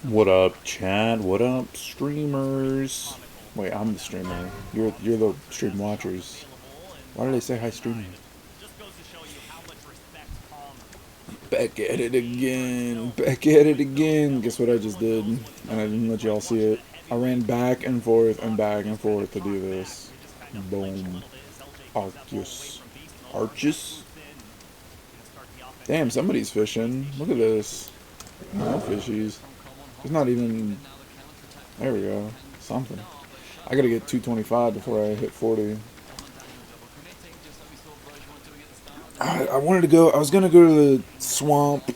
What up, chat? What up, streamers? Wait, I'm the streamer. You're the stream watchers. Why did I say hi, streamer? Back at it again. Back at it again. Guess what I just did? And I didn't let y'all see it. I ran back and forth and back and forth to do this. Boom. Arcus. Arches? Damn, somebody's fishing. Look at this. No fishies. There's not even... There we go. Something. I gotta get 225 before I hit 40. I wanted to go... I was gonna go to the swamp,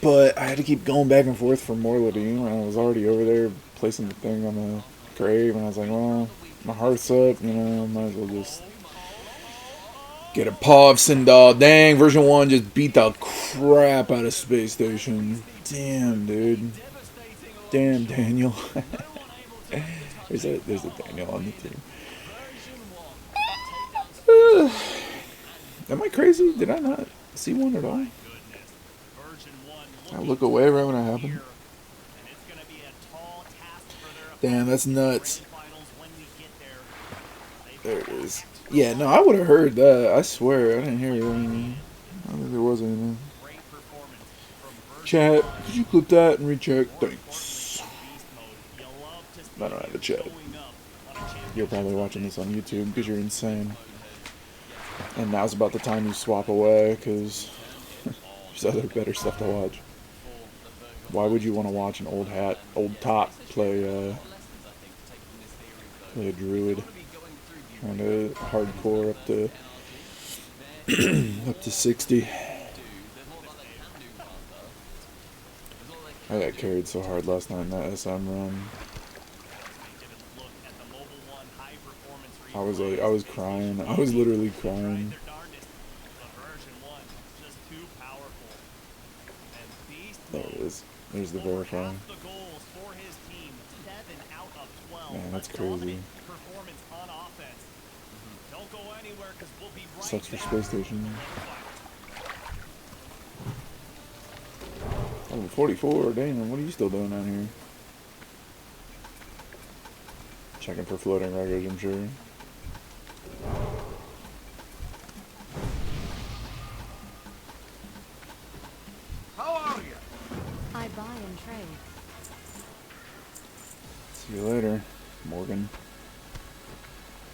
but I had to keep going back and forth for more Ladine. I was already over there placing the thing on the grave, and I was like, well, my heart's up, you know, might as well just get a paw of Sindal. Dang, version 1 just beat the crap out of Space Station. Damn, dude. Damn, Daniel. there's a Daniel on the team. Am I crazy? Did I not see one at all? I look away right when it happened. Damn, that's nuts. There it is. Yeah, no, I would have heard that. I swear, I didn't hear it. I don't think there was anything. Chat, could you clip that and recheck? Thanks. I don't have a chat. You're probably watching this on YouTube because you're insane. And now's about the time you swap away because there's other better stuff to watch. Why would you want to watch an old top play a druid? Trying to hardcore up to up to 60. I got carried so hard last night in that SM run. I was crying. I was literally crying. There it is. There's the verify. Man, that's crazy. Sucks for Space Station. Oh, 44. Damn, what are you still doing out here? Checking for floating wreckage, I'm sure. How are you? I buy and trade. See you later, Morgan.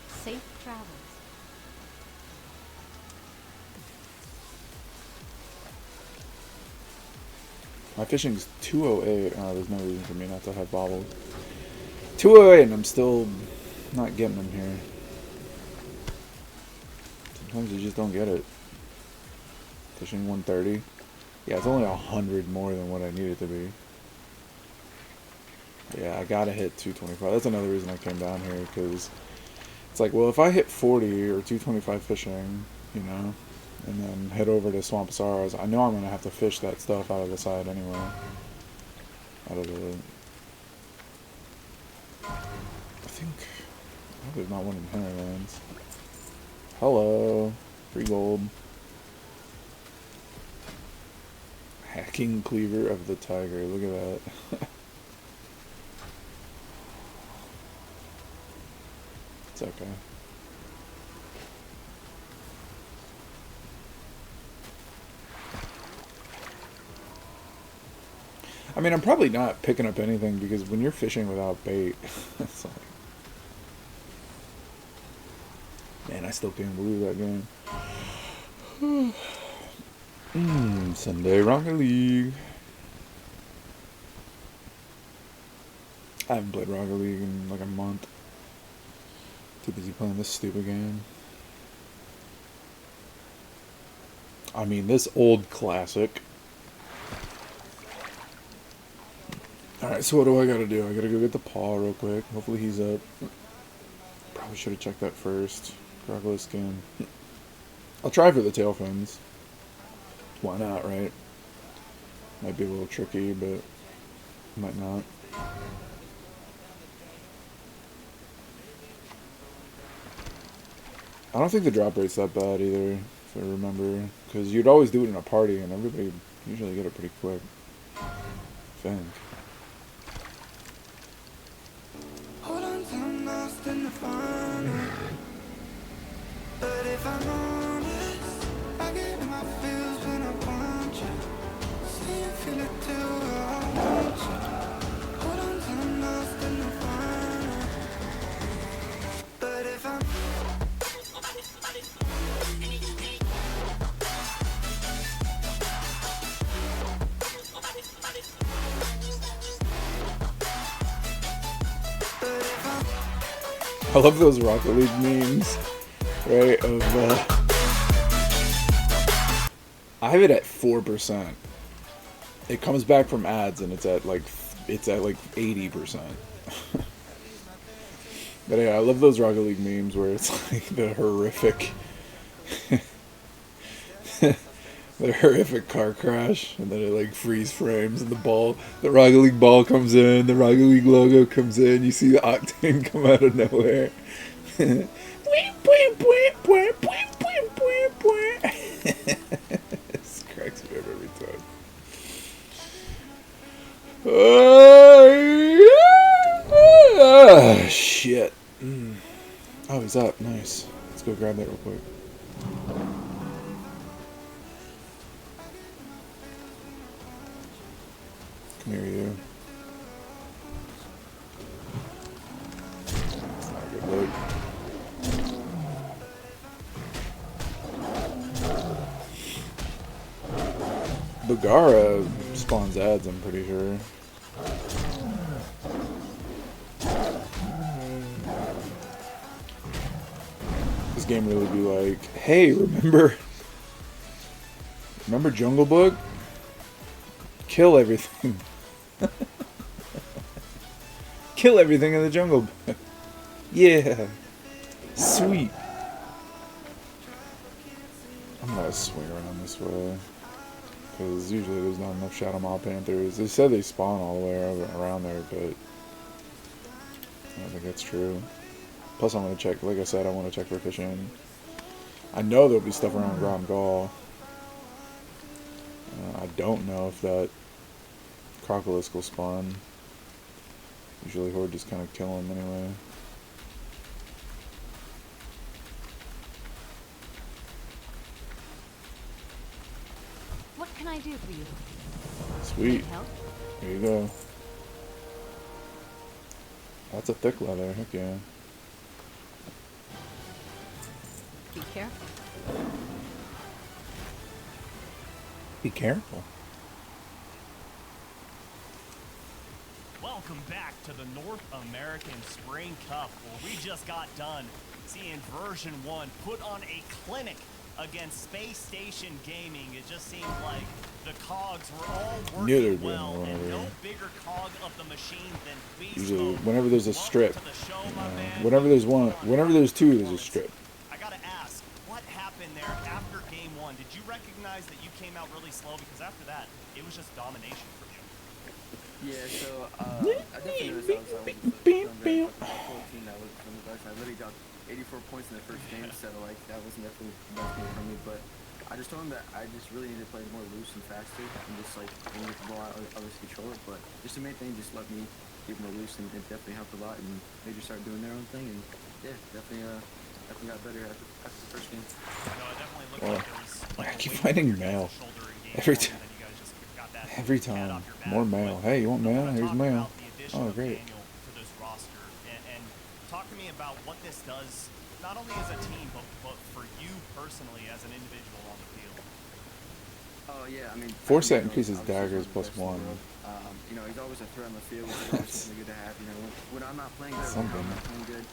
Safe travels. My fishing's 208. Oh, there's no reason for me not to have bobbles. 208 and I'm still not getting them here. Sometimes you just don't get it. Fishing 130. Yeah, it's only 100 more than what I need it to be. Yeah, I gotta hit 225. That's another reason I came down here, because it's like, well, if I hit 40 or 225 fishing, you know, and then head over to Swamp Saras, I know I'm gonna have to fish that stuff out of the side anyway. Out of the... I think there's not one in Hinterlands. Hello. Free gold. Hacking Cleaver of the Tiger. Look at that. It's okay. I mean, I'm probably not picking up anything because when you're fishing without bait, it's like... Man, I still can't believe that game. Sunday Rocket League. I haven't played Rocket League in like a month. Too busy playing this stupid game. I mean, this old classic. Alright, so what do I gotta do? I gotta go get the paw real quick. Hopefully he's up. Probably should have checked that first. Crocodile skin. I'll try for the tail fins. Why not, right? Might be a little tricky, but might not. I don't think the drop rate's that bad either, if I remember. Because you'd always do it in a party, and everybody usually get it pretty quick. I think. in the final. But if I'm honest, I get in my feels when I want you. See you feel it too, I want you. Hold on till I'm lost in the final. But if I'm I love those Rocket League memes, right? Of I have it at 4%. It comes back from ads and it's at like 80%. But yeah, I love those Rocket League memes where it's like the horrific the horrific car crash, and then it like freeze frames, and the Rocket League ball comes in, the Rocket League logo comes in, you see the Octane come out of nowhere. This cracks me up every time. Shit. Oh, he's up. Nice. Let's go grab that real quick. Come here, you. That's not a good look. Bugara spawns ads, I'm pretty sure. This game really be like, hey, remember Jungle Book? Kill everything. Kill everything in the Jungle Book. Yeah. Sweet. I'm gonna swing around this way. Because usually there's not enough Shadow Maw Panthers. They said they spawn all the way around there, but I don't think that's true. Plus I'm gonna check, like I said, I want to check for fishing. I know there'll be stuff around Grom Gall. I don't know if that Crocolisk will spawn. Usually Horde just kind of kill him anyway. What can I do for you? Sweet. Need help? Here you go. That's a thick leather, heck yeah. Be careful. Be careful. Welcome back to the North American Spring Cup, where we just got done seeing version 1 put on a clinic against Space Station Gaming. It just seemed like the cogs were all working well, and no bigger cog of the machine than Beast Usually, Mode. whenever there's a strip, Welcome to the show, my man. whenever there's two, there's a strip. I gotta ask, what happened there after game 1? Did you recognize that you came out really slow? Because after that, it was just domination from you. Yeah, so I definitely noticed I was very fucking that was from the best. I literally got 84 points in the first game, so like that was definitely the best game for me. But I just told him that I just really need to play more loose and faster, and just like bring the ball out of his controller. But just the main thing, just let me get more loose, and it definitely helped a lot. And they just started doing their own thing, and yeah, definitely got better after the first game. No, it definitely looked like there was like I keep finding mail. Every time. Every time. More mail. Hey, you want mail? Here's mail. Oh, great. To this roster, and talk to me about what this does, not only as a team, but for you personally as an individual on the field. Oh yeah, I mean. Foresight increases daggers +1. You know, he's always a threat on the field, which is always something good to have. You know, when I'm not playing good, Something. when I'm not playing good.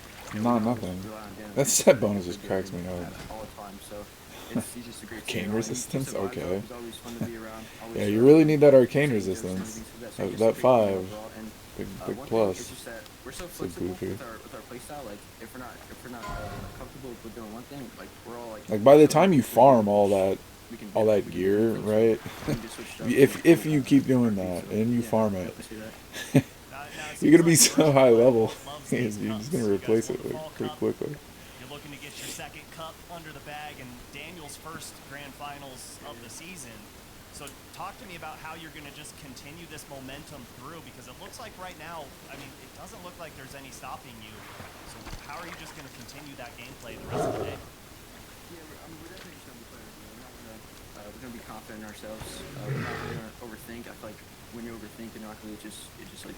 Not nothing. That set bonus just cracks me up. All the time, so he's just a great Cane teammate. resistance? He's Okay. always fun to be around. Yeah, you really need that arcane resistance. That 5. Big plus. It's just that we're so So flexible goofy. with our playstyle. Like if we're not comfortable with doing one thing, like we're all like By the time you farm all that we can gear, right? if you keep doing that and you farm it, you're gonna be so high level. You're just gonna replace it like, pretty quickly. You're looking to get your second cup under the bag and Daniel's first grand finals of the season. So talk to me about how you're going to just continue this momentum through, because it looks like right now, I mean, it doesn't look like there's any stopping you. So how are you just going to continue that gameplay the rest of the day? Yeah, we're definitely just gonna be playing. We're gonna be confident in ourselves. We're not gonna overthink. I feel like when you overthink in Rocket League, it just like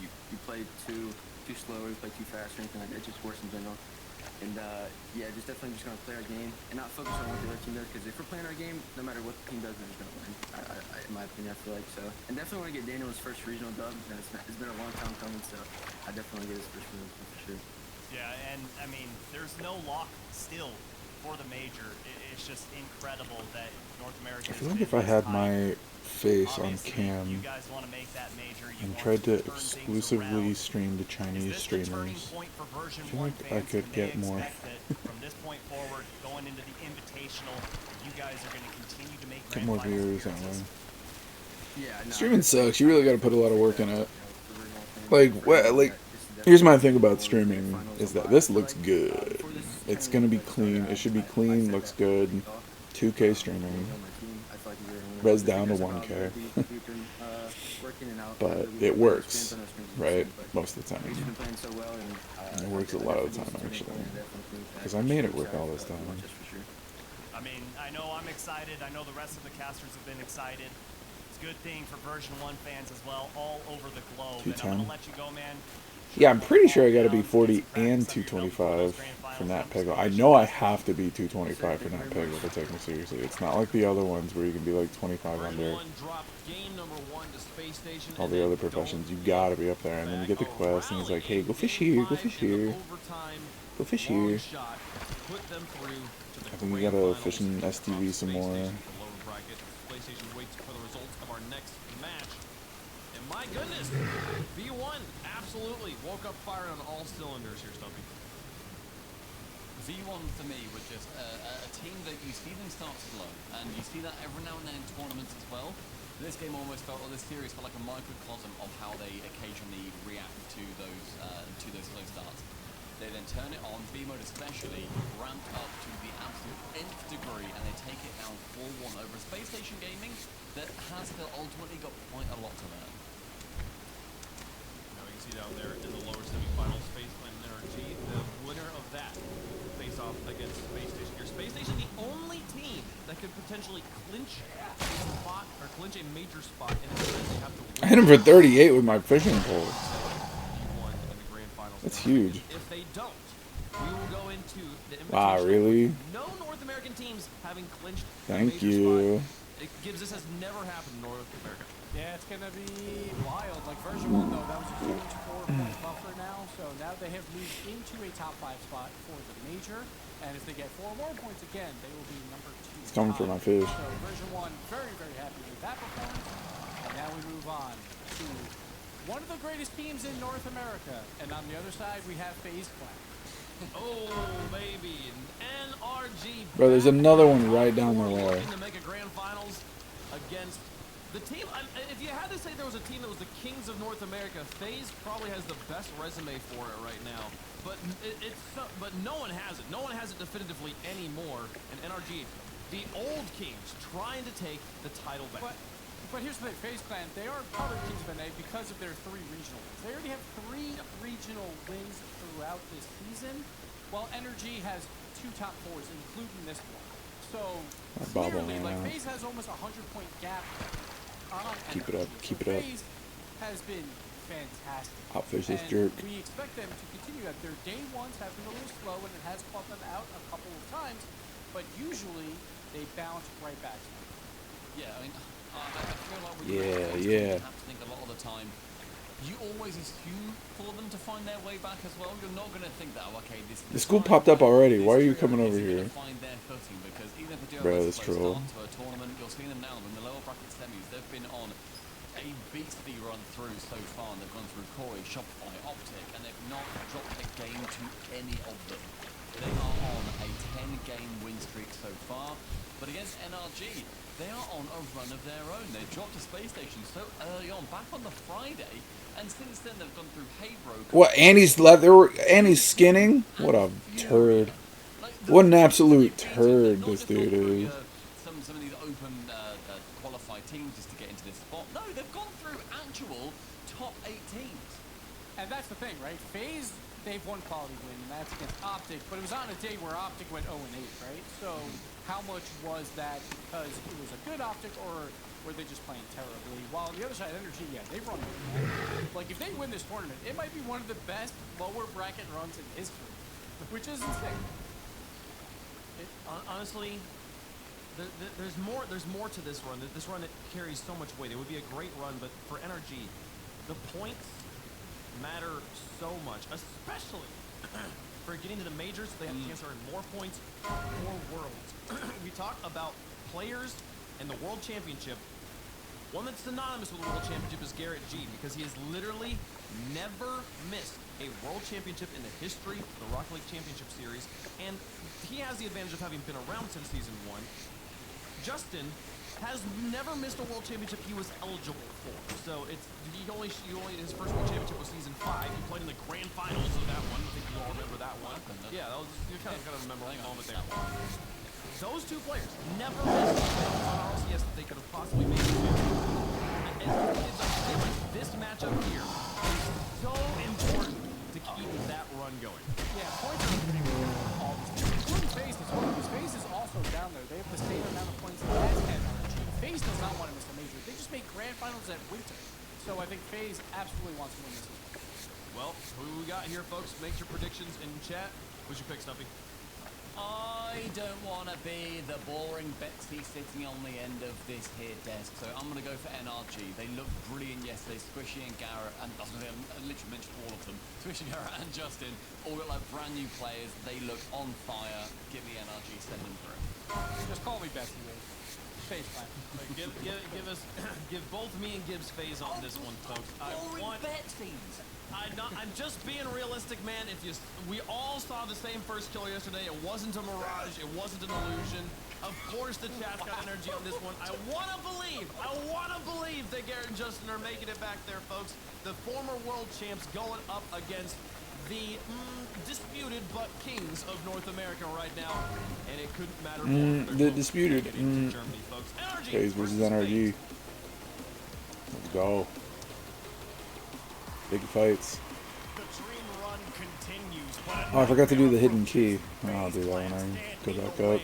you play too slow, or you play too fast, or anything like that. It just works in general. And yeah, just definitely just gonna play our game and not focus on what the other team does. Because if we're playing our game, no matter what the team does, we're just gonna win. In my opinion, I feel like so. And definitely want to get Daniel his first regional dub. And it's been a long time coming, so I definitely want to get his first regional dub for sure. Yeah, and I mean, there's no lock still for the major. It's just incredible that North America. I feel like if I had my face on cam you guys want to make that major, you and want tried to turn things exclusively around. stream to Is Chinese this the turning streamers, point for version I feel 1 like I fans? could Can they get more. expect that from this point forward, going into the Invitational, you guys are going to continue to make Get grand more finals viewers that appearances? way. Yeah, no, Streaming sucks. You really got to put a lot of work in it. for regional fans, Like, for what? everyone, Like, that this is here's my definitely thing about one of the streaming finals is of that live. this I feel looks like, good. before this It's tournament gonna be started clean. out, It should be I clean. said Looks that good. before the 2K streaming. I feel like we were one of Res the down to biggest 1K. we've been working and out. But We've it been works, spins on our screens, right? but Most of the we've time. been playing so well, and It works a lot of the time, actually. Because I made it work all this time. I mean, I know I'm excited. I know the rest of the casters have been excited. It's a good thing for version 1 fans as well, all over the globe. And I'm 210. going to let you go, man. Yeah, I'm pretty sure I got to be 40 and 225 for Nat Peggle. I know I have to be 225 for Nat Peggle to take me seriously. It's not like the other ones where you can be like 25 under. All the other professions, you gotta be up there. And then you get the quest, and he's like, hey, go fish here, go fish here, go fish here. I think you gotta fish in STV some more. My goodness, V1 absolutely woke up firing on all cylinders here, Stumpy. V1 for me was just a team that you see them start slow, and you see that every now and then in tournaments as well. This game almost felt, or this series felt like a microcosm of how they occasionally react to those slow starts. They then turn it on, V mode especially, ramped up to the absolute nth degree, and they take it down 4-1 over a Space Station Gaming that has still ultimately got quite a lot to learn. Now we can see down there in the lower semifinals, Space Clan and NRG, the winner of that face off against Space Station. Your Space Station, the only team that could potentially clinch a spot or clinch a major spot, and they have to win. I hit him for 38 with my fishing pole. V1 in the grand finals. That's huge. If they don't, we will go into the Wow, Invitational really? with no North American teams having clinched a Thank major you. spot. It gives this has never happened in North America. Yeah, it's gonna be wild. Like version 1 though, that was a huge 4-point buffer now. So now they have moved into a top 5 spot for the major. And if they get 4 more points again, they will be number 2. It's coming for my fish. So version 1, very, very happy with that performance. And now we move on to one of the greatest teams in North America. And on the other side, we have FaZe Clan. Oh, baby. NRG. Bro, there's another one right down the way. To make a grand finals against the team. If you had to say there was a team that was the kings of North America, FaZe probably has the best resume for it right now. But but no one has it. No one has it definitively anymore. And NRG, the old kings, trying to take the title back. But here's the thing, FaZe Clan, they are probably kings of NA because of their 3 regional wins. They already have 3 regional wins throughout this season, while Energy has 2 top 4s, including this one. So, clearly, like, FaZe has almost a 100-point gap on Keep it up, Energy. keep So it up. FaZe has been fantastic. Outfish this And jerk. we expect them to continue that. Their day ones have been a little slow, and it has caught them out a couple of times, but usually they bounce right back. Yeah, I mean, I feel like we Yeah. have to think a lot of the time. You always assume for them to find their way back as well. You're not going to think that, oh, okay, this. The school popped up already. Why are you coming over here? Find their footing because even if they do Bro, have a this slow troll. start to a tournament, you're seeing them now in the lower bracket semis. They've been on a beastly run through so far. And they've gone through Koi, Shopify, Optic, and they've not dropped a game to any of them. They are on a 10-game win streak so far. But against NRG, they are on a run of their own. They dropped a Space Station so early on, back on the Friday, and since then they've gone through Haybro. What, Annie's leather? Annie's skinning? What a turd. What an absolute turd this dude is. Some of these open qualified teams just to get into this spot. No, they've gone through actual top 8 teams. And that's the thing, right? FaZe they've won quality win, and that's against Optic. But it was on a day where Optic went 0-8, right? So how much was that because it was a good Optic, or were they just playing terribly? While on the other side, Energy, yeah, they've run it. Like, if they win this tournament, it might be one of the best lower bracket runs in history, which is insane. Honestly, there's more to this run. This run, it carries so much weight. It would be a great run, but for NRG, the points matter so much, especially for getting to the majors. They have a chance to earn more points, more worlds. We talk about players and the World Championship. One that's synonymous with the World Championship is Garrett G, because he has literally never missed a World Championship in the history of the Rocket League Championship Series, and he has the advantage of having been around since Season 1. Justin has never missed a World Championship he was eligible for, so it's his first World Championship was Season 5. He played in the grand finals of that one. I think you all remember that one. Yeah, that was, you kind of remember a moment there. Those two players never missed on RLCS that they could have possibly made it to. And this matchup here is so important to keep that run going. Yeah, points are pretty good all this time. Including FaZe as well, because FaZe is also down there. They have the same amount of points as NRG. FaZe does not want to miss a major. They just made grand finals at winter. So I think FaZe absolutely wants to win this. Well, who we got here, folks? Make your predictions in chat. Who's your pick, Stumpy? I don't want to be the boring Betsy sitting on the end of this here desk, so I'm going to go for NRG. They looked brilliant yesterday. Squishy and Garrett, and I literally mentioned all of them. Squishy, Garrett, and Justin all look like brand new players. They look on fire. Give me NRG, send them through. Just call me Betsy, man. FaZe plan. Give both me and Gibbs FaZe on this one, folks. I want Betsy's. I'm just being realistic, man. We all saw the same first kill yesterday. It wasn't a mirage. It wasn't an illusion. Of course, the chat's got energy on this one. I want to believe that Garrett and Justin are making it back there, folks. The former world champs going up against the disputed but kings of North America right now, and it couldn't matter more. The disputed. Germany, folks. FaZe versus NRG. Let's go. Big fights. The dream run continues, Oh, I forgot to do the hidden key. I'll do that when I go back up.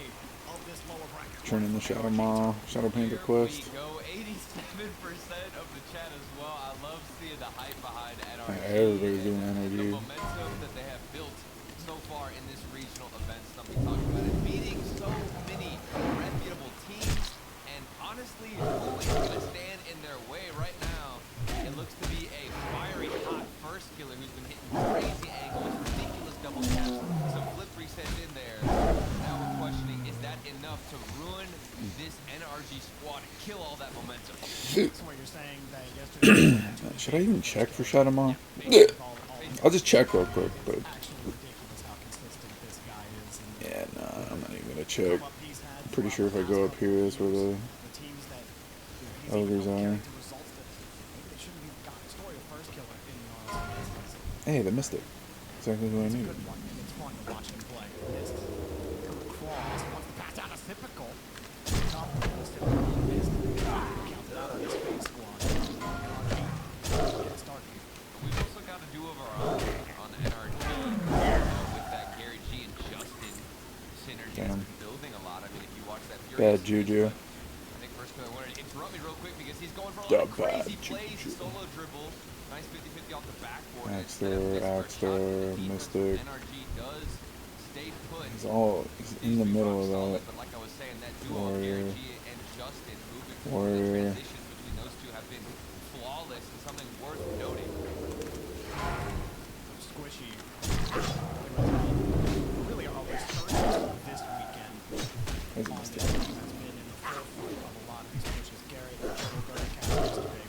Turn in the Shadow Maw, Shadow Panther quest. We go 87% of the chat as well. I love seeing the hype behind NRG. Everybody's doing The NRG. momentum that they have built so far in this regional event. Somebody talking about it. Beating so many reputable teams. And honestly, who is going to stand in their way right now? It looks to be a fiery hot first killer who's been hitting crazy angles, ridiculous double taps, some flip resets in there. Now we're questioning, is that enough to ruin this NRG squad and kill all that momentum? So what you're saying that yesterday Should I even check for Shadow Maw? I'll just check real quick, but actually ridiculous how consistent this guy is. And yeah, nah, I'm not even gonna check. what he's had I'm pretty sure if I go up here, that's where the the teams that he's even ogres carrying are. to results that maybe they shouldn't have gotten a story of first killer in the RLCS. Hey, the Mystic. Exactly who I It's a need. good one, and it's fun to watch him play. Missed. Cross wants to pass out a typical. Top of the list, missed. Counted out on his face squad. Get started. We've also got a duo of our own on NRG with that Gary G and Justin synergy that's Damn. been building a lot. I mean, if you watch that Bad Furious juju. I think first I wanted to interrupt me real quick because he's going for a The lot of crazy bad plays, juju. solo dribble, nice 50-50 off the backboard. Axter, Mystic. NRG does stay put. He's in the middle of that. But like I was saying, that duo of Warrior. Gary G and Justin moving forward, the Warrior. transitions between those two have been flawless and something worth noting. Squishy. Really are always first this weekend. There's a On Mystic. this team has been in the forefront of a lot of these pushes. Garrett and Joe Garrett yesterday,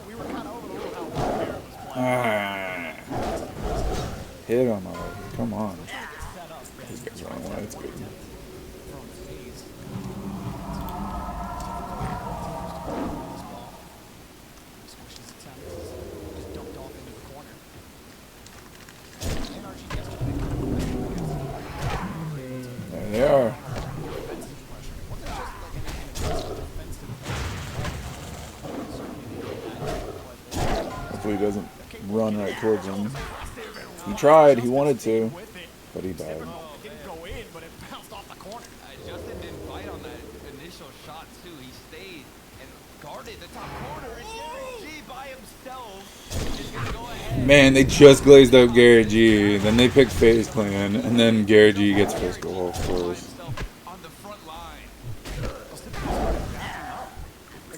we were kind of over the moon how well Garrett was playing. Hit him already. Come on. Set up. These guys are on lights, baby. From FaZe. Squish's attempt just dumped off into the corner. NRG yesterday There they are. defensive pressure. It wasn't just like an aggressive defensive pressure. Certainly they did that, but Hopefully he doesn't run right towards him. there He tried. He wanted to, but he died. It didn't go in, but it bounced off the corner. Justin didn't fight on that initial shot too. He stayed and guarded the top corner, and Gary G by himself is gonna go ahead. Man, they just glazed up Garrett G. Then they picked FaZe Clan, and then Garrett G gets first goal, of course. On the front line.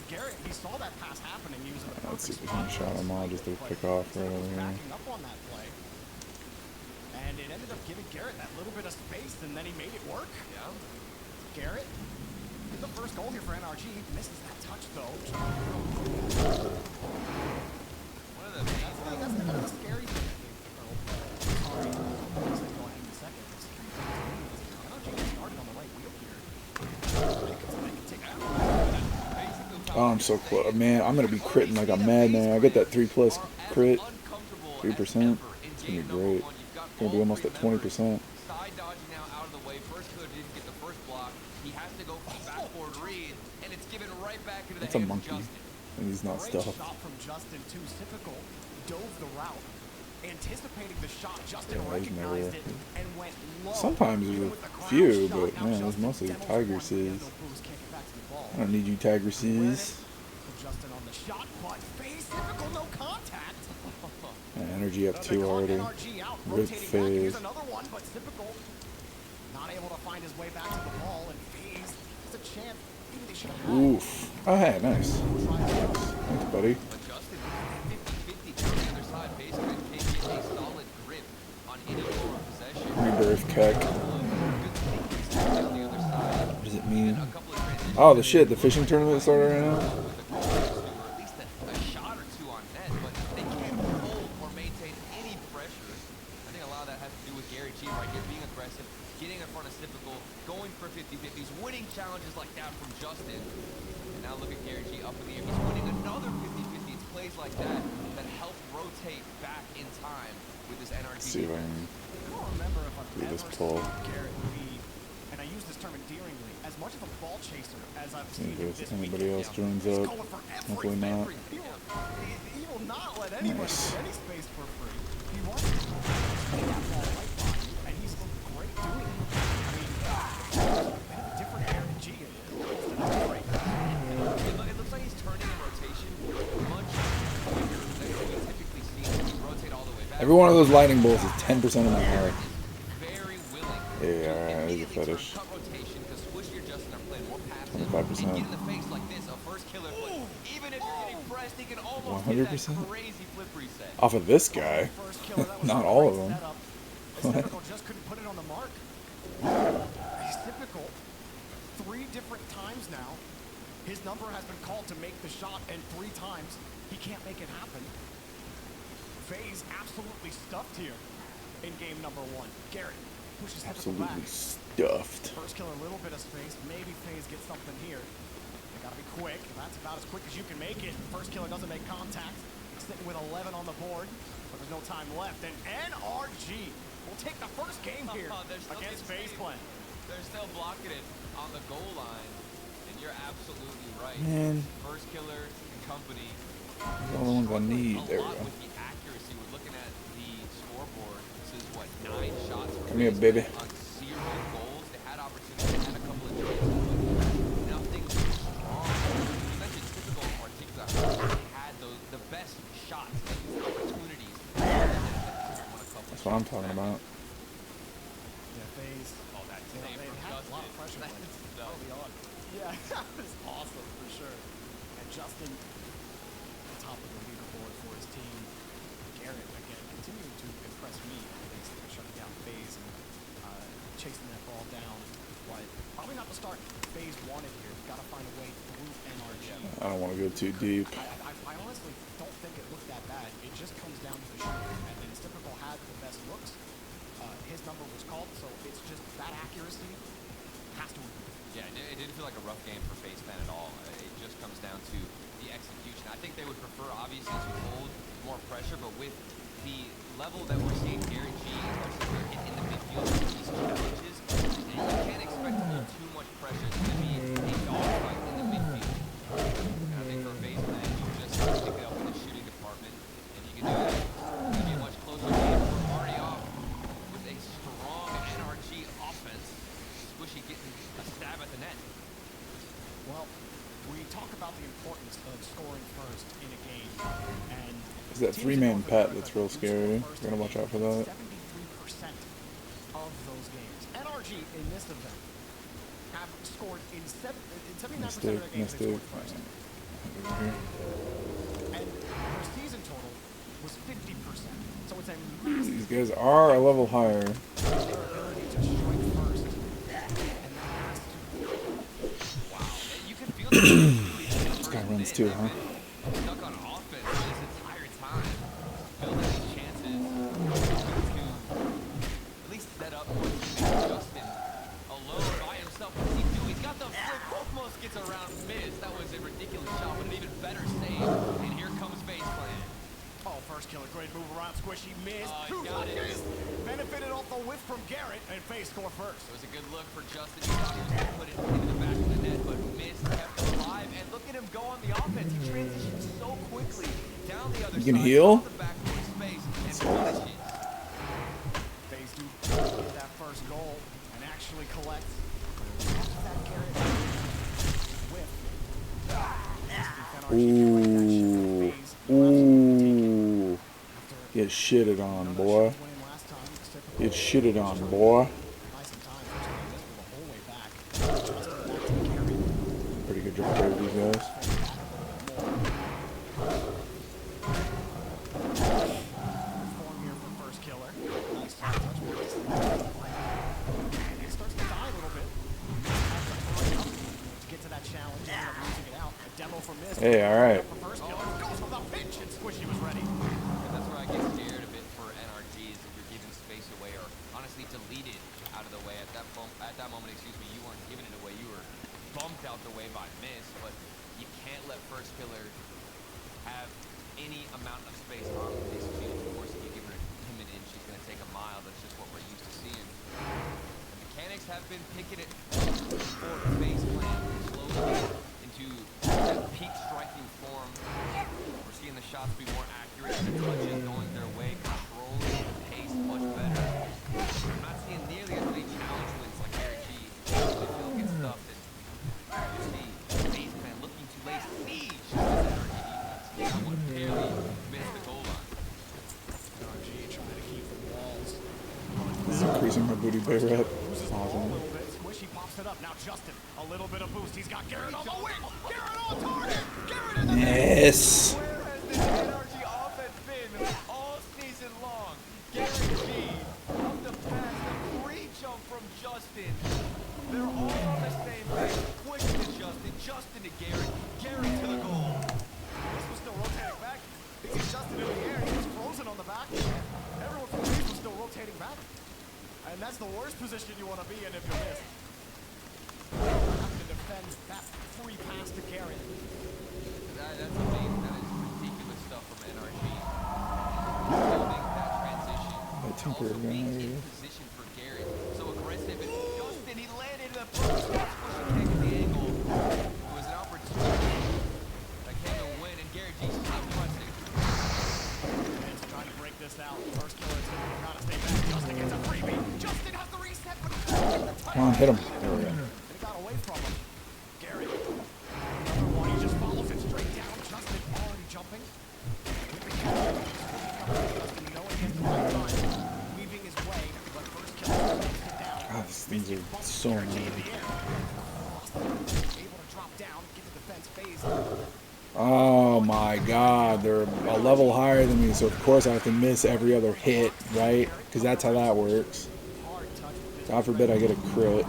Garrett, he saw that pass happening. He was in the Let's see perfect if we can shot them all just to pick off right over here. backing up on that play. And it ended up giving Garrett that little bit of space, and then he made it work. Yeah. Garrett, the first goal here for NRG, misses that touch though. One of the main That's kind of a scary thing, I think. Sorry, I said go ahead in a second. NRG started on the right wheel here. They can take it out. Oh, I'm so close. Man, I'm going to be critting like a madman. I get that 3+ crit. 3%. It's going to be great. It's going to be almost at 20%. side dodging now out of the way. First killer didn't get the first block. He has to go for the backboard read, and it's given right back into the That's a hands monkey. of Justin. And he's not Great stuffed. shot from Justin too. Typical dove the route, anticipating the shot. Justin Yeah, there's recognized never- it and went low. Sometimes Even there's with the a crowd few, shot, but now man, it's Justin mostly demos Tigers. one. Yeah, no booze, can't get back to the ball. I don't need you Tigresses. Justin on the shot, but FaZe typical no contact. Energy up They 2 caught already. NRG out, Rip rotating back. Here's FaZe. another one, but typical not able to find his way back to the ball, and FaZe has a chance. Maybe they should have had. Oof. Oh, hey, nice. Thanks, buddy. But Justin, 50-50 down the other side. Basically, taking a solid grip on any forward possession. Rebirth Keck. Good things on the other side. What does it mean? A couple of transitions. Oh, the shit. The fishing tournament started right now? With the goals, or at least a shot or two on net, but they can't hold or maintain any pressure. I think a lot of that has to do with Gary G right here, being aggressive, getting in front of Typical, going for 50-50s, winning challenges like that from Justin. And now look at Gary G up in the air. He's winning another 50-50. It's plays like that that help rotate back in time with this NRG. Let's see if I can I don't remember if I've do ever this pull. seen Garrett be, and I use this term endearingly, as much of a ball chaser as I've see seen him if this anybody weekend. else joins He's up. going for Hopefully not. He will not let anybody Nice. get any space for free. He wants to take that ball right by you, and he's looked great doing it. I mean, a different energy and great. It looks like he's turning in rotation much quicker than we typically see him rotate all the way back. Every one of those lightning bolts is 10% of my heart. Very willing. Yeah, alright, there's a Immediately turn fetish. cut rotation because Squishy or Justin are playing more passive. 25%. And get in the face like this, a first killer. But even if you're getting pressed, he can almost get that 100%? crazy flip reset. Off of this guy. First killer, that was Not a all great of them. setup. This typical just couldn't put it on the mark. He's typical. 3 different times now. His number has been called to make the shot, and 3 times he can't make it happen. FaZe absolutely stuffed here in game number 1. Garrett pushes typical back. Absolutely stuffed. First killer, a little bit of space. Maybe FaZe gets something here. They gotta be quick. That's about as quick as you can make it. First killer doesn't make contact. Sitting with 11 on the board, but there's no time left. And NRG will take the first game here They're still against getting FaZe saved. Clan. They're still blocking it on the goal line. And you're absolutely right. Man, First killer and company. those are the ones I need. A There we lot go. with the accuracy. We're looking at the scoreboard. This is what 9 shots. for Come here, FaZe baby. on 0 goals. They had opportunities. They had a couple of chances, but nothing too strong. You mentioned typical in particular. They had the best shots, opportunities. That's what I'm talking about. Yeah, FaZe. Oh, that You know, save they from had a lot of Justin. pressure That's playing nuts. early on. Yeah, that was awesome for sure. And Justin, on top of the leaderboard for his team. Garrett, again, continuing to impress me. Basically shutting down FaZe and chasing that ball down. But probably not the start FaZe wanted here. Got to find a way through NRG. I don't want to go too deep. I honestly don't think it looked that bad. It just comes down to the shooting. And then Typical had the best looks. His number was called, so it's just that accuracy has to improve. Yeah, it didn't feel like a rough game for FaZe Clan at all. It just comes down to the execution. I think they would prefer, obviously, to hold more pressure, but with the level that we're seeing Gary G, especially in the midfield, with these 2 coaches, you can't expect to hold too much pressure. It's going to be a dogfight in the midfield. And I think for FaZe Clan, you just pick it up in the shooting department, and you can do that. It's going to be a much closer game. We're already It's that three-man pet that's real scary. Gotta watch out for that. 73% of those games. NRG in this event have scored in 79% of their games. They scored first. Over here. And their season total was 50%. So it's a massive These guys are a level higher. their ability to strike first. And that has to. Wow. You can feel the This guy runs too, huh? stuck on offense this entire time. Building these chances to at least set up Justin alone by himself. What's he do? He's got the flip, almost gets around miss. That was a ridiculous shot, but an even better save. And here comes Face Plan. Oh, first killer, great move around. Squishy missed. He got it. Benefited off the whiff from Garrett, and Face score first. It was a good look for Justin. He thought he was going to put it into the back of the net, but missed, kept it alive. And look at him go on the offense. He transitions so quickly down the other You can side, heal? off the backboard space, and finishes. Face do get that first goal and actually collect. That Garrett whiff. Ooh. Ooh. Get shitted on, boy. Get shitted on, boy. Pretty good job there, these guys. Hey, alright. Goes for the pinch, and Squishy was ready. And that's where I get scared a bit for NRG is if you're giving space away or honestly deleted out of the way. At that moment, excuse me, you weren't giving it away. You were bumped out the way by miss, but you can't let first killer have any amount of space on this field. Of course, if you give him an inch, he's going to take a mile. That's just what we're used to seeing. The mechanics have been picking it for Face Plan slowly into that peak striking form. We're seeing the shots be more accurate, the touches going their way, controlling the pace much better. I'm not seeing nearly as many challenge wins like Eric G. They feel get stuffed, and you see Face Plan looking to lay siege to his energy defense. That one barely missed the goal line. NRG trying to keep the walls. This is increasing my booty bay rep. Loses the ball a Awesome. little bit. Squishy pops it up. Now Justin, a little bit of boost. He's got Garrett on the wing. Garrett on target. Garrett in the Yes. Where has this NRG offense been all season long? Garrett G up the pass, the free jump from Justin. They're all on the same page. Quick to Justin, Justin to Garrett, Garrett to the goal. This was still rotating back. He sees Justin in the air. He was frozen on the back. Everyone from Leeds was still rotating back. And that's the worst position you want to be in if you miss. Having to defend that free pass to Garrett. That's amazing. That is ridiculous stuff from NRG. Building that transition. temporary Also being in guy. position for Garrett. So aggressive. And Justin, he landed in the first push kick at the angle. It was an opportunity that came to win, and Garrett G still pressing. And trying to break this out. First killer is going to try to stay back. Justin gets a freebie. Justin has the reset, but he can't get the touch. Come on, hit him. There we go. And he got away from him. Garrett. Another one. He just follows it straight down. Justin already jumping. Justin knowing him the right time. Weaving his way. But first killer takes it down. God, these things are so annoying. Able to drop down, get the defense phase. Oh my god, they're a level higher than me, so of course I have to miss every other hit, right? Because that's how that works. God forbid I get a crit.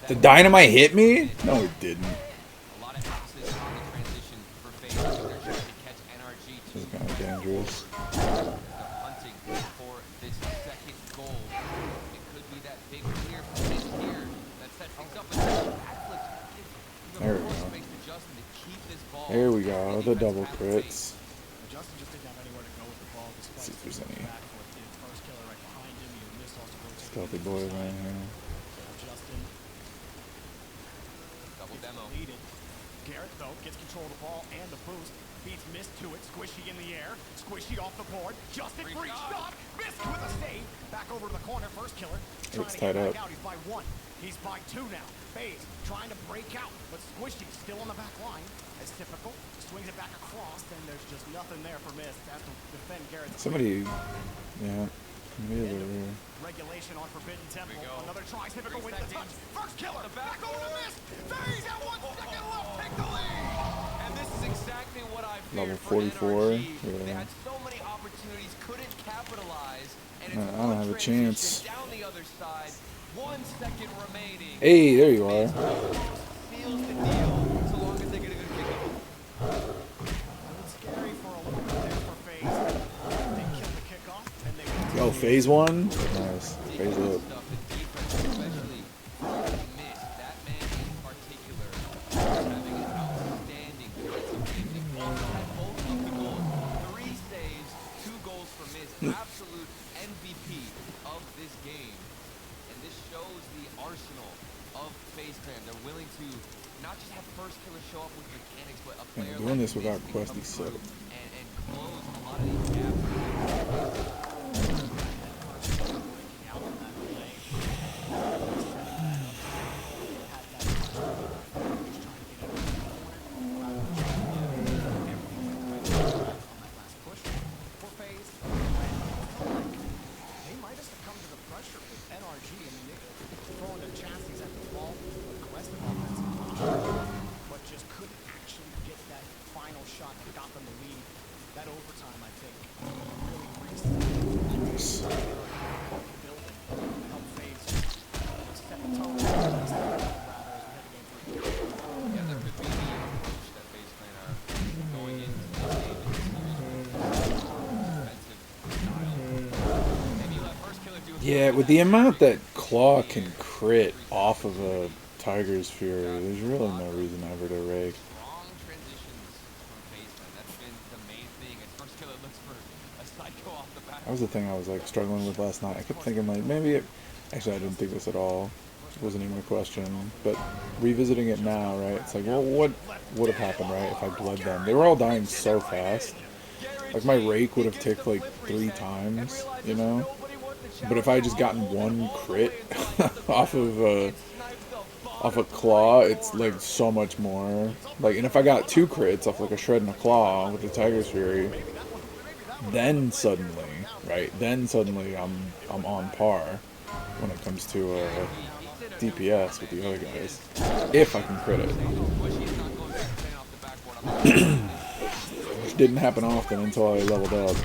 The dynamite hit me? No, it didn't. A lot of emphasis on the transition for FaZe because they're trying to catch NRG This is kind of dangerous. They're hunting for this second goal. It could be that big clear finish here that sets things up. And backflip gives There we even more go. space to Justin to keep this ball. There we go, the double crits. Justin just didn't have anywhere to go with the ball. Let's see if there's any First killer right behind him. He missed also rotating. stealthy boys around here. Justin Double demo. leaded. Garrett, though, gets control of the ball and the boost. Beats missed to it. Squishy in the air. Squishy off the board. Justin free shot. Missed with a save. Back over to the corner. First killer. Trying It's to tied get up. back out. He's by one. He's by 2 now. FaZe trying to break out, but Squishy's still on the back line. As typical, swings it back across, and there's just nothing there for Mist. Has to defend Garrett's. Somebody, yeah. Regulation on Forbidden Temple. Another try, typical wins the touch. First killer, back over to Mist. FaZe at 1 second left, take the lead. And this is exactly what I Level feared for 44. NRG. Yeah. They had so many opportunities, couldn't capitalize, and it's I don't have a chance. down the other side. 1 second remaining. Hey, there you are. Seals the deal, so long as they get a good kickoff. It was scary for a little bit there for FaZe. They killed the kickoff, and they Oh, phase 1? Nice. Phase up. Stuff in defense, especially Mist. That man in particular is having an outstanding defensive game. He also had both of the goals. 3 saves, 2 goals for Mist. Absolute MVP of this game. And this shows the arsenal of FaZe Clan. They're willing to not just have first killer show up with mechanics, but a player doing like this without Mist Questy come through set. and close a lot of these gaps. They might have succumbed to the pressure with NRG. I mean, they throwing their chassis at the wall, aggressive offensive posture, but just couldn't actually get that final shot that got them the lead. That overtime, I think, really reset building to help FaZe set the tone. Rather, as we head to game 3. Yeah, there could be the approach that FaZe Clan are going into this game in this series with defensive style. Maybe let first killer do a Yeah, with the amount that Claw can crit off of a Tiger's Fury, there's really no reason ever to rake. strong transitions from FaZe Clan. That's been the main thing. As first killer looks for a psycho off the back. That was the thing I was like struggling with last night. I kept thinking like maybe it, actually I didn't think this at all. It wasn't even a question. But revisiting it now, right? It's like, well, what would have happened, right, if I bled them? They were all dying so fast. Like my rake would have ticked like 3 times, you know. But if I had just gotten 1 crit off of a claw, it's like so much more. Like, and if I got 2 crits off like a shred and a claw with the Tiger's Fury, then suddenly, right? Then suddenly I'm on par when it comes to DPS with the other guys, if I can crit it. Which didn't happen often until I leveled up.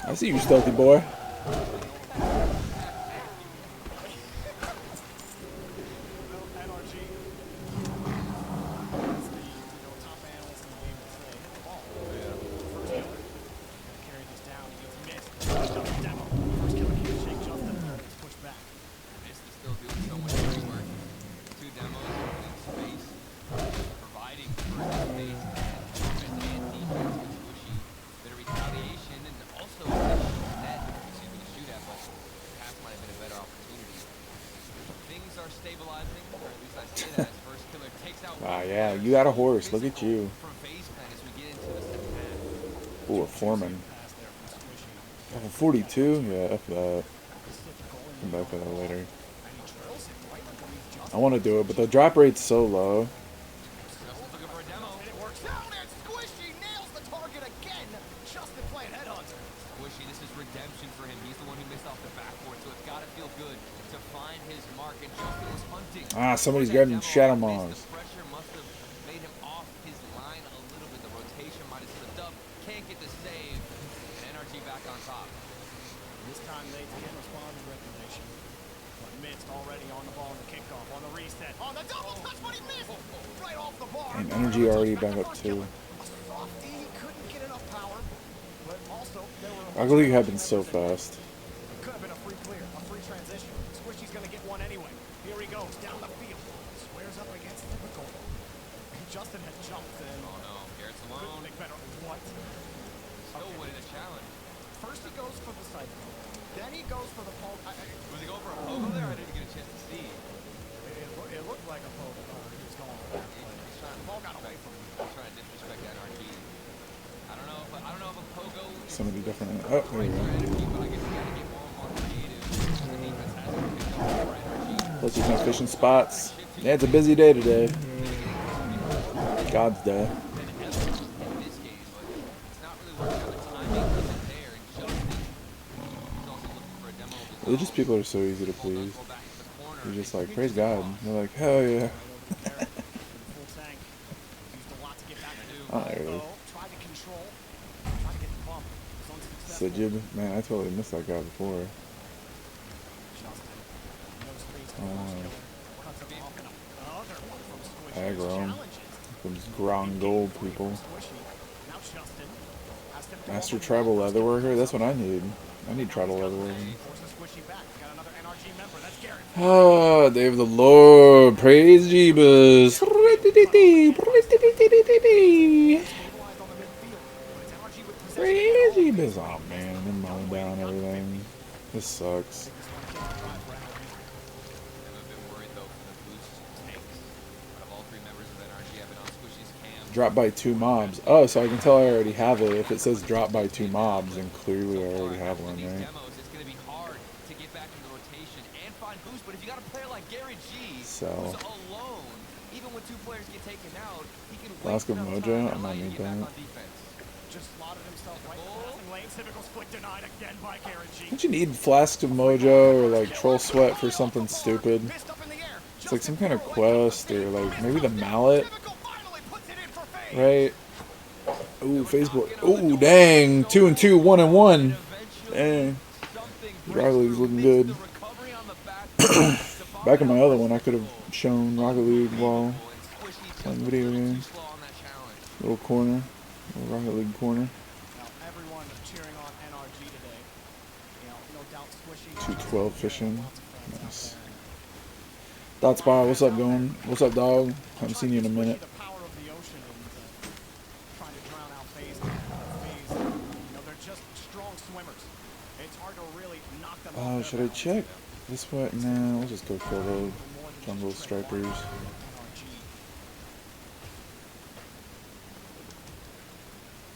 I see you, stealthy boy. Wow, yeah, you got a horse. Look at you. Ooh, a foreman. Level 42? Yeah, F that. Come back to that later. I want to do it, but the drop rate's so low. Ah, somebody's grabbing Shadow Moss. Pressure must have made him off his line a little bit. The rotation might have slipped up. Can't get the save. And NRG back on top. This time they can respond to regulation. But Mist already on the ball in the kickoff, on the reset. On the double touch, but he missed! Right off the bar. And energy already back up too. A softy, he couldn't get enough power. But also, there were Ugly happens so fast. It could have been a free clear, a free transition. Squishy's gonna get one anyway. Here he goes, down the field. Squares up against typical. Justin had jumped in. Oh no, Garrett's alone. Make better. What? Still winning a challenge. First he goes for the cycle. Then he goes for the pole. Was he going for a pogo there? I didn't get a chance to see. It looked like a pogo. He was going for that. He trying to disrespect NRG. I don't know if a pogo is So many different. Oh, there we right for go. energy, but I guess you gotta get more and more creative. The defense has to pick up more energy. Plus, there's no fishing spots. Yeah, it's a busy day today. God's day. Than ever in this game, but it's not really working out. The timing isn't there, and Justin is also looking for a demo of his Religious own. people are so easy to Ball does please. go back to the corner. You're just It like, pinches praise the God. cross. They're like, hell yeah. Full tank. Used a lot to get back to. Oh, there it is. Tried to control. Tried to get the bump. Was unsuccessful. Sajib, man, I totally missed that guy before. Justin. No space for Oh. the killer. Cuts him off and another one from Squishy. Aggro 'em. Challenges. Those ground gold people. Squishy. Now Justin. Has to go Master up and tribal down. leather worker? That's what I need. I need tribal leather worker. Forces Squishy back. We got another NRG member. That's Garrett. Ah, day of the Lord. Praise Jeebus. Stabilized on the midfield. But it's NRG with possession. Praise Jeebus. Oh man, they're mowing down everything. This sucks. Haven't been worried though for the boost tanks. Out of all three members of NRG, I've been on Squishy's cam. Drop by 2 mobs. Oh, so I can tell I already have it. If it says drop by 2 mobs, then clearly I already have one, These right? demos, it's going to be hard to get back into the rotation and find boost. But if you got a player like Gary G, So. who's alone, even when two players get taken out, he can Flask waste of enough Mojo? time I to might get need back that. on defense. Just slotted himself right in the passing lane. Typical split denied again by Garrett G. Don't you need Flask of Mojo or like Troll Sweat for something stupid? Fist up in the air. It's like some kind of quest or like maybe the mallet, Typical finally puts it in for FaZe. right? Ooh, Facebook. Ooh, dang. 2 and 2, 1 and 1. Dang. Rocket League's looking good. Back in my other one, I could have shown Rocket League while playing video games. Little corner. Little Rocket League corner. Now everyone cheering on NRG today. You know, no doubt Squishy. 212 fishing. Nice. Dot Spot, what's up, going? What's up, dog? Haven't seen you in a minute. The power of the ocean and trying to drown out FaZe. FaZe, you know, they're just strong swimmers. It's hard to really knock them off their Should I balance. check this way? Nah, we'll just go kill the jungle stripers. NRG.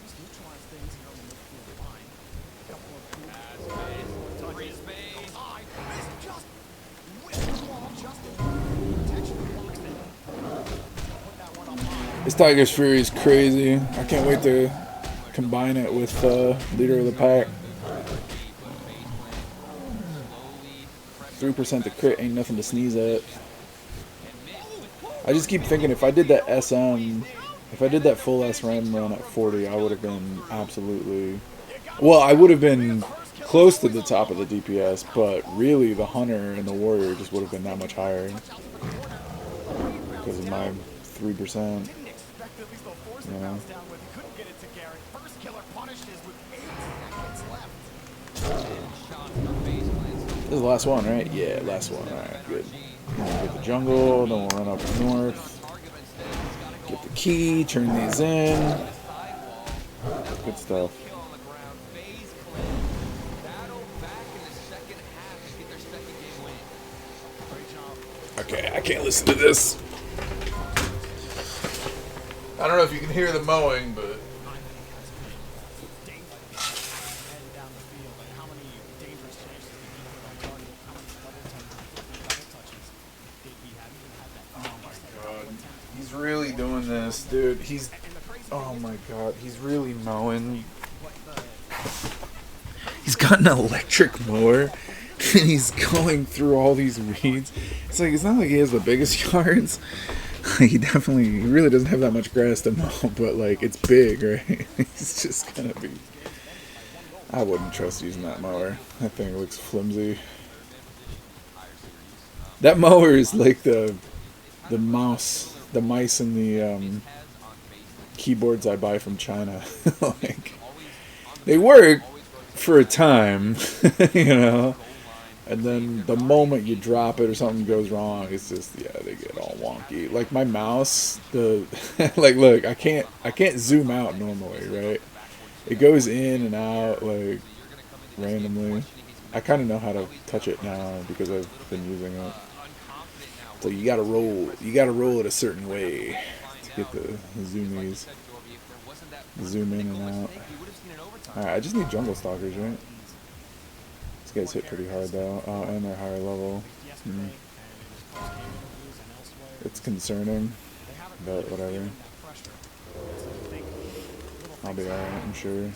Just neutralize things here on the midfield line. Couple of good touches. High. Missed just with the ball. Justin. Protection blocks it. Put that one up high. This Tiger's Fury is crazy. I can't wait to combine it with Leader of the Pack. 3% to crit ain't nothing to sneeze at. I just keep thinking if I did that if I did that full SRM run at 40, I would have been absolutely... Well, I would have been close to the top of the DPS, but really the Hunter and the Warrior just would have been that much higher. Because of my 3%. Didn't expect at least the force to Yeah. bounce down with. He couldn't get it to Garrett. First killer punished is with 8 seconds left. This is the last one, right? Yeah, last one. Alright, good. Then we'll get the jungle, then we'll run up north. Get the key, turn these in. Good stuff. Kill on the ground. FaZe Clan battle back in the second half to get their second game win. Great job. Okay, I can't listen to this. I don't know if you can hear the mowing, but... Heading down the field, and how many dangerous chances did he put on target? How many double touches did he have? He even had that. Oh my God. He's really doing this, dude. He's... Oh my God. He's really mowing. He's got an electric mower, and he's going through all these weeds. It's like, it's not like he has the biggest yards. He really doesn't have that much grass to mow, but like, it's big, right? He's just gonna be... I wouldn't trust using that mower. That thing looks flimsy. That mower is like the mice in the keyboards I buy from China. Like, they work for a time, you know, and then the moment you drop it or something goes wrong, it's just, yeah, they get all wonky. Like my mouse, like, look, I can't zoom out normally, right? It goes in and out like randomly. I kind of know how to touch it now because I've been using it. So you gotta roll it a certain way get the zoomies. Zoom in and out. Alright, I just need jungle stalkers, right? These guys hit pretty hard though. Oh, and they're higher level. It's concerning, but whatever. I'll be alright, I'm sure.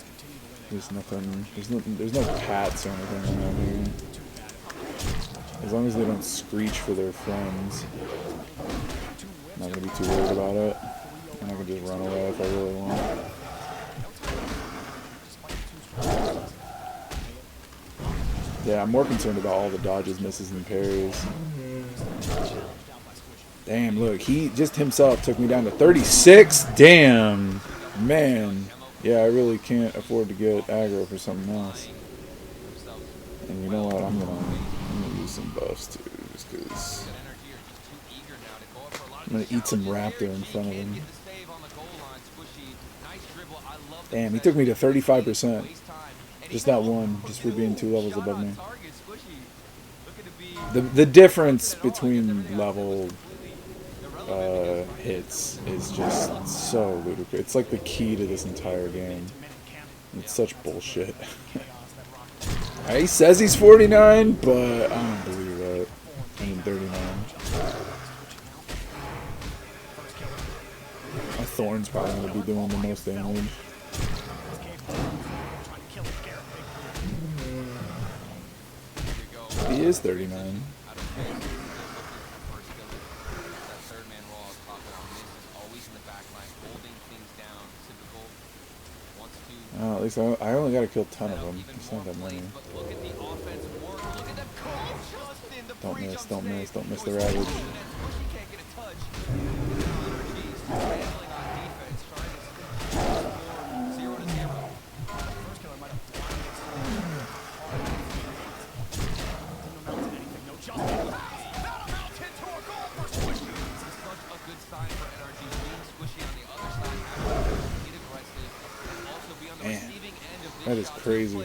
There's nothing, there's no pats or anything around here. As long as they don't screech for their friends. I'm not gonna be too worried about it. And I can just run away if I really want. Yeah, I'm more concerned about all the dodges, misses, and parries. Damn, look, he just himself took me down to 36. Damn, man. Yeah, I really can't afford to get aggro for something else. And you know what? I'm gonna use some buffs too, just because I'm gonna eat some raptor in front of him. Damn, he took me to 35%. Just that one, just for being 2 levels above me. The difference between level hits is just so ludicrous. It's like the key to this entire game. It's such bullshit. He says he's 49, but I don't believe that. I'm 39. My Thorn's probably going to be doing the most damage. He is 39. Oh, at least I only got to kill 10 of them. It's not that many. Don't miss, don't miss, don't miss the ravage. Man, that is crazy.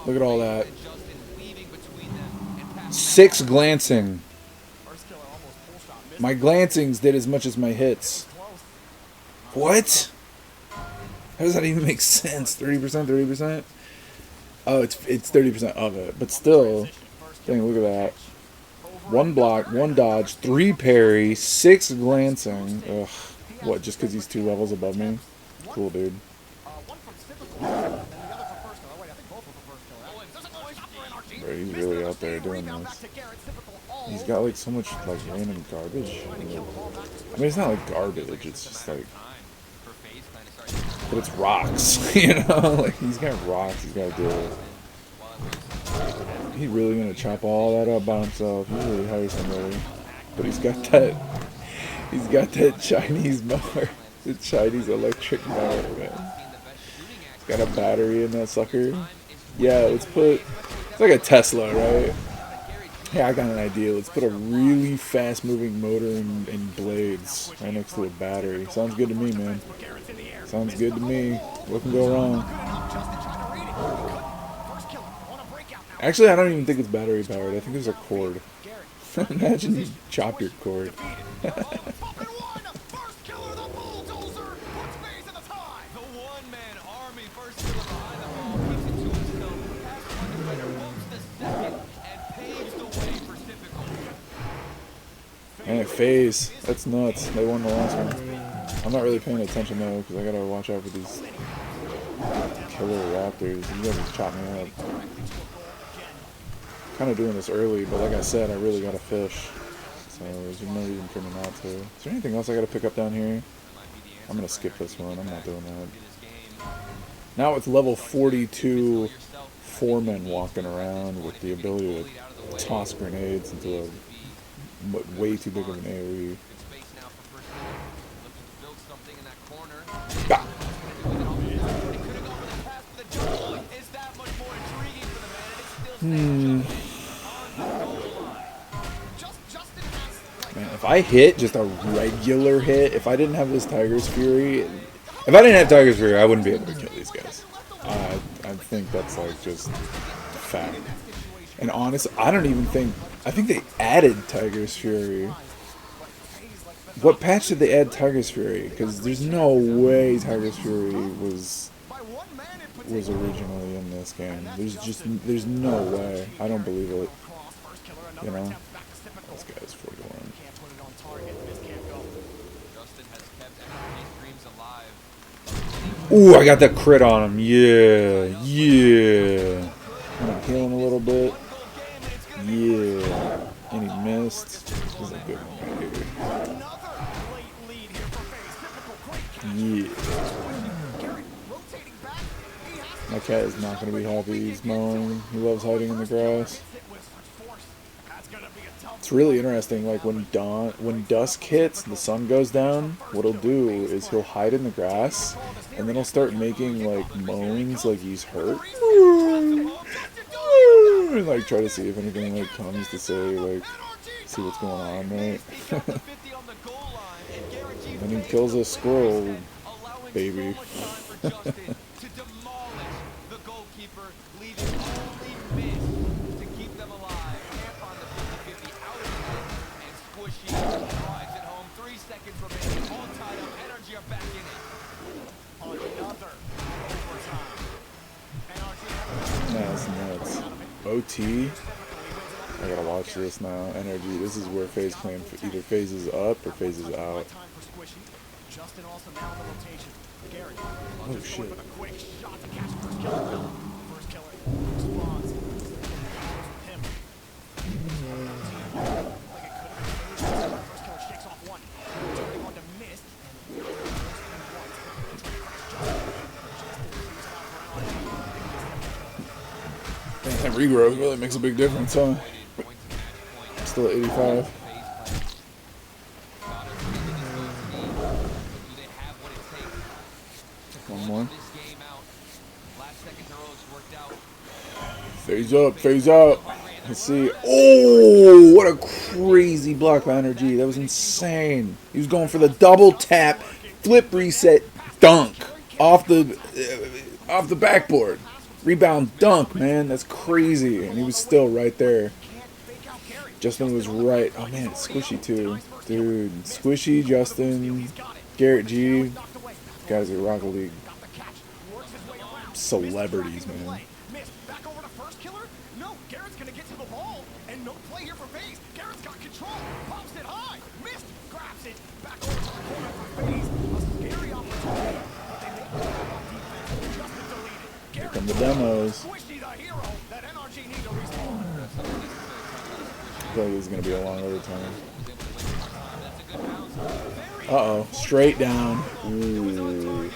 Look at all that. 6 glancing. My glancings did as much as my hits. What? How does that even make sense? 30%, 30%? Oh, it's 30% of it. But still, dang, look at that. 1 block, 1 dodge, 3 parry, 6 glancing. Ugh. What, just because he's 2 levels above me? Cool, dude. Bro, he's really out there doing this. He's got like so much like random garbage. I mean, it's not like garbage. It's just like, but it's rocks. You know, like he's got rocks. He's got to deal with. He's really gonna chop all that up by himself. He really hires somebody, but he's got that. He's got that Chinese mower, the Chinese electric mower, man. He's got a battery in that sucker. Yeah, let's put. It's like a Tesla, right? Yeah, I got an idea. Let's put a really fast-moving motor and blades right next to a battery. Sounds good to me, man. Sounds good to me. What can go wrong? Actually, I don't even think it's battery-powered. I think there's a cord. Imagine you chop your cord. Man, phase. That's nuts. They won the last one. I'm not really paying attention though, because I gotta watch out for these killer raptors. You guys just chop me up. Kind of doing this early, but like I said, I really gotta fish. So there's no reason for me not to. Is there anything else I gotta pick up down here? I'm gonna skip this one. I'm not doing that. Now it's level 42 foremen walking around with the ability to toss grenades into a way too big of an AoE. Ah. Man, if I hit just a regular hit, if I didn't have this Tiger's Fury, if I didn't have Tiger's Fury, I wouldn't be able to kill these guys. I think that's like just fact. And honestly, I don't even think. I think they added Tiger's Fury. What patch did they add Tiger's Fury? Because there's no way Tiger's Fury was originally in this game. There's no way. I don't believe it. You know, this guy's 41. Can't put it on target. This can't go. Justin has kept NRG's dreams alive. Ooh, I got that crit on him. Yeah, yeah. I'm gonna heal him a little bit. Yeah. And he missed. This is a good one right here. Another late lead here for FaZe. Typical quick catch. Yeah. Garrett rotating back. He has to My cat is not gonna be happy. He's mowing. He loves hiding in the grass. hit with such force. That's gonna be a tough It's really interesting. Like when dusk hits, the sun goes down. What he'll do is he'll hide in the grass, and then he'll start making like moans, like he's hurt, and like try to see if anything like comes to say like see what's going on, right? And he kills a squirrel, baby. To demolish the goalkeeper, leaving only Mist to keep them alive. Camp on the 50-50 out of the net, and Squishy drives it home. 3 seconds remaining, all tied up. NRG are back in it. another overtime. That's nuts. OT. I gotta watch this now. Energy. This is where FaZe claim either phases up or phases out. Justin also now in the rotation. Garrett. Oh shit. With a quick shot to catch first killer. First killer responds. Him. Like it could have been FaZe. First killer shakes off one. Turning on to Mist. Man, that regrowth really makes a big difference, huh? Still at 85. One more. Phase up, phase out. Let's see. Oh, what a crazy block by Energy. That was insane. He was going for the double tap, flip reset, dunk off the backboard. Rebound dunk, man. That's crazy. And he was still right there. Justin was right. Oh man, it's Squishy too. Dude, Squishy, Justin, Garrett G. Guys are Rocket League celebrities, man. Back over to first killer. No, Garrett's gonna get to the ball, and no play here for FaZe. Garrett's got control, pops it high, Mist grabs it, back over to the corner for FaZe. A scary opportunity, but they make the on defense. Justin deleted. Here come the demos. Squishy the hero that NRG need to respawn. I feel like this is gonna be a long overtime. Uh-oh, straight down. Ooh.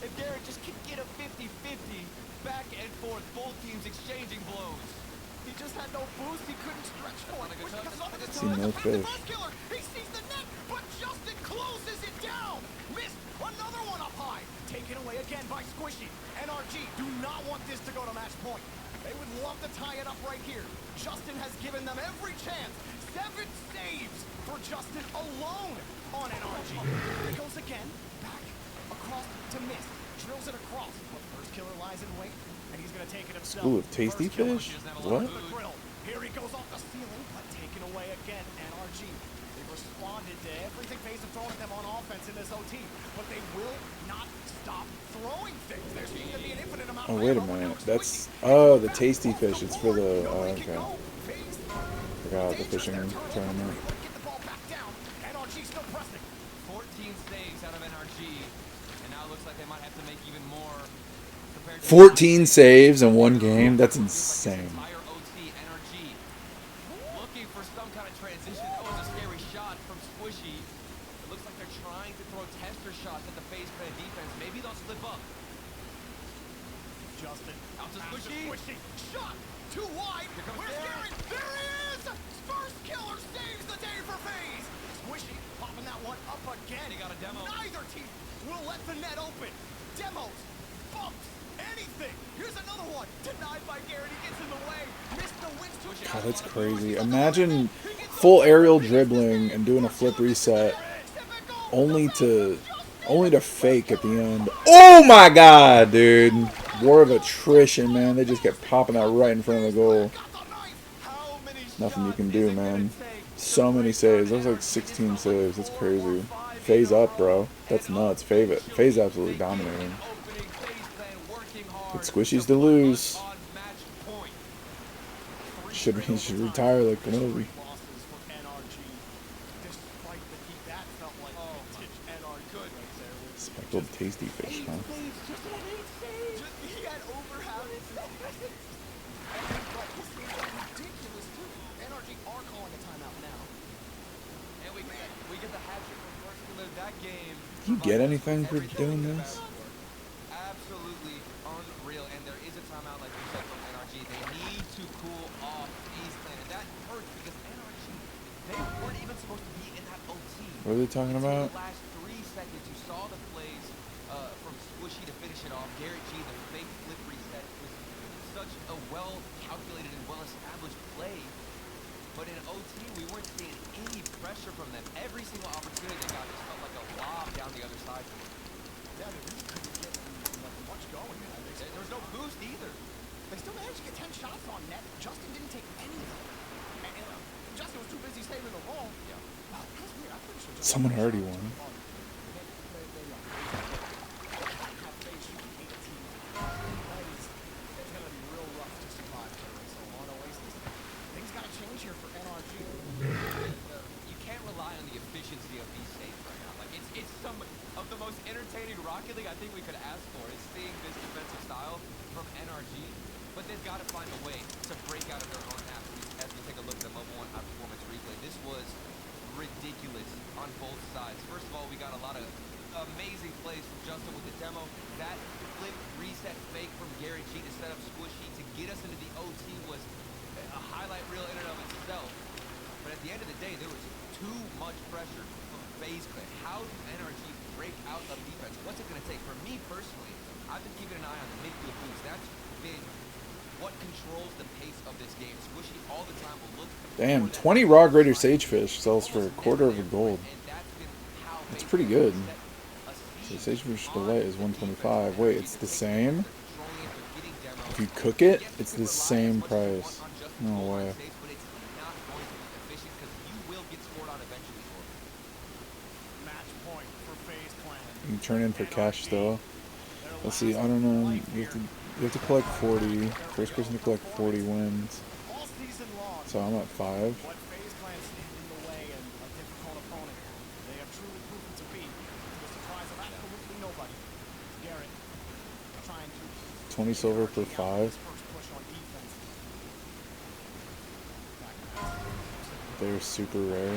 If Garrett just could get a 50-50 back and forth, both teams exchanging blows. He just had no boost, he couldn't stretch for it. Which comes onto the See no fish. killer. He sees the net, but Justin closes it down. Missed another one up high. Taken away again by Squishy. NRG do not want this to go to match point. They would love to tie it up right here. Justin has given them every chance. 7 saves for Justin alone on NRG. He goes again, back across to Mist. Drills it across. But first killer lies in wait, and he's going to take it himself. Ooh, tasty fish? What? Here he goes off the ceiling, but taken away again. NRG. They've responded to everything FaZe have thrown at them on offense in this OT, but they will not stop throwing things. There's going to be an infinite amount Oh, of wait a minute. That's, oh, the tasty fish. It's for the, oh, okay. Forgot the fishing tournament. Get the ball back down. NRG still pressing. 14 saves out of NRG, and now it looks like they might have to make even more. 14 saves in one game? That's insane. Entire OT, NRG looking for some kind of transition. That was a scary shot from Squishy. It looks like they're trying to throw tester shots at the FaZe play defense. Maybe they'll slip up. Justin. Out to Squishy. Shot. Too wide. Where's Garrett? There he is. First killer saves the day for FaZe. Squishy popping that one up again. He got a demo. Neither team will let the net open. Demos. Bumps. Anything. Here's another one. Denied by Garrett. He gets in the way. Missed the wins. God, that's crazy. Imagine full aerial dribbling and doing a flip reset only to fake at the end. Oh my god, dude. War of attrition, man. They just kept popping that right in front of the goal. Nothing you can do, man. So many saves. That was like 16 saves. That's crazy. Phase up, bro. That's nuts. Phase absolutely dominating. But Squishy's to lose. He should retire like Kenobi. Losses for NRG. Despite the heat, that felt like vintage NRG right there. With Speckled tasty fish, huh? he had overhounded. Ridiculous too. NRG are calling a timeout now. And we get the hat trick from First Killer that game. Do you get anything for doing this? Absolutely unreal. And there is a timeout, like you said, from NRG. They need to cool off Ace Clan. And that hurts because NRG, they weren't even supposed to be in that OT. What are they talking about? The last 3 seconds, you saw the plays from Squishy to finish it off. Garrett G, the fake flip reset, was such a well-calculated and well-established play. But in OT, we weren't seeing any pressure from them. Every single opportunity they got just felt like a lob down the other side. Yeah, they really couldn't get much going. There was no boost either. They still managed to get 10 shots on net. Justin didn't take any of them. And Justin was too busy saving the ball. Yeah. Wow, that's weird. I'm pretty sure Justin Someone already won. It's going to be real rough to survive here. So on Oasis, things got to change here for NRG. You can't rely on the efficiency of these saves right now. Like it's some of the most entertaining Rocket League I think we could ask for is seeing this defensive style from NRG. But they've got to find a way to break out of their own half as we take a look at the level 1 performance replay. This was ridiculous on both sides. First of all, we got a lot of amazing plays from Justin with the demo. That flip reset fake from Garrett G to set up Squishy to get us into the OT was a highlight reel in and of itself. But at the end of the day, there was too much pressure from FaZe Clan. How do NRG break out of defense? What's it going to take? For me personally, I've been keeping an eye on the midfield boost. That's been what controls the pace of this game. Squishy all the time will look. Damn, 20 raw greater sagefish sells for a quarter of a gold. That's pretty good. So sagefish fillet is 125. Wait, it's the same? If you cook it, it's the same price. No way. You turn in for cash still. Let's see, I don't know. You have to collect 40. First person to collect 40 wins. So I'm at 5. What FaZe Clan stand in the way and a difficult opponent. They have truly proven to be, to the surprise of absolutely nobody. Garrett trying to 20 silver per 5. first push on defense. They're super rare.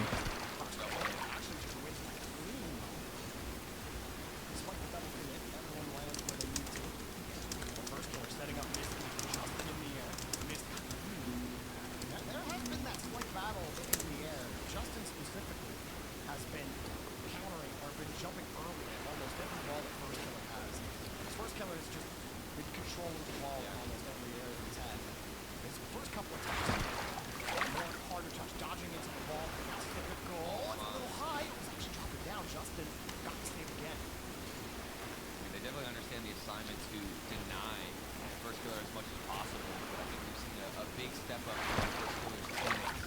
Actually just wins like clean. Despite the double commit, everyone lands where they need to. The first killer setting up Misty just in the air. Misty. There has been that slight battle in the air. Justin specifically has been countering or been jumping early at almost every ball that first killer has. His first killer has just been controlling the ball in almost every area he's had. His first couple of touches, more harder touch, dodging into the ball. That's a good goal. It's a little high. It was actually dropping down. Justin got the save again. They definitely understand the assignment to deny First Killer as much as possible, but I think we've seen a big step up from First Killer's teammates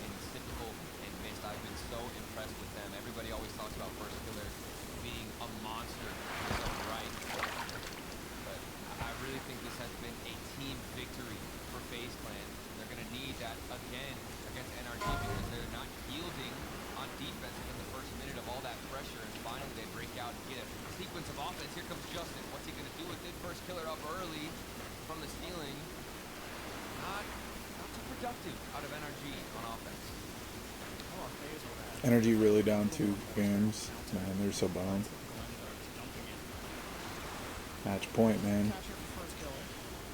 in Cyclical and Mist. I've been so impressed with them. Everybody always talks about First Killer being a monster in his own right, but I really think this has been a team victory for FaZe Clan. They're going to need that again against NRG because they're not yielding on defense within the first minute of all that pressure, and finally they break out and get a sequence of offense. Here comes Justin. What's he going to do with it? First Killer up early from the ceiling. Not too productive out of NRG on offense. Energy really down 2 games. Man, they're so bummed. Match point, man.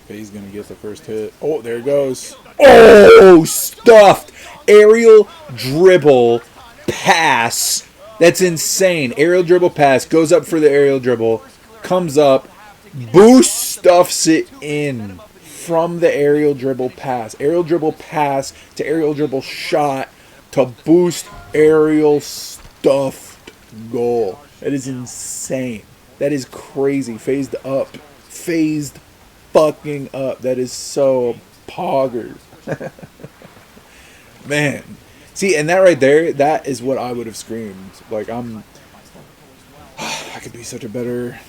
FaZe gonna get the first hit. Oh, there it goes. Oh, stuffed. Aerial dribble pass. That's insane. Aerial dribble pass. Goes up for the aerial dribble. Comes up. Boost stuffs it in from the aerial dribble pass. Aerial dribble pass to aerial dribble shot to boost aerial stuffed goal. That is insane. That is crazy. Phased up. Phased fucking up. That is so poggers. Man. See, and that right there, that is what I would have screamed. Like, I could be such a better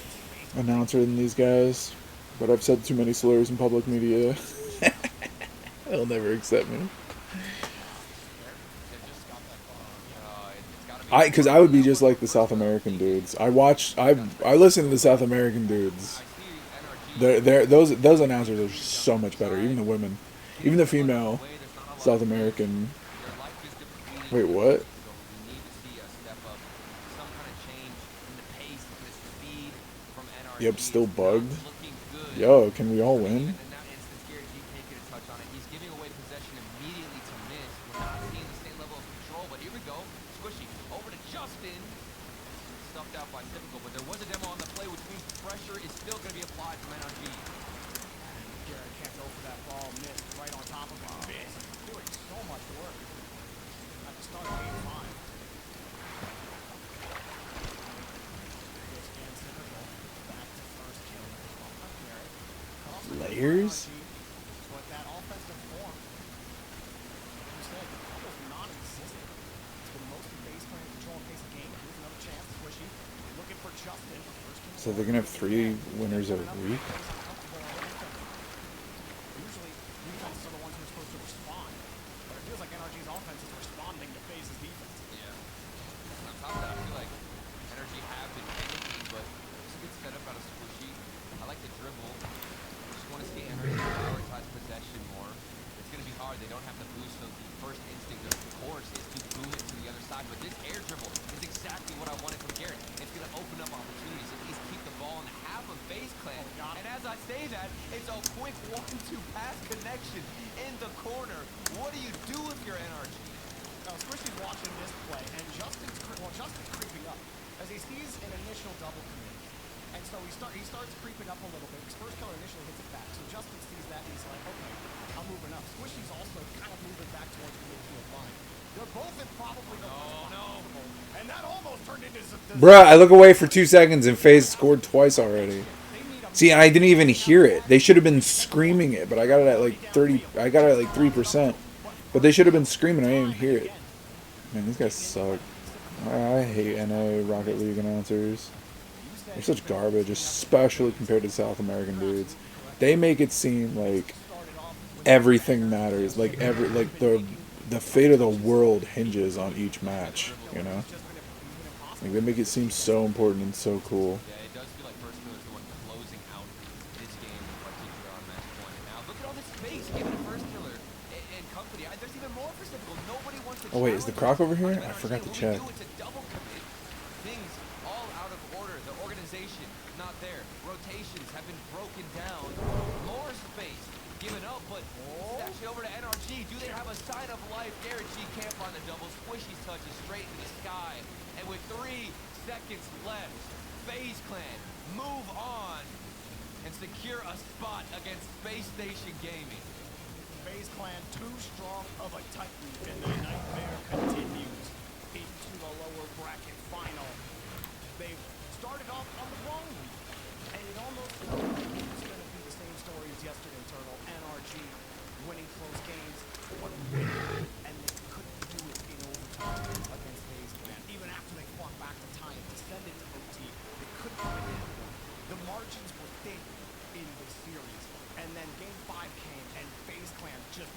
announcer than these guys, but I've said too many slurs in public media. They'll never accept me. Because I would be just like the South American dudes. I listen to the South American dudes. Those announcers are so much better. Even the women, even the female South American. Wait, what? Yep, still bugged. Yo, can we all win? Layers? But that offensive form, like you said, almost non-existent. It's been mostly base playing control and pace of game. Here's another chance. Squishy looking for Justin. So they're gonna have 3 winners a week? Usually, defenses are the ones who are supposed to respond. But it feels like NRG's offense is responding to FaZe's defense. Yeah. On top of that, I feel like Energy have been panicking, but it's a good setup out of Squishy. I like the dribble. I just want to see Energy prioritize possession more. It's going to be hard. They don't have the boost, so the first instinct, of course, is to boom it to the other side. But this air dribble is exactly what I wanted from Garrett. It's going to open up opportunities, at least keep the ball in the half of FaZe Clan. And as I say that, it's a quick 1-2 pass connection in the corner. What do you do if you're NRG? Now, Squishy's watching this play, and Justin's creeping up as he sees an initial double commit. And so he starts creeping up a little bit. His first killer initially hits it back. So Justin sees that and he's like, okay, I'm moving up. Squishy's also kind of moving back towards the midfield line. They're both in probably the worst possible. And that almost turned into Bruh, I look away for 2 seconds and FaZe scored twice already. See, I didn't even hear it. They should have been screaming it, but I got it at like 30. I got it at like 3%. But they should have been screaming. I didn't even hear it. Man, these guys suck. I hate NA Rocket League announcers. They're such garbage, especially compared to South American dudes. They make it seem like everything matters. Like the fate of the world hinges on each match. You know, like they make it seem so important and so cool. Yeah, it does feel like First Killer is the one closing out this game in particular on match point. And now look at all this space given to First Killer and company. There's even more for Typical. Nobody wants to. Oh wait, is the Croc over here? I forgot to check. It's a double commit. Things all out of order. The organization not there. Rotations have been broken down. More space given up, but it's actually over to NRG. Do they have a sign of life? Garrett G can't find the double. Squishy's touch is straight into the sky. And with 3 seconds left, FaZe Clan move on and secure a spot against Space Station Gaming. FaZe Clan too strong of a titan, and the nightmare continues into the lower bracket final. They've started off on the wrong week, and it almost felt like it was going to be the same story as yesterday, Turtle. NRG winning close games, but winning, and they couldn't do it in overtime against FaZe Clan. Even after they fought back to tie it, descended to OT, they couldn't win it. The margins were thin in this series, and then Game 5 came, and FaZe Clan just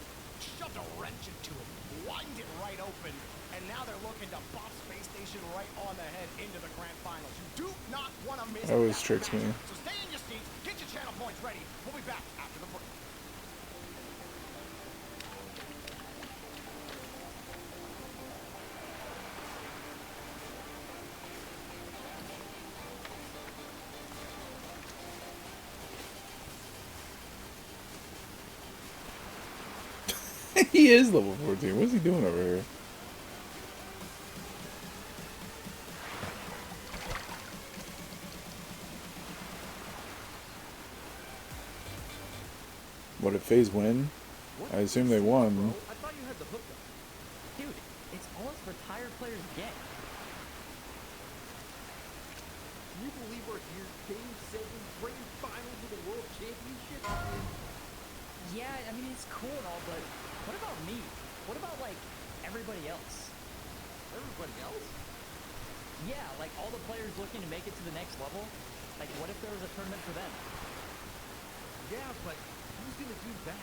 shoved a wrench into it, widened it right open, and now they're looking to bop Space Station right on the head into the grand finals. You do not want to miss That always that tricks me. match. So stay in your seats, get your channel points ready. We'll be back after the break. He is level 14. What's he doing over here? What did FaZe win? I assume they won. I thought you had the hookup. Dude, it's all us retired players get. Can you believe we're here, Game 7, grand finals of the World Championship? Yeah, I mean, it's cool and all, but what about me? what about like everybody else? Everybody else? Yeah, like all the players looking to make it to the next level. Like, what if there was a tournament for them? Yeah, but who's gonna do that?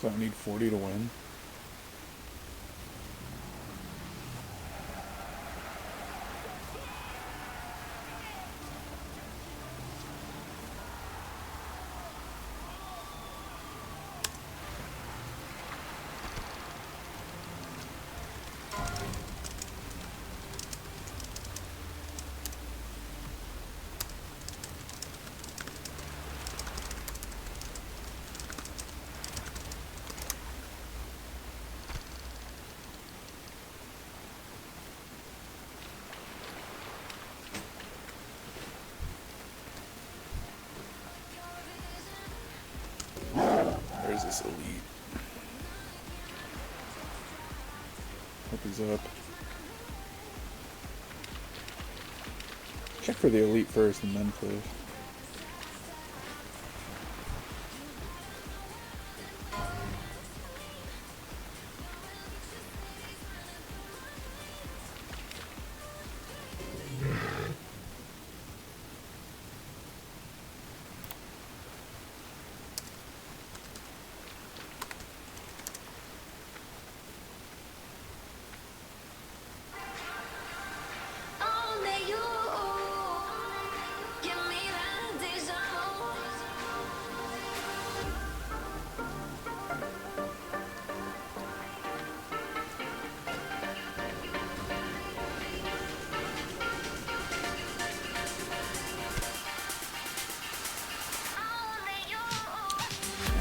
So I need 40 to win. Where's this elite? Hope he's up. Check for the elite first and then play.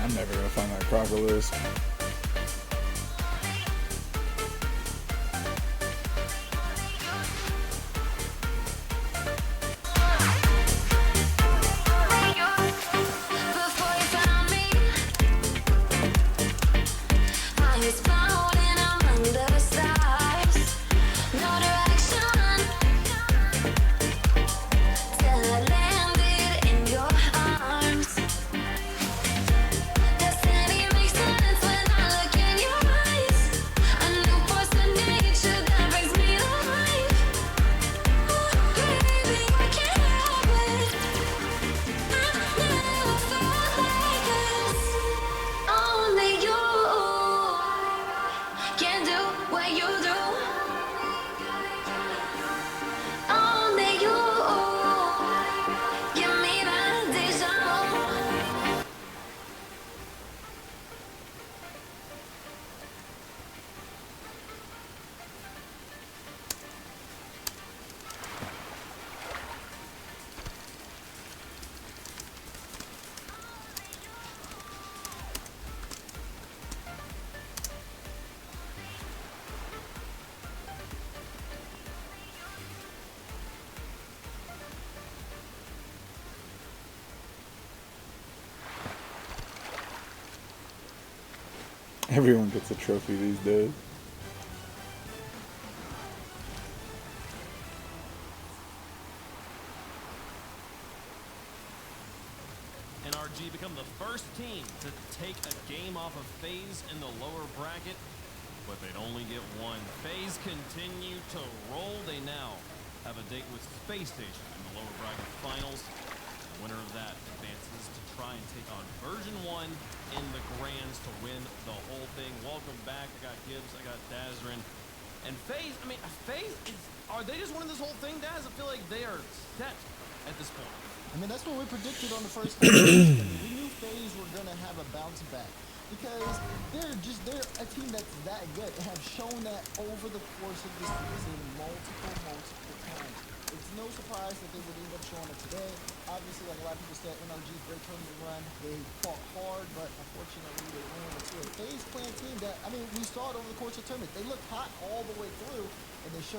I'm never gonna find that Crocolisk. Everyone gets a trophy these days. NRG become the first team to take a game off of FaZe in the lower bracket. but they'd only get one. FaZe continue to roll. They now have a date with Space Station in the lower bracket finals. The winner of that advances to try and take on version 1 in the grands to win the whole thing. Welcome back. I got Gibbs, I got Dazrin. And FaZe, I mean, FaZe, are they just winning this whole thing, Daz? I feel like they are set at this point. I mean, that's what we predicted on the first game. We knew FaZe were going to have a bounce back because they're a team that's that good and have shown that over the course of this season multiple times. It's no surprise that they would end up showing it today. Obviously, like a lot of people said, NRG, great tournament run. They fought hard, but unfortunately, they ran into a FaZe playing team that, I mean, we saw it over the course of the tournament. They looked hot all the way through, and they're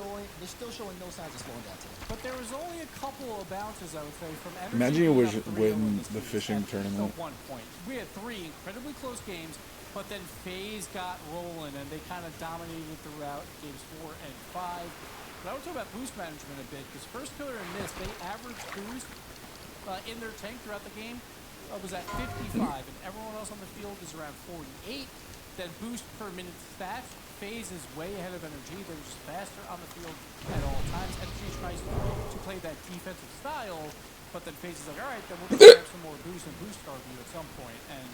still showing no signs of slowing down today. But there was only a couple of bounces, I would say, from energy. Imagine you being up 3-0 win in this the series fishing at tournament. 1 point. We had 3 incredibly close games, but then FaZe got rolling, and they kind of dominated throughout games 4 and 5. But I would talk about boost management a bit, because First Killer and Mist, they averaged boost in their tank throughout the game was at 55, and everyone else on the field is around 48. Then boost per minute stats, FaZe is way ahead of Energy. They're just faster on the field at all times. Energy tries to play that defensive style, but then FaZe is like, all right, then we'll just grab some more boost and boost our view at some point, and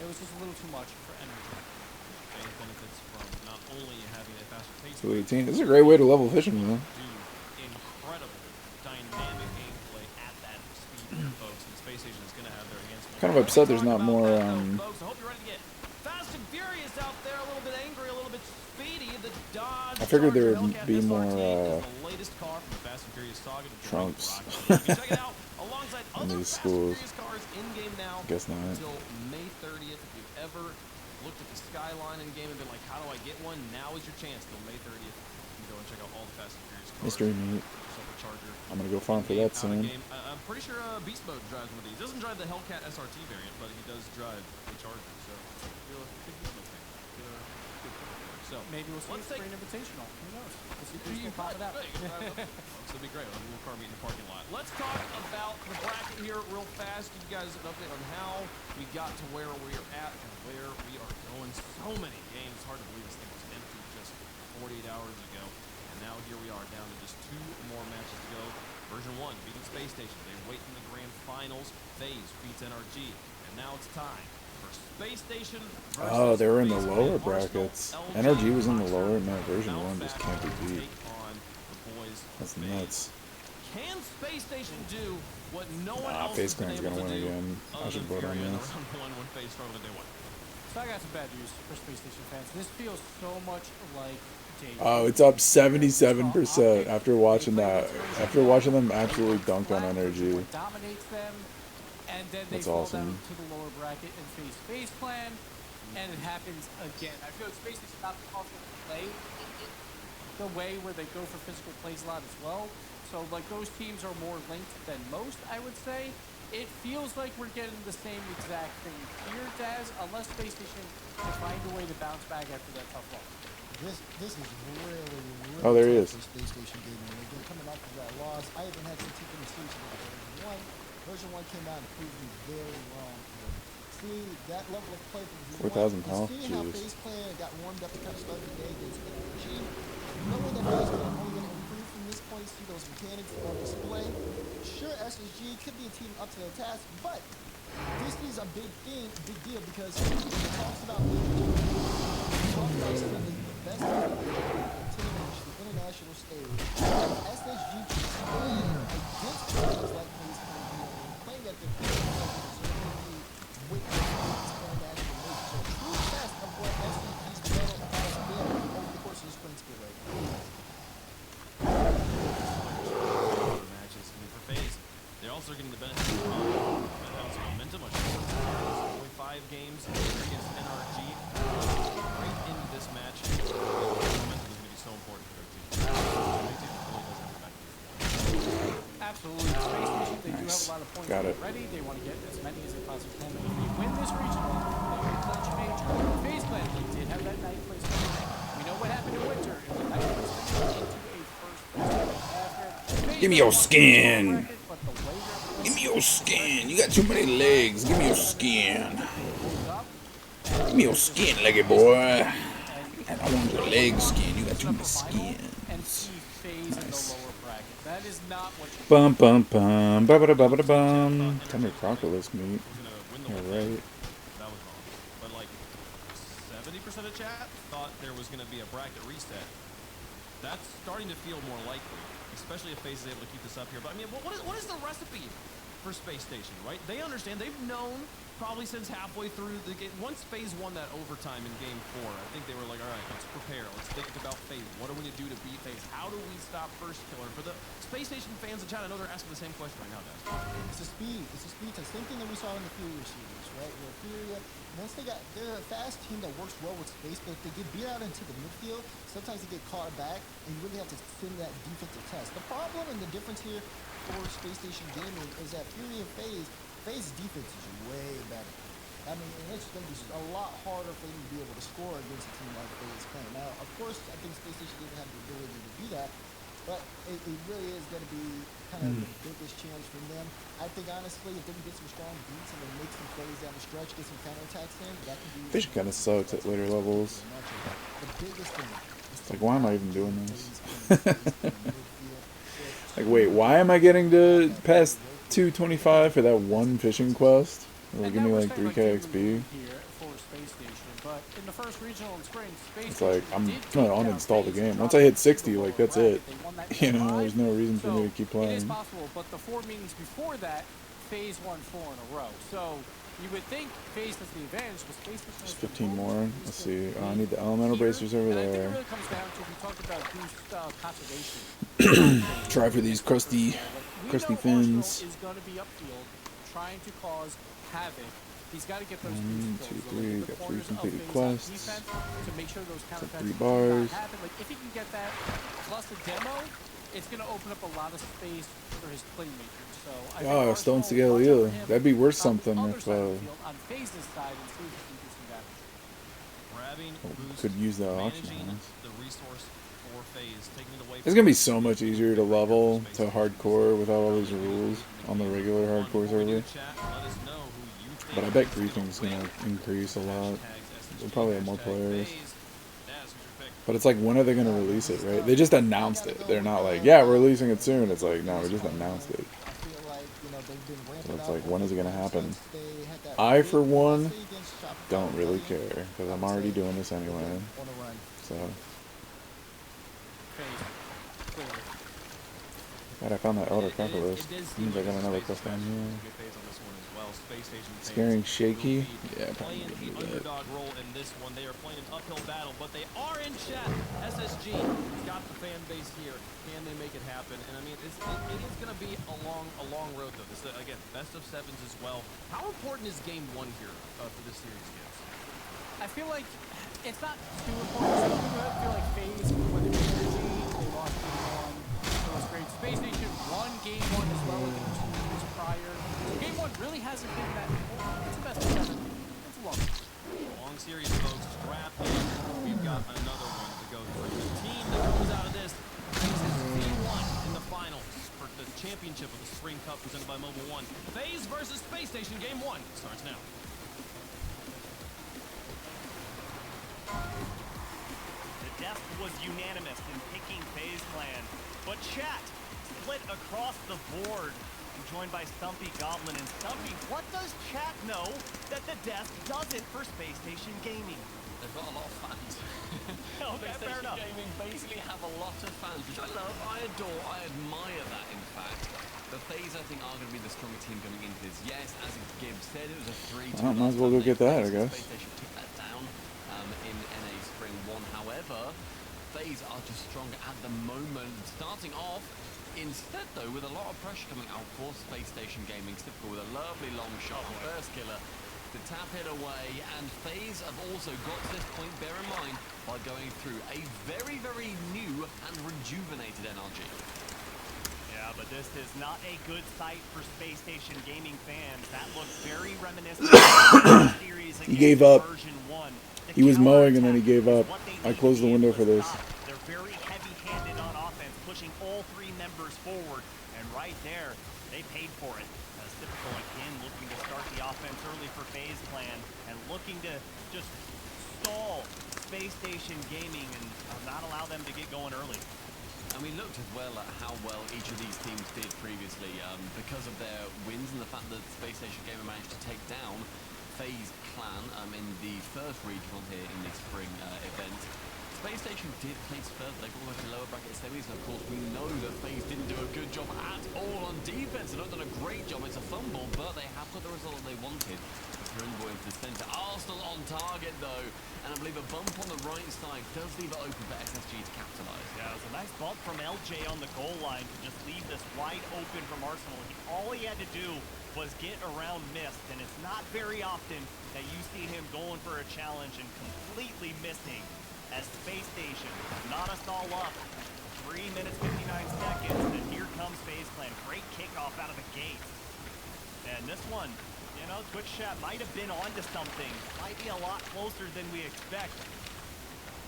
it was just a little too much for Energy. FaZe benefits from not only having a faster pace, So 18. This is a great way to level fishing, man. incredible dynamic gameplay at that speed, folks. And Space Station is going to have their hands full. Kind of upset there's not more. Folks, I hope you're ready to get fast and furious out there, a little bit angry, a little bit speedy. The Dodge I figured there would Hellcat be SRT more is the latest car from the Fast and Furious saga to trunks. Check it out alongside in other these Fast schools. and Furious cars in game now. Guess not. Until May 30th. If you've ever looked at the skyline in game and been like, how do I get one? Now is your chance till May 30th. You can go and check out all the Fast and Furious cars. Mystery meat. Supercharger. I'm gonna go farm for that soon. I'm pretty sure Beast Mode drives one of these. He doesn't drive the Hellcat SRT variant, but he does drive a Charger. So, you're a big Beast Mode fan. So, maybe we'll see a Spring Invitational. Who knows? We'll see if we'll pop it out. This will be great. We'll car meet in the parking lot. Let's talk about the bracket here real fast. Give you guys an update on how we got to where we are at and where we are going. So many games. Hard to believe this thing was empty just 48 hours ago. And now here we are down to just 2 more matches to go. Version 1 beating Space Station. They wait in the grand finals. FaZe beats NRG. And now it's time for Space Station versus Oh, they were in the FaZe lower Arsenal, brackets. LG, NRG was in the Monster, lower, man. Version Bounce 1 just Back can't be to beat. take on the boys That's of FaZe. nuts. Can Space Station do what no one else FaZe has been Clan's able gonna to win do again. I other should than vote on Fury in the this. round 1 when FaZe struggled in day 1? So I got some bad news for Space Station fans. This feels so much like day Oh, it's up 77% after watching that. After watching them absolutely dunk on Energy. dominates them, and then they That's fall awesome. down to the lower bracket and face FaZe Clan, and it happens again. I feel like Space Station not also play the way where they go for physical plays a lot as well. So like those teams are more linked than most, I would say. It feels like we're getting the same exact thing here, Daz, unless Space Station can find a way to bounce back after that tough loss. This is really Oh, there he tough is. for Space Station Gaming. Again, coming off of that loss, I even had some taking the series with version 1. Version 1 came out and proved me very wrong here. See that level of play from 4,000 pounds? seeing how Jeez. FaZe Clan got warmed up and kind of started the day against NRG. Knowing that FaZe Clan only going to improve from this point, see those mechanics on display. Sure, SSG could be a team up to the task, but this is a big deal because it talks about some of the best team on the international stage. SSG keeps playing against teams like FaZe Clan, playing at their peak levels, so they're going to be with this international league. So true test of what SSG's battle has been over the course of the spring school right now. Matches. I mean, for FaZe, they're also getting the benefit of momentum. Only 5 games against NRG. Right into this match. Momentum is going to be so important for their team. Absolutely. Space Station, they do have a lot of points Got it. already. They want to get as many as they possibly can. If they win this regional, they will clinch major. FaZe Clan, they did have that ninth place finish. We know what happened in winter. It was a ninth place finish into a first place finish after. Give me your skin. But the way they're Give me your skin. You got too many legs. Give me your skin. pulled up, Give me your skin, leggy boy. And I want your leg skin. You got too much Final skin. and see FaZe in the Nice. lower bracket. That is not what you Bum bum bum. Ba ba da ba ba da bum. Tender crocodile meat. Was gonna win the Yeah, whole thing. right. That was wrong. But like 70% of chat thought there was gonna be a bracket reset. That's starting to feel more likely, especially if FaZe is able to keep this up here. But I mean, what is the recipe for Space Station, right? They understand. They've known probably since halfway through the game. Once FaZe won that overtime in Game 4, I think they were like, all right, let's prepare. Let's think about FaZe. What are we going to do to beat FaZe? How do we stop First Killer? For the Space Station fans in chat, I know they're asking the same question right now, guys. It's a speed. It's a speed test. Same thing that we saw in the Furia series, right? Where Furia, once they're a fast team that works well with space, but if they get beat out into the midfield, sometimes they get caught back, and you really have to send that defensive test. The problem and the difference here for Space Station Gaming is that Furia and FaZe's defense is way better. I mean, it's going to be a lot harder for them to be able to score against a team like FaZe playing. Now, of course, I think Space Station didn't have the ability to do that, but it really is going to be kind of the biggest challenge from them. I think, honestly, if they can get some strong beats and then make some plays down the stretch, get some counterattacks in, that can be... Fish kind of sucks at later levels. The biggest thing is It's like, why am I even doing this? Like, wait, why am I getting to past 225 for that one fishing quest? It'll give me like 3k XP. here for Space Station, but in the first regional in spring, Space It's like, Station I'm did gonna take down uninstall the FaZe game. and Once I hit 60, like, that's bracket. it. They won that You game know, there's no reason for me to keep It is playing. possible, but the 4 meetings before that, FaZe won 4 in a row. So you would think FaZe has the advantage, but Space Station has Just the 15 most more. Let's see. Oh, I need the elemental bracers over and I think it there. really comes down to, we talked about boost conservation. Try for these crusty fins. Is going to be upfield, trying to cause havoc. He's got to get those 1, 2, 3. Got 3 completed defense quests. to make sure those It's like counterattacks 3 do not bars. happen. Like if he can get that plus a demo, it's going to open up a lot of space for his playmakers. So I think Oh, Arsenal, Stone Scale watch out for Eel. him That'd be worth on the something other if side of the field, on FaZe's side, and see if he can do some damage. Grabbing, boost, could use that auction managing house. the resource for FaZe, taking it away It's gonna be so much easier to level to hardcore without all these rules on the regular hardcore server. But I bet griefing's gonna increase a lot. We'll probably have more players. But it's like, when are they gonna release it, right? They just announced it. They're not like, yeah, we're releasing it soon. It's like, no, we just announced it. So it's like, when is it gonna happen? I, for one, don't really care, because I'm already doing this anyway. So. God, I found that Elder Crocodile. Means I got another quest down here. Scaring Shaky? Yeah, probably playing the gonna do that. underdog role in this one. They are playing an uphill battle, but they are in chat. SSG got the fan base here. Can they make it happen? And I mean, it is going to be a long road, though. This is, again, best of 7s as well. How important is Game 1 here for this series, kids? I feel like it's not too important. I feel like FaZe, when they were they lost Game 1. It was great. Space Nation won Game 1 as well as the 2 years prior. So Game 1 really hasn't been that important. It's the best of 7. It's long. Long series, folks. Strap in. We've got another one to go through. The team that comes out of this faces V1 in the finals for the championship of the Spring Cup presented by Mobile One. FaZe versus Space Station. Game 1 starts now. The depth was unanimous in picking FaZe Clan, but chat split across the board. I'm joined by Stumpy Goblin. And Stumpy, what does chat know that the desk doesn't for Space Station Gaming? They've got a lot of fans. Okay, fair enough. Gaming basically have a lot of fans, which I love, I adore, I admire that, in fact. The FaZe, I think, are going to be the stronger team coming into this. Yes, as Gibbs said, it was a 3-2. Well, might as well go get that, I guess. Space Station took that down in NA Spring 1. However, FaZe are just stronger at the moment. Starting off, instead, though, with a lot of pressure coming out for Space Station Gaming, typical with a lovely long shot, first killer to tap it away. And FaZe have also got to this point, bear in mind, by going through a very, very new and rejuvenated NRG. Yeah, but this is not a good sight for Space Station Gaming fans. That looks very reminiscent of the series He gave up. version 1. The He was mowing and then he counterattack gave is up. what they I need closed to the be window able for to this. stop. They're very heavy-handed on offense, pushing all 3 members forward. And right there, they paid for it. As typical, again, looking to start the offense early for FaZe Clan and looking to just stall Space Station Gaming and not allow them to get going early. And we looked as well at how well each of these teams did previously because of their wins and the fact that Space Station Gamer managed to take down FaZe Clan in the first regional here in the spring event. Space Station did place first. They got to lower bracket semis, and of course we know that FaZe didn't do a good job at all on defense. They've not done a great job. It's a fumble, but they have got the result they wanted. Ball into the centre. Arsenal on target though, and I believe a bump on the right side does leave it open for SSG to capitalise. Yeah, it was a nice bump from LJ on the goal line to just leave this wide open from Arsenal. All he had to do was get around Mist, and it's not very often that you see him going for a challenge and completely missing as Space Station knot us all up. 3 minutes 59 seconds, and here comes FaZe Clan. Great kickoff out of the gate. And this one, you know, Twitch chat might have been onto something. Might be a lot closer than we expect.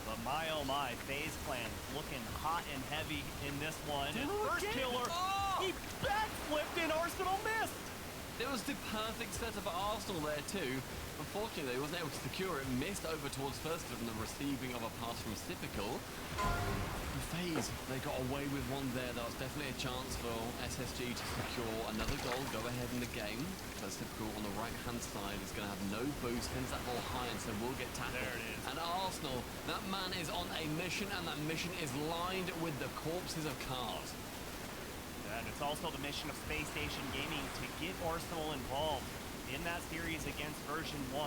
But my oh my, FaZe Clan looking hot and heavy in this one. And first killer, he backflipped and Arsenal missed. It was the perfect setup for Arsenal there too. Unfortunately, they wasn't able to secure it. Missed over towards first from the receiving of a pass from Typical. FaZe, they got away with one there. That was definitely a chance for SSG to secure another goal, go ahead in the game. But Typical on the right-hand side is going to have no boost, sends that ball high, and so will get tackled. There it is. And Arsenal, that man is on a mission, and that mission is lined with the corpses of cars. And it's also the mission of Space Station Gaming to get Arsenal involved in that series against version 1.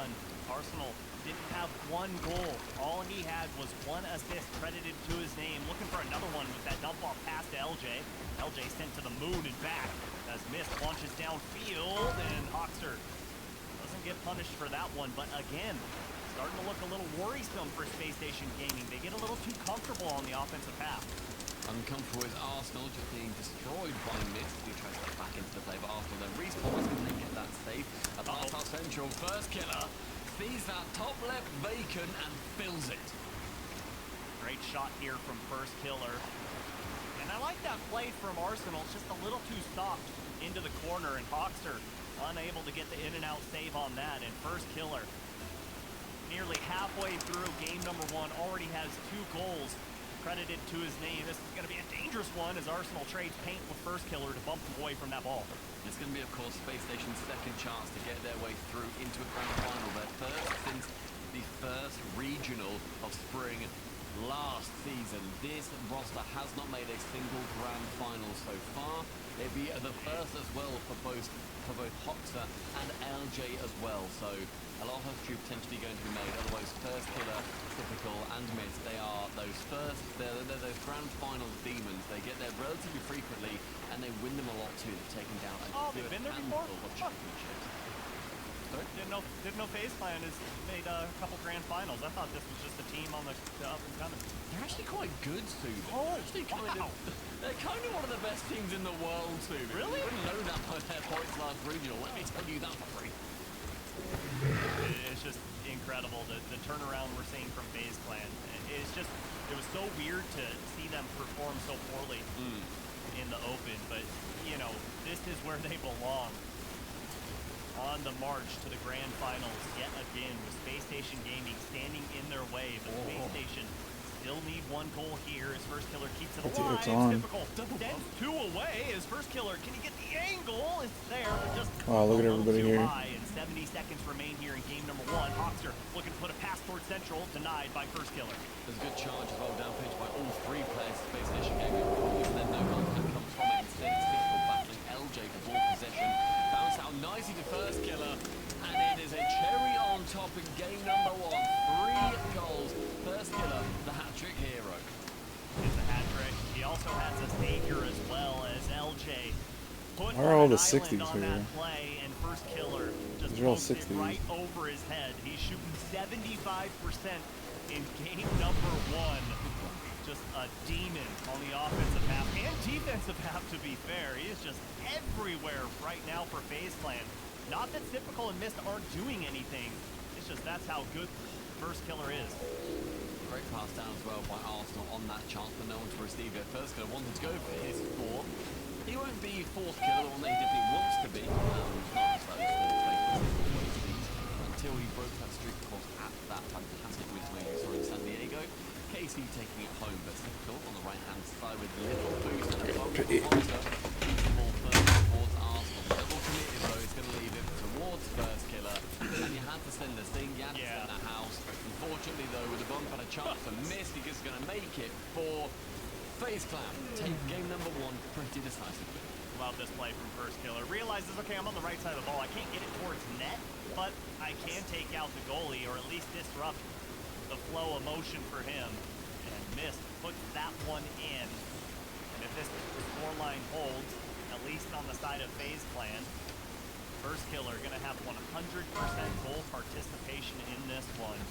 Arsenal didn't have one goal. All he had was one assist credited to his name. Looking for another one with that dump off pass to LJ. LJ sent to the moon and back as Mist launches downfield, and Hoxer doesn't get punished for that one. But again, starting to look a little worrisome for Space Station Gaming. They get a little too comfortable on the offensive path. Uncomfortable with Arsenal just being destroyed by Mist. He tries to get back into the play, but Arsenal then respawns and they get that save. About our central first killer sees that top left vacant and fills it. Great shot here from first killer. And I like that play from Arsenal. It's just a little too soft into the corner, and Hoxer unable to get the in and out save on that. And first killer, nearly halfway through game number 1, already has 2 goals credited to his name. This is going to be a dangerous one as Arsenal trades paint with first killer to bump him away from that ball. It's going to be, of course, Space Station's second chance to get their way through into a grand final. Their first since the first regional of spring last season. This roster has not made a single grand final so far. It'd be the first as well for both Hoxer and LJ as well. So a lot of history potentially going to be made. Otherwise, first killer, Typical, and Mist, they are those they're those grand final demons. They get there relatively frequently, and they win them a lot too. They've taken down a they've good been there before? handful of championships. Sorry? Didn't know FaZe Clan has made a couple grand finals. I thought this was just a team on the up and coming. They're actually quite good, Susan. Oh, wow. They're kind of one of the best teams in the world, Susan. Really? You wouldn't know that by their points last regional. Let me tell you that for free. It's just incredible, the turnaround we're seeing from FaZe Clan. It was so weird to see them perform so poorly in the open, but, you know, this is where they belong. On the march to the grand finals yet again with Space Station Gaming standing in their way, but Space Station still need 1 goal here as first killer keeps it alive. It's on. Typical. Sends 2 away as first killer. Can he get the angle? It's there, but just wow, look at everybody too here. high, and 70 seconds remain here in game number 1. Hoxer looking to put a pass towards central, denied by first killer. There's a good charge as well down pitch by all 3 players. Space Station Gaming, and then no contact comes from it. Instead, it's Typical battling LJ for ball possession. Bounce out nicely to first killer, and it is a cherry on top in game number 1. 3 goals. First killer, the hat-trick hero. It's a hat-trick. He also has a savior as well as LJ. Put Why are all on the an island 60s on here? that play, and first killer just These are all pokes it 60s. right over his head. He's shooting 75% in game number 1. Just a demon on the offensive half and defensive half, to be fair. He is just everywhere right now for FaZe Clan. Not that Typical and Mist aren't doing anything. It's just that's how good first killer is. Great pass down as well by Arsenal on that chance, but no one to receive it. First killer wanted to go for his 4. He won't be fourth killer, the one that he definitely wants to be. Until he broke that streak, of course, at that fantastic win we saw in San Diego. zone, but Typical on the right-hand side with little boost and a bump from Hunter. Keeps the ball first towards Arsenal. Double committed though, it's going to leave it towards First Killer. And you had to send the Sting, you had to send the House. Unfortunately though, with the bump and a chance to miss, he is going to make it for FaZe Clan. Take game number 1 pretty decisively. Love this play from First Killer. Realizes, okay, I'm on the right side of the ball. I can't get it towards net, but I can take out the goalie or at least disrupt the flow of motion for him. And missed, puts that one in. And if this scoreline holds, at least on the side of FaZe Clan, First Killer going to have 100% goal participation in this one.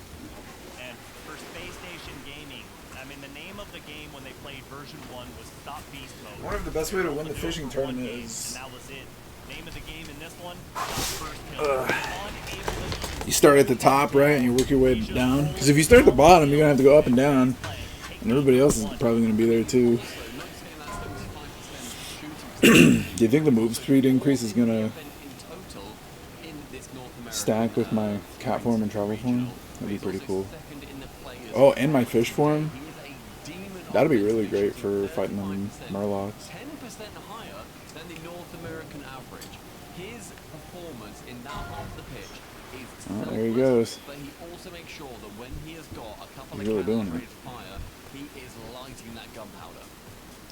And for Space Station Gaming, I mean, the name of the game when they played version 1 was Stop Beast Mode. One of the best way to win the fishing tournament is... And that was it. Name of the game in this one, First Killer. You start at the top, right, and you work your way down. Because if you start at the bottom, you're going to have to go up and down. And everybody else is probably going to be there, too. Do you think the move speed increase is going to stack with my cat form and travel form? That'd be pretty cool. Oh, and my fish form? That'd be really great for fighting them Murlocs. 10% higher than the North American average. His performance in that half of the pitch is there he goes. But he also makes sure that when he has got a couple He's of really doing cannons it. ready to fire, he is lighting that gunpowder.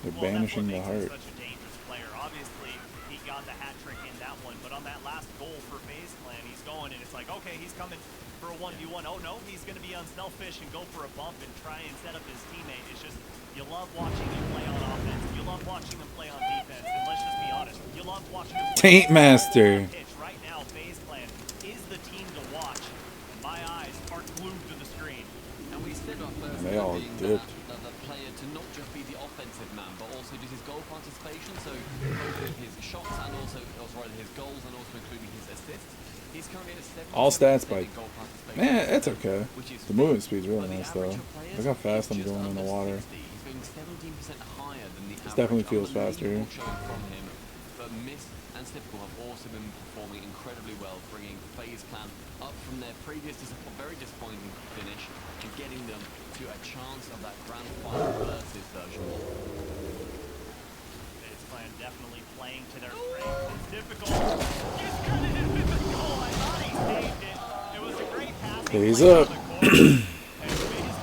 They're banishing the heart. Such a dangerous player. Obviously, he got the hat trick in that one, but on that last goal for FaZe Clan, he's going and it's like, okay, he's coming for a 1v1. Oh no, he's going to be on Snellfish and go for a bump and try and set up his teammate. It's just, you love watching him play on offense. You love watching him play on defense. And let's just be honest, you love watching him play Taint Master. pitch. Right now, FaZe Clan is the team to watch. And my eyes are glued to the screen. And we said our first They all being dipped. the player to not just be the offensive man, but also just his goal participation. So both of his shots and also his goals and also including his assists. He's currently at All stats by... goal participation. Man, it's okay. The movement speed's really nice, though. Look how fast I'm going in the water. He's going 17% higher than the This definitely feels faster. showing from him. But Mist and Typical have also been performing incredibly well, bringing FaZe Clan up from their previous very disappointing finish and getting them to a chance of that grand final versus version 1. FaZe Clan definitely playing to their strengths. It's difficult. Discredited with the goal. I thought he saved it. It was a great pass. Phase up.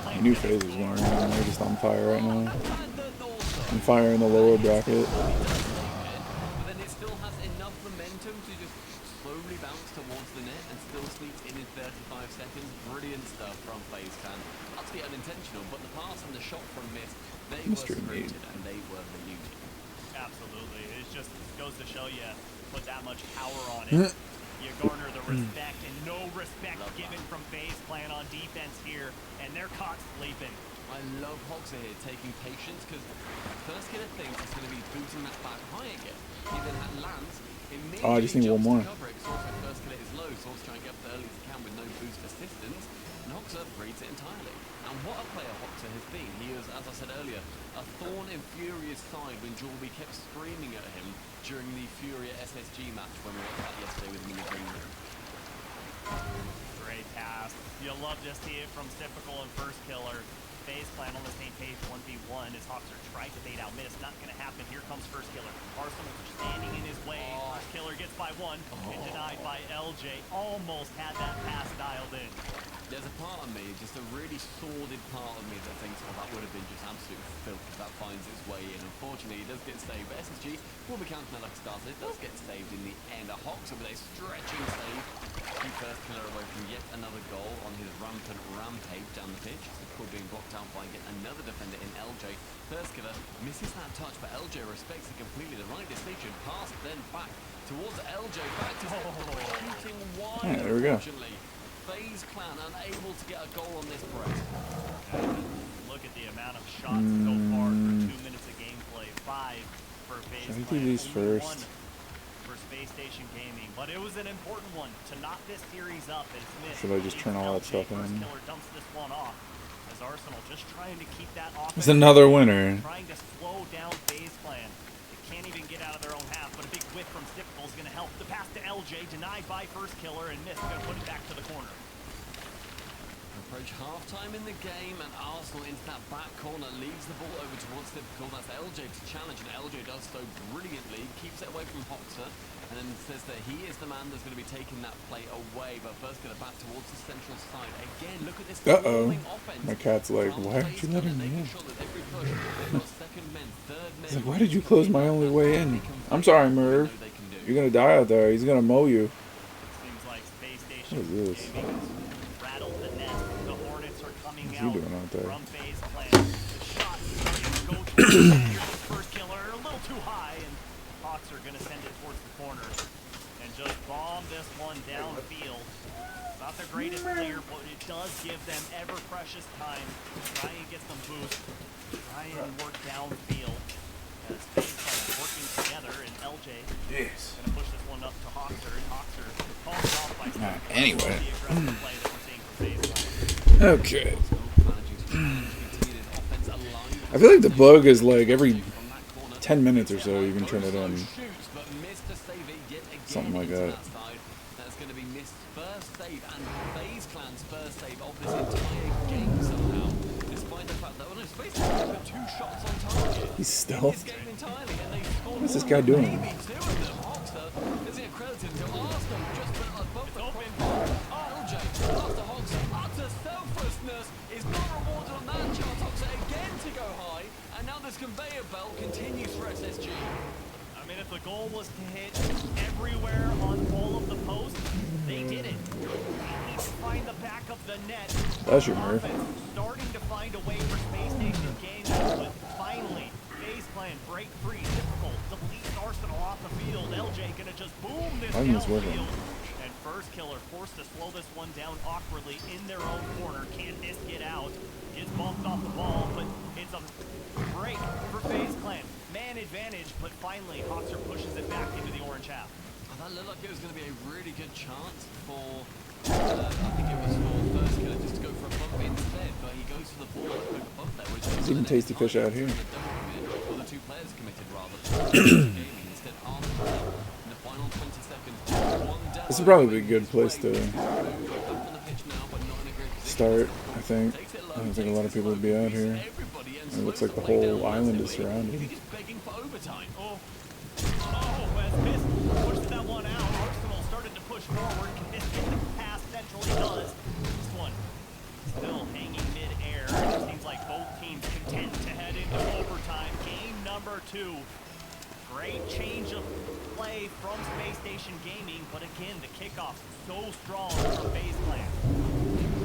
I knew FaZe was going to win. They're just on fire right now. On fire in the lower bracket. But then it still has enough momentum to just slowly bounce towards the net and still sneaks in 35 seconds. Brilliant stuff from FaZe Clan. Utterly unintentional, but the pass and the shot from Mist, they were scripted and they were the unit. Absolutely. It just goes to show you put that much power on it. You garner the respect, and no respect given from FaZe Clan on defense here, and they're caught sleeping. I love Hoxer here taking patience because First Killer thinks he's going to be booting that back high again. He then lands. Oh, I just need one more. First Killer is low, so he's trying to get up the early as he can with no boost assistance. And Hoxer reads it entirely. And what a player Hoxer has been. He was, as I said earlier, a thorn in Furia's side when Jorby kept screaming at him during the Furia SSG match when we watched that yesterday with him in the green room. Great pass. You'll love to see it from Typical and First Killer. FaZe Clan on the same page, 1v1 as Hawkser tried to bait out Mist. Not going to happen. Here comes First Killer. Arsenal standing in his way. First Killer gets by one and denied by LJ. Almost had that pass dialed in. There's a part of me, just a really sordid part of me that thinks, well, that would have been just absolute filth if that finds its way in. Unfortunately, it does get saved. But SSG will be counting that like a starter. It does get saved in the end. A Hoxer with a stretching save. Keep First Killer away from yet another goal on his rampant rampage down the pitch. Typical being blocked out by yet another defender in LJ. First Killer misses that touch, but LJ respects it completely. The right decision. Pass then back towards LJ. Back to shooting wide. Yeah, there we go. FaZe Clan unable to get a goal on this press. Look at the amount of shots so far for 2 minutes of gameplay. 5 for FaZe Should I Clan. do these Only first? 1 for Space Station Gaming, but it was an important one to knock this series up. As Smith Should I just turn all that stuff First in? Killer dumps this one off. As Arsenal just trying to keep that offense. It's another winner. Trying to slow down FaZe Clan. They can't even get out of their own half, but a big whiff from Typical is going to help. The pass to LJ, denied by First Killer, and Mist going to put it back to the corner. approach halftime in the game, and Arsenal into that back corner leads the ball over towards typical. That's LJ to challenge, and LJ does so brilliantly, keeps it away from Hoxer, and then says that he is the man that's going to be taking that play away. But first, going to back towards the central side again. Look at this offense. My cat's like, why aren't you letting me in? Sure that every push, they've got second men, third men. He's like, why did you close my only way in? I'm sorry, Merv. You're gonna die out there. He's gonna mow you. Seems like Space Station What is this? Gaming has rattled the nest. The Hornets are coming What's he out doing out there? from FaZe Clan. The shots go through the first killer a little too high, and Hawks are going to send it towards the corner and just bomb this one downfield. Not the greatest player, but it does give them ever precious time to try and get some boost, try and work downfield. As FaZe Clan working together, and LJ Yes. gonna push this one up to Hoxer, and Hoxer calls it off by Anyway. the aggressive play that we're seeing from FaZe Clan. Okay. I feel like the bug is like every 10 minutes or so you can turn it on. Something like that. That's going to be missed first save, and FaZe Clan's first save of this entire game somehow. Despite the fact that Space Clan put 2 shots on target. He's stealth. What's this guy doing? Is it credited to Arsenal just put above the crossbar? LJ, after Hoxer, utter selflessness is not rewarded on that chance. Hoxer again to go high, and now this conveyor belt continues for SSG. I mean, if the goal was to hit everywhere on all of the posts, they did it. They need to find the back of the net. That's your Murph. Starting to find a way for Space Station Gaming, but finally, FaZe Clan break free. Difficult. Deletes Arsenal off the field. LJ gonna just boom this downfield. And first killer forced to slow this one down awkwardly in their own corner. Can't miss, get out. Gets bumped off the ball, but it's a break for FaZe Clan. Man advantage, but finally Hoxer pushes it back into the orange half. That looked like it was going to be a really good chance for, I think it was for first killer just to go for a bump instead, but he goes for the ball and a bump there. There's even tasty fish out here. Or the 2 players committed rather. Instead Arsenal in the final 20 seconds. This would probably be a good place to start, I think. I don't think a lot of people would be out here. It looks like the whole island is surrounded. Miss pushed that one out. Arsenal started to push forward. Miss get the pass centrally does. This one still hanging mid-air. It seems like both teams content to head into overtime. Game number 2. Great change of play from Space Station Gaming, but again, the kickoff so strong from FaZe Clan.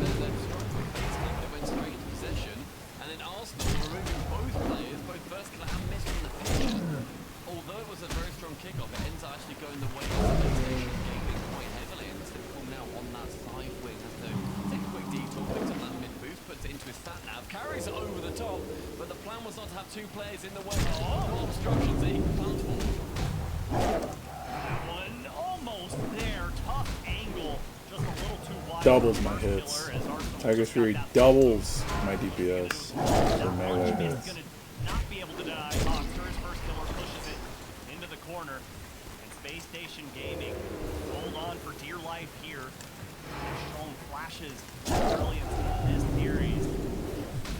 They went straight into possession, and then Arsenal removing both players, both first killer and miss from the pitch. Although it was a very strong kickoff, it ends up actually going the way of Space Station Gaming quite heavily, and typical now on that side wing has to take a quick detour, picks up that mid boost, puts it into his sat nav, carries it over the top, but the plan was not to have 2 players in the way. No obstructions that he can plan for. That one almost there. Tough angle. Just a little too wide. Doubles my hits. Tiger's Fury doubles my DPS for melee hits. Not be able to deny Hoxer. His first killer pushes it into the corner. And Space Station Gaming hold on for dear life here. They've shown flashes of brilliance in this series.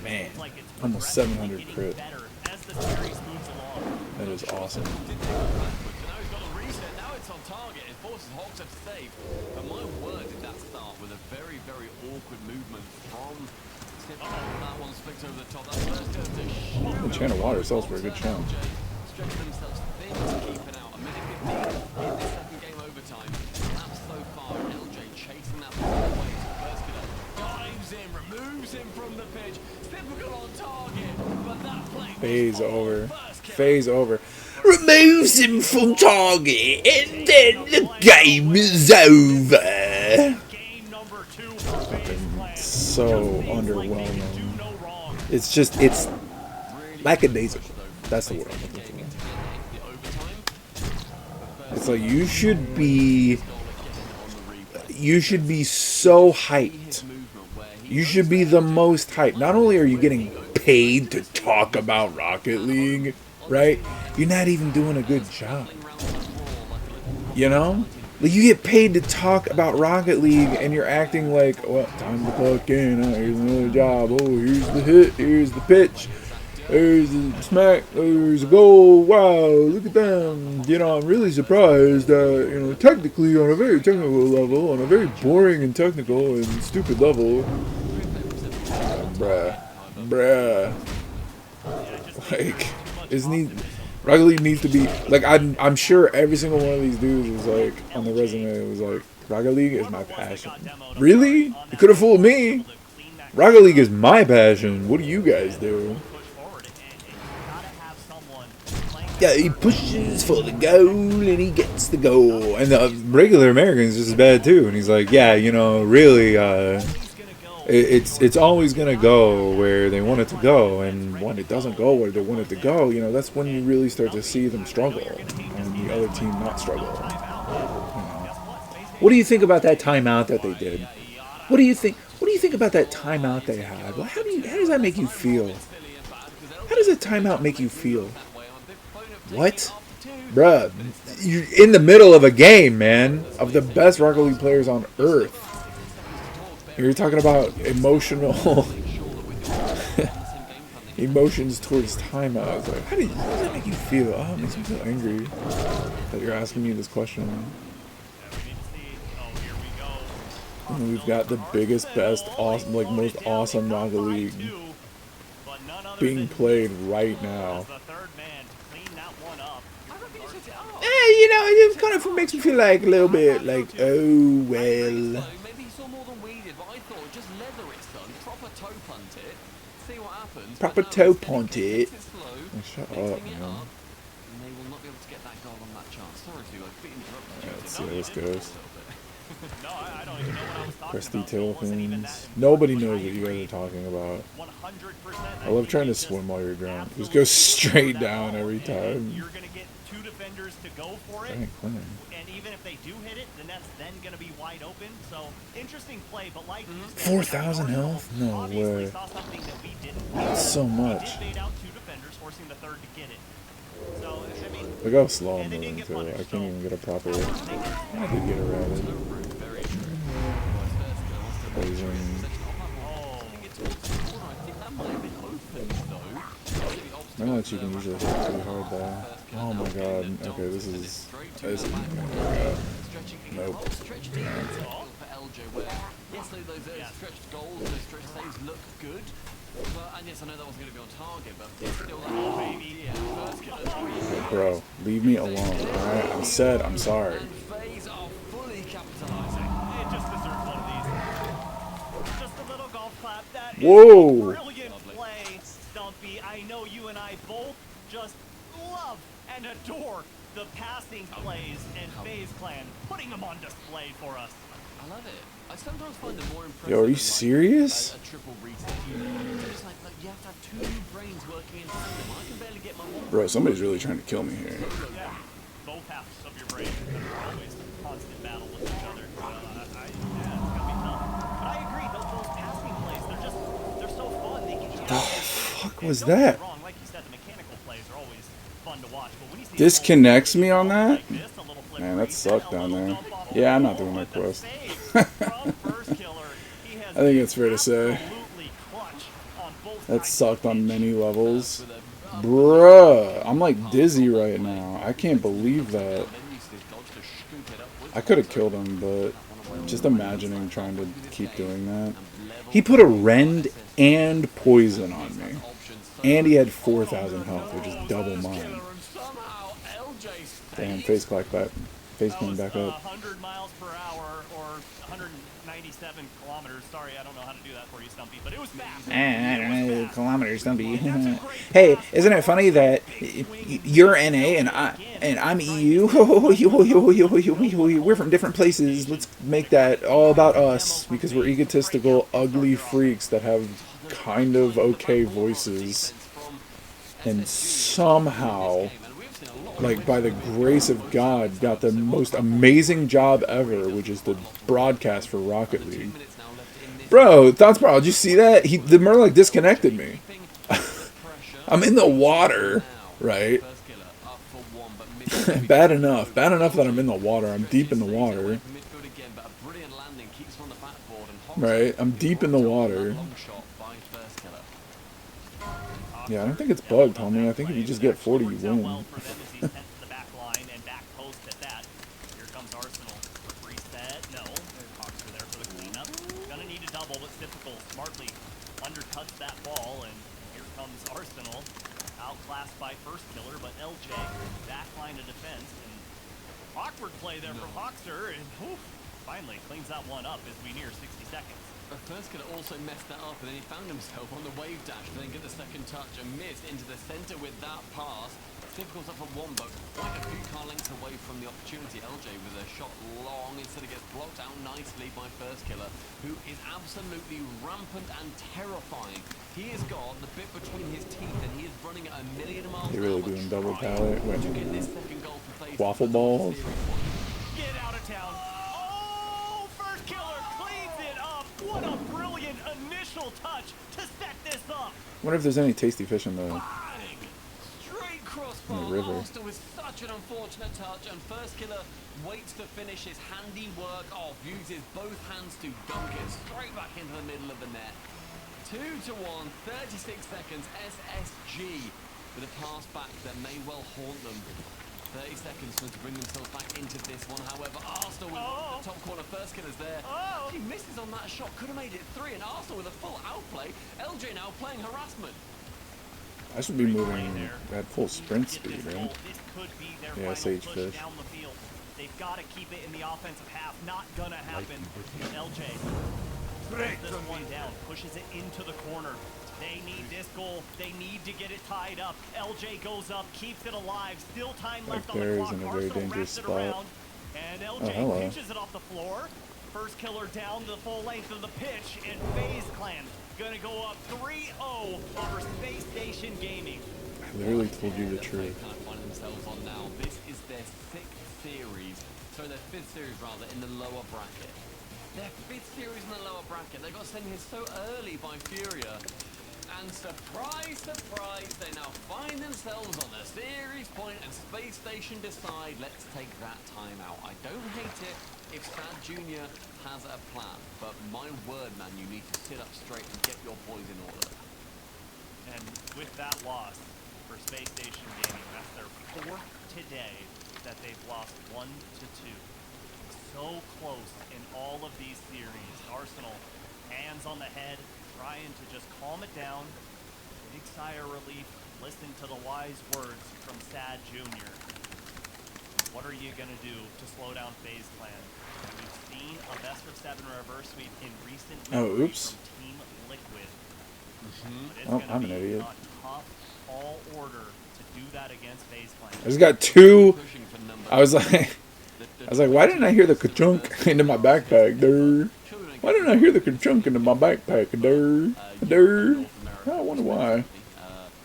Man, Like it's almost 700 crit. better as the series moves along. That is awesome. Now he's got a reset, now it's on target, it forces Hoxer to save. But my word, did that start with a very, very awkward movement from that one flicked over the top. That first goes to shoot. The Channel Water sells for a good chunk. Stretching themselves thin to keep it out. A minute 15 in the second game overtime. That's so far. LJ chasing that ball away to first killer. Dives in, removes him from the pitch. Typical on target, but that play Phase over. Phase over. Removes him from target, and then the game is over. So underwhelming. It's just, it's lackadaisical. That's the word I'm looking for. It's like you should be so hyped. You should be the most hyped. Not only are you getting paid to talk about Rocket League, right? You're not even doing a good job. You know? Like, you get paid to talk about Rocket League, and you're acting like, well, time to clock in. Here's another job. Oh, here's the hit. Here's the pitch. There's a smack. There's a goal. Wow, look at them. You know, I'm really surprised that, you know, technically, on a very technical level, on a very boring and technical and stupid level, bruh. Like, isn't he? Rocket League needs to be like, I'm sure every single one of these dudes was like on the resume. It was like, Rocket League is my passion. Really? You could have fooled me. Rocket League is my passion. What do you guys do? Yeah, he pushes for the goal and he gets the goal. And the regular American's just as bad too. And he's like, yeah, you know, really, it's always gonna go where they want it to go, and when it doesn't go where they want it to go, you know, that's when you really start to see them struggle and the other team not struggle. You know. What do you think about that timeout that they did? What do you think? What do you think about that timeout they had? Well, how does that make you feel? How does a timeout make you feel? What? Bruh, you're in the middle of a game, man, of the best Rocket League players on earth. You're talking about emotional emotions towards timeouts. Like, how does that make you feel? Oh, it makes me feel angry that you're asking me this question. And we've got the biggest, best, awesome, like most awesome Rocket League being played right now. You know, it kind of makes me feel like a little bit like, oh well. Proper toe punt it. Oh, shut up, man. Let's see how this goes. Press detail things. Nobody knows what you guys are talking about. I love trying to swim while you're drunk. Just go straight down every time. You're gonna get two defenders to go for it. And even if they do hit it, the net's then gonna be wide open. So interesting play, but like 4,000 health? No way. That's so much. Look how slow I'm moving too. I can't even get a proper. I did get around it. I know that you can usually hit pretty hard though. Oh my god. Okay, this is. Nope. Yes, those stretched goals, those stretched saves look good. And yes, I know that wasn't going to be on target, but still, Okay, bro, leave me alone. Alright, I said I'm sorry. FaZe are fully capitalizing. It just deserves one of these. Just a little golf clap. That Whoa! is a brilliant play, Stumpy. I know you and I both just love and adore the passing plays and FaZe Clan putting them on display for us. I love it. I sometimes find it more impressive. Yo, are you serious? A triple retake. It's like you have to have two brains working in tandem. I can barely get my one. Bro, somebody's really trying to kill me here. Yeah, both halves of your brain are always in constant battle with each other. Yeah, it's gonna be tough. But I agree, those passing plays, they're so fun. They can The fuck was that? wrong. Like you said, the mechanical plays are always fun to watch. But when you see Disconnects me on that? Man, that sucked down there. Yeah, I'm not doing that quest. I think it's fair to say. That sucked on many levels. Bruh, I'm like dizzy right now. I can't believe that. I could have killed him, but just imagining trying to keep doing that. He put a rend and poison on me. And he had 4,000 health, which is double mine. Damn, face came back up. 100 miles per hour or 197 kilometers. Sorry, I don't know how to do that for you, Stumpy, but it was fast. I don't know, kilometers, Stumpy. Hey, isn't it funny that you're NA and I'm EU? We're from different places. Let's make that all about us because we're egotistical, ugly freaks that have kind of okay voices, and somehow, like by the grace of God, got the most amazing job ever, which is to broadcast for Rocket League. Bro, Thoughts Bro, did you see that? The Murloc disconnected me. I'm in the water, right? Bad enough that I'm in the water. I'm deep in the water. Right, I'm deep in the water. Yeah, I don't think it's bugged, homie. I think if you just get 40, you win. The back line and back post at that. Here comes Arsenal. Reset. No. Hawks are there for the cleanup. Gonna need a double. It's difficult. Smartly undercuts that ball, and here comes Arsenal. Outclassed by first killer, but LJ back line of defense, and awkward play there from Hawkster, and finally cleans that one up as we near 60 seconds. But first could also messed that up, and then he found himself on the wave dash to then get the second touch and missed into the center with that pass. Difficult up for one, but quite a few car lengths away from the opportunity. LJ with a shot long instead of gets blocked out nicely by first killer, who is absolutely rampant and terrifying. He has got the bit between his teeth, and he is running at 1,000,000 miles They really doing double pallet. to get this second goal for FaZe. Waffle balls. Get out of town. Oh, first killer cleans it up. What a brilliant initial touch to set this up. Wonder if there's any tasty fish in the Crossbar river. Master with such an unfortunate touch, and first killer waits to finish his handiwork off, uses both hands to dunk it straight back into the middle of the net. 2-1, 36 seconds, SSG with a pass back that may well haunt them. 30 seconds to bring themselves back into this one. However, Arsenal with the top corner, first killer's there. He misses on that shot, could have made it 3, and Arsenal with a full outplay. LJ now playing harassment. I should be moving at full sprint speed, right? This could be their Yeah, final Sage push Fish. down the field. They've got to keep it in the offensive half. Not gonna happen. LJ throws this one down, pushes it into the corner. They need this goal. They need to get it tied up. LJ goes up, keeps it alive. Still time left on the there clock. is in a very Arsenal dangerous wraps it spot. around, and LJ hello. pinches it off the floor. First killer down the full length of the pitch, and FaZe Clan gonna go up 3-0 over Space Station Gaming. I literally told you the truth. Kind of find themselves on now. This is their 6th series, so their 5th series rather, in the lower bracket. Their 5th series in the lower bracket. They got sent here so early by Furia. And surprise, surprise, they now find themselves on the series point, and Space Station decide, let's take that time out. I don't hate it if Sad Jr. has a plan, but my word, man, you need to sit up straight and get your boys in order. And with that loss for Space Station Gaming, that's their 4th today that they've lost 1-2. So close in all of these series. Arsenal, hands on the head, trying to just calm it down. Big sigh of relief. Listen to the wise words from Sad Jr. What are you going to do to slow down FaZe Clan? We've seen a best of 7 reverse sweep in recent memory oops. from Team Liquid. But it's Oh, gonna I'm an be idiot. a tough all order to do that against FaZe Clan. I just got 2. I was like, why didn't I hear the ka-chunk into my backpack, dude? Why didn't I hear the ka-chunk into my backpack, dude? Dude. I wonder why.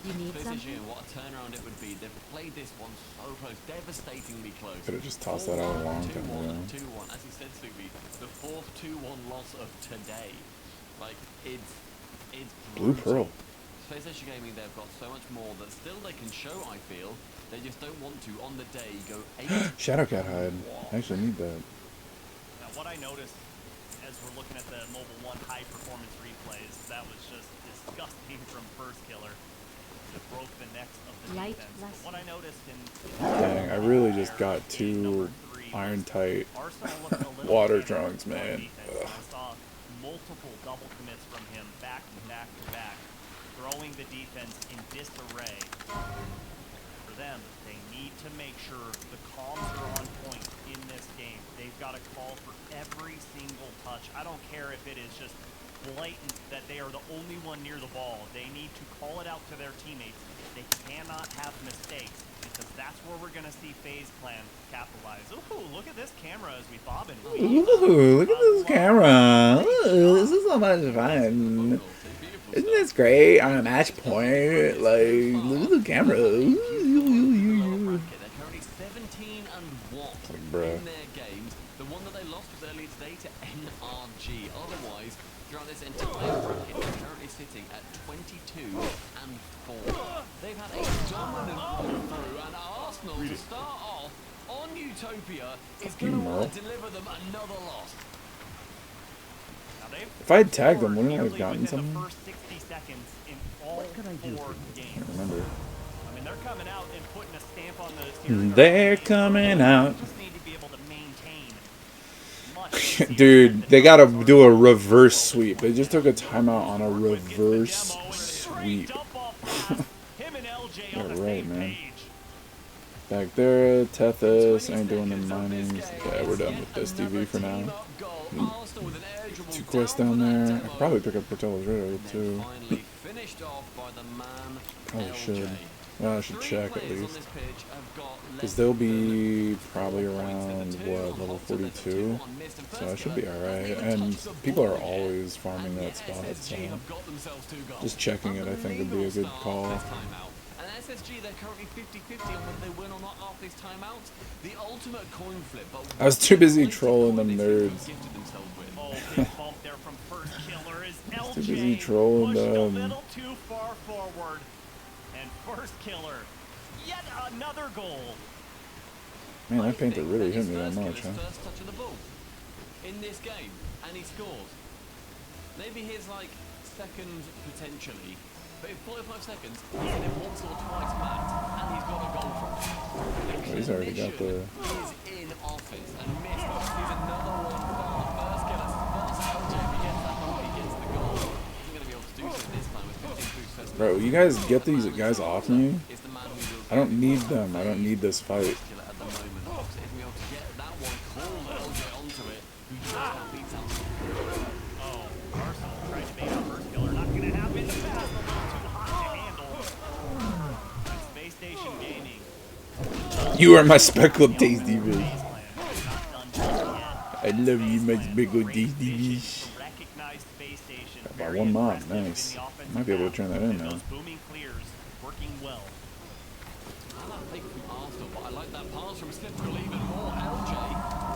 You need something? What a turnaround it would be. They've played this one so close, devastatingly close. Could have just tossed that out a long time ago. 2-1, as he said, Subi, the 4th 2-1 loss of today. Like, it's Blue Pearl. Space Station Gaming, they've got so much more that still they can show, I feel. They just don't want to, on the day, go 8. Shadowcat hide. I actually need that. Now, what I noticed as we're looking at the Mobile 1 high performance replays, that was just disgusting from first killer. It broke the necks of the Light defense. less. But what I noticed in Dang, I really just got 2 iron tight Arsenal looked a little water better trunks, on man. defense. I saw multiple double commits from him back to back to back, throwing the defense in disarray. For them, they need to make sure the comms are on point in this game. They've got to call for every single touch. I don't care if it is just blatant that they are the only one near the ball. They need to call it out to their teammates. They cannot have mistakes, because that's where we're going to see FaZe Clan capitalize. Ooh, look at this camera as we bob and weave. Ooh, look at this camera. Ooh, this is so much fun. Isn't this great on a match point? Like, look at the camera. Ooh, They're currently 17-1 bruh. in their games. The one that they lost was earlier today to RG. Otherwise, throughout this entire bracket, they're currently sitting at 22 and 4. They've had a dominant run through, and Arsenal, to start off on Utopia, is going to want to deliver them another loss. If I had tagged them, wouldn't I have gotten something? The first 60 seconds in all 4 games. I can't remember. I mean, they're coming out and putting a stamp on the series. They're coming out. Just need to be able to maintain much Dude, they gotta do a reverse sweep. They just took a timeout on a reverse sweep. Yeah, right, man. Back there, Tethys, ain't doing the minings. Yeah, we're done with this TV for now. 2 quests down there. I could probably pick up Portello's radar too. Probably should. Well, I should check at least. Because they'll be probably around, what, level 42? So I should be alright. And people are always farming that spot, so just checking it I think would be a good call. SSG, they're currently 50-50 on whether they win or not after these timeouts. The ultimate coin flip. But I was too busy trolling them nerds. I was too busy trolling them. Too far forward. And first killer, yet another goal. Man, that painter really hit me that much, huh? First touch of the ball in this game, and he scores. Maybe his second potentially. But in 45 seconds, he's hit him once or twice max, and he's got a goal from it. Oh, he's already got the... He's in office and missed. He's another one far. First killer spots LJ. If he gets that one, he gets the goal. He's going to be able to do so this time with 15 success. Bro, you guys get these guys off me? I don't need them. I don't need this fight. At the moment, Ox is going to be able to get that one, call LJ onto it, who just can't beat out. Oh, Arsenal tried to bait out first killer. Not going to happen. The pass a little too hot to handle. Space Station Gaming. You are my speckled tasty bitch. I love you, my speckled tasty bitch. By 1 mod, nice. Might be able to turn that in now. Booming clears, working well. I like that from Arsenal, but I like that pass from Skeptical even more. LJ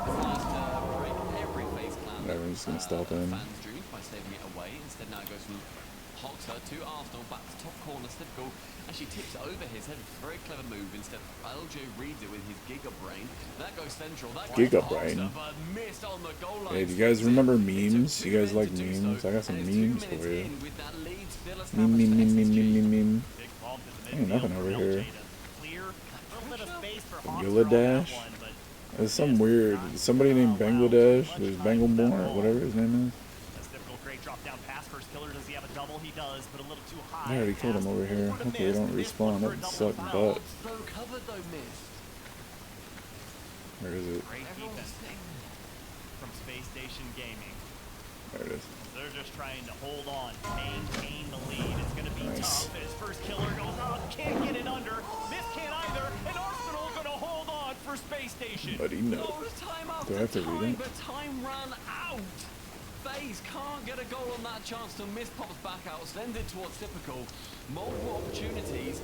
decides to break every face clan. Whatever, I'm just gonna stop in. Fans drew by saving it away. Instead now it goes from Hoxer to Arsenal, back to top corner. Skeptical actually tips it over his head. Very clever move. Instead, LJ reads it with his Giga Brain. That goes central. That Giga Brain. Missed on the goal line. Hey, do you guys remember memes? You guys like memes? I got some memes for you. Meme. Ain't nothing over here. Bangladesh? There's some weird, somebody named Bangladesh. There's Bangleborn or whatever his name is. I already killed him over here. Hopefully they don't respawn. That would suck butt. Where is it? From Space Station Gaming. There it is. They're just trying to hold on, maintain the lead. It's going to be tough. His first killer goes out, can't get it under. This can't either. And Arsenal going to hold on for Space Station. Buddy, no. Do I have to read it? But time ran out. FaZe can't get a goal on that chance to miss pops back out, sends it towards Typical. Multiple opportunities.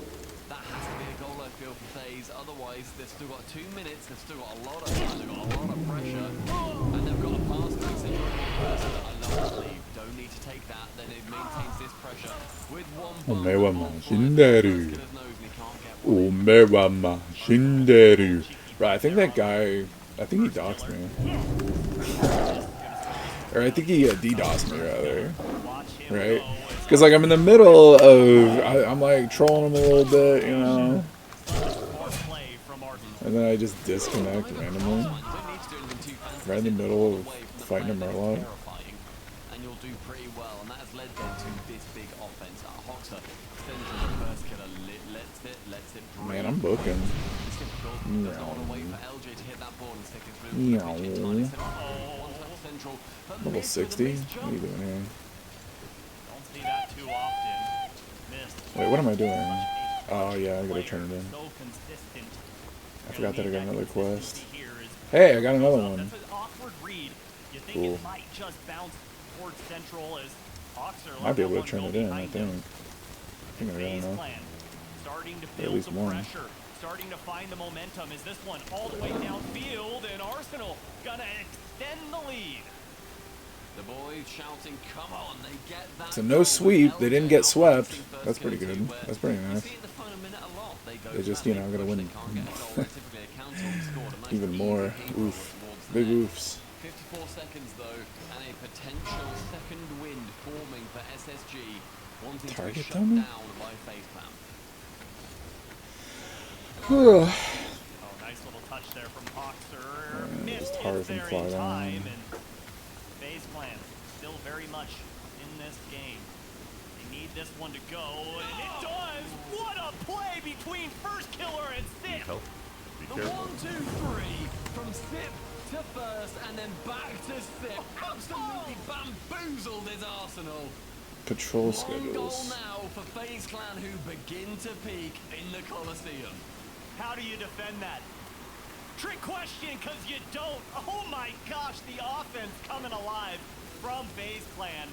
That has to be a goal, I feel, for FaZe. Otherwise, they've still got 2 minutes. They've still got a lot of time. They've got a lot of pressure. And they've got a pass to the I love that lead. Don't need to take that. Then it maintains this pressure with one ball. Right, I think that guy, I think he doxed me. Or I think he DDoSed me, rather. Right? Because, like, I'm in the middle of, I'm, like, trolling him a little bit, you know? And then I just disconnect randomly. Right in the middle of fighting a Murloc. And you'll do pretty well, and that has led them to this big offense. Hoxer sends in the first killer, lets it breathe. Man, I'm booking. Level 60? What are you doing here? Wait, what am I doing? Oh yeah, I gotta turn it in. I forgot that I got another quest. Hey, I got another one. Cool. Might be able to turn it in, I think. I got enough. Or at least one. Starting to find the momentum. Is this one all the way downfield? And Arsenal gonna extend the lead. Smooth shouting, come on, they get that. So no sweep. They didn't get swept. That's pretty good. That's pretty nice. They just, you know, gotta win even more. Oof. Big oofs. 54 seconds though, and a potential second wind forming for SSG, wanting to be shut down by Facepalm. Oh, nice little touch there from Hawkster. Missed hard it from there fly in down. time, and Facepalm still very much in this game. They need this one to go, and it does! What a play between First Killer and Sip! The 1, 2, 3 from Sip to first, and then back to Sip. Absolutely bamboozled his arsenal. Patrol One schedules. goal now for FaZe Clan, who begin to peak in the Coliseum. How do you defend that? Trick question, because you don't. Oh my gosh, the offense coming alive from FaZe Clan.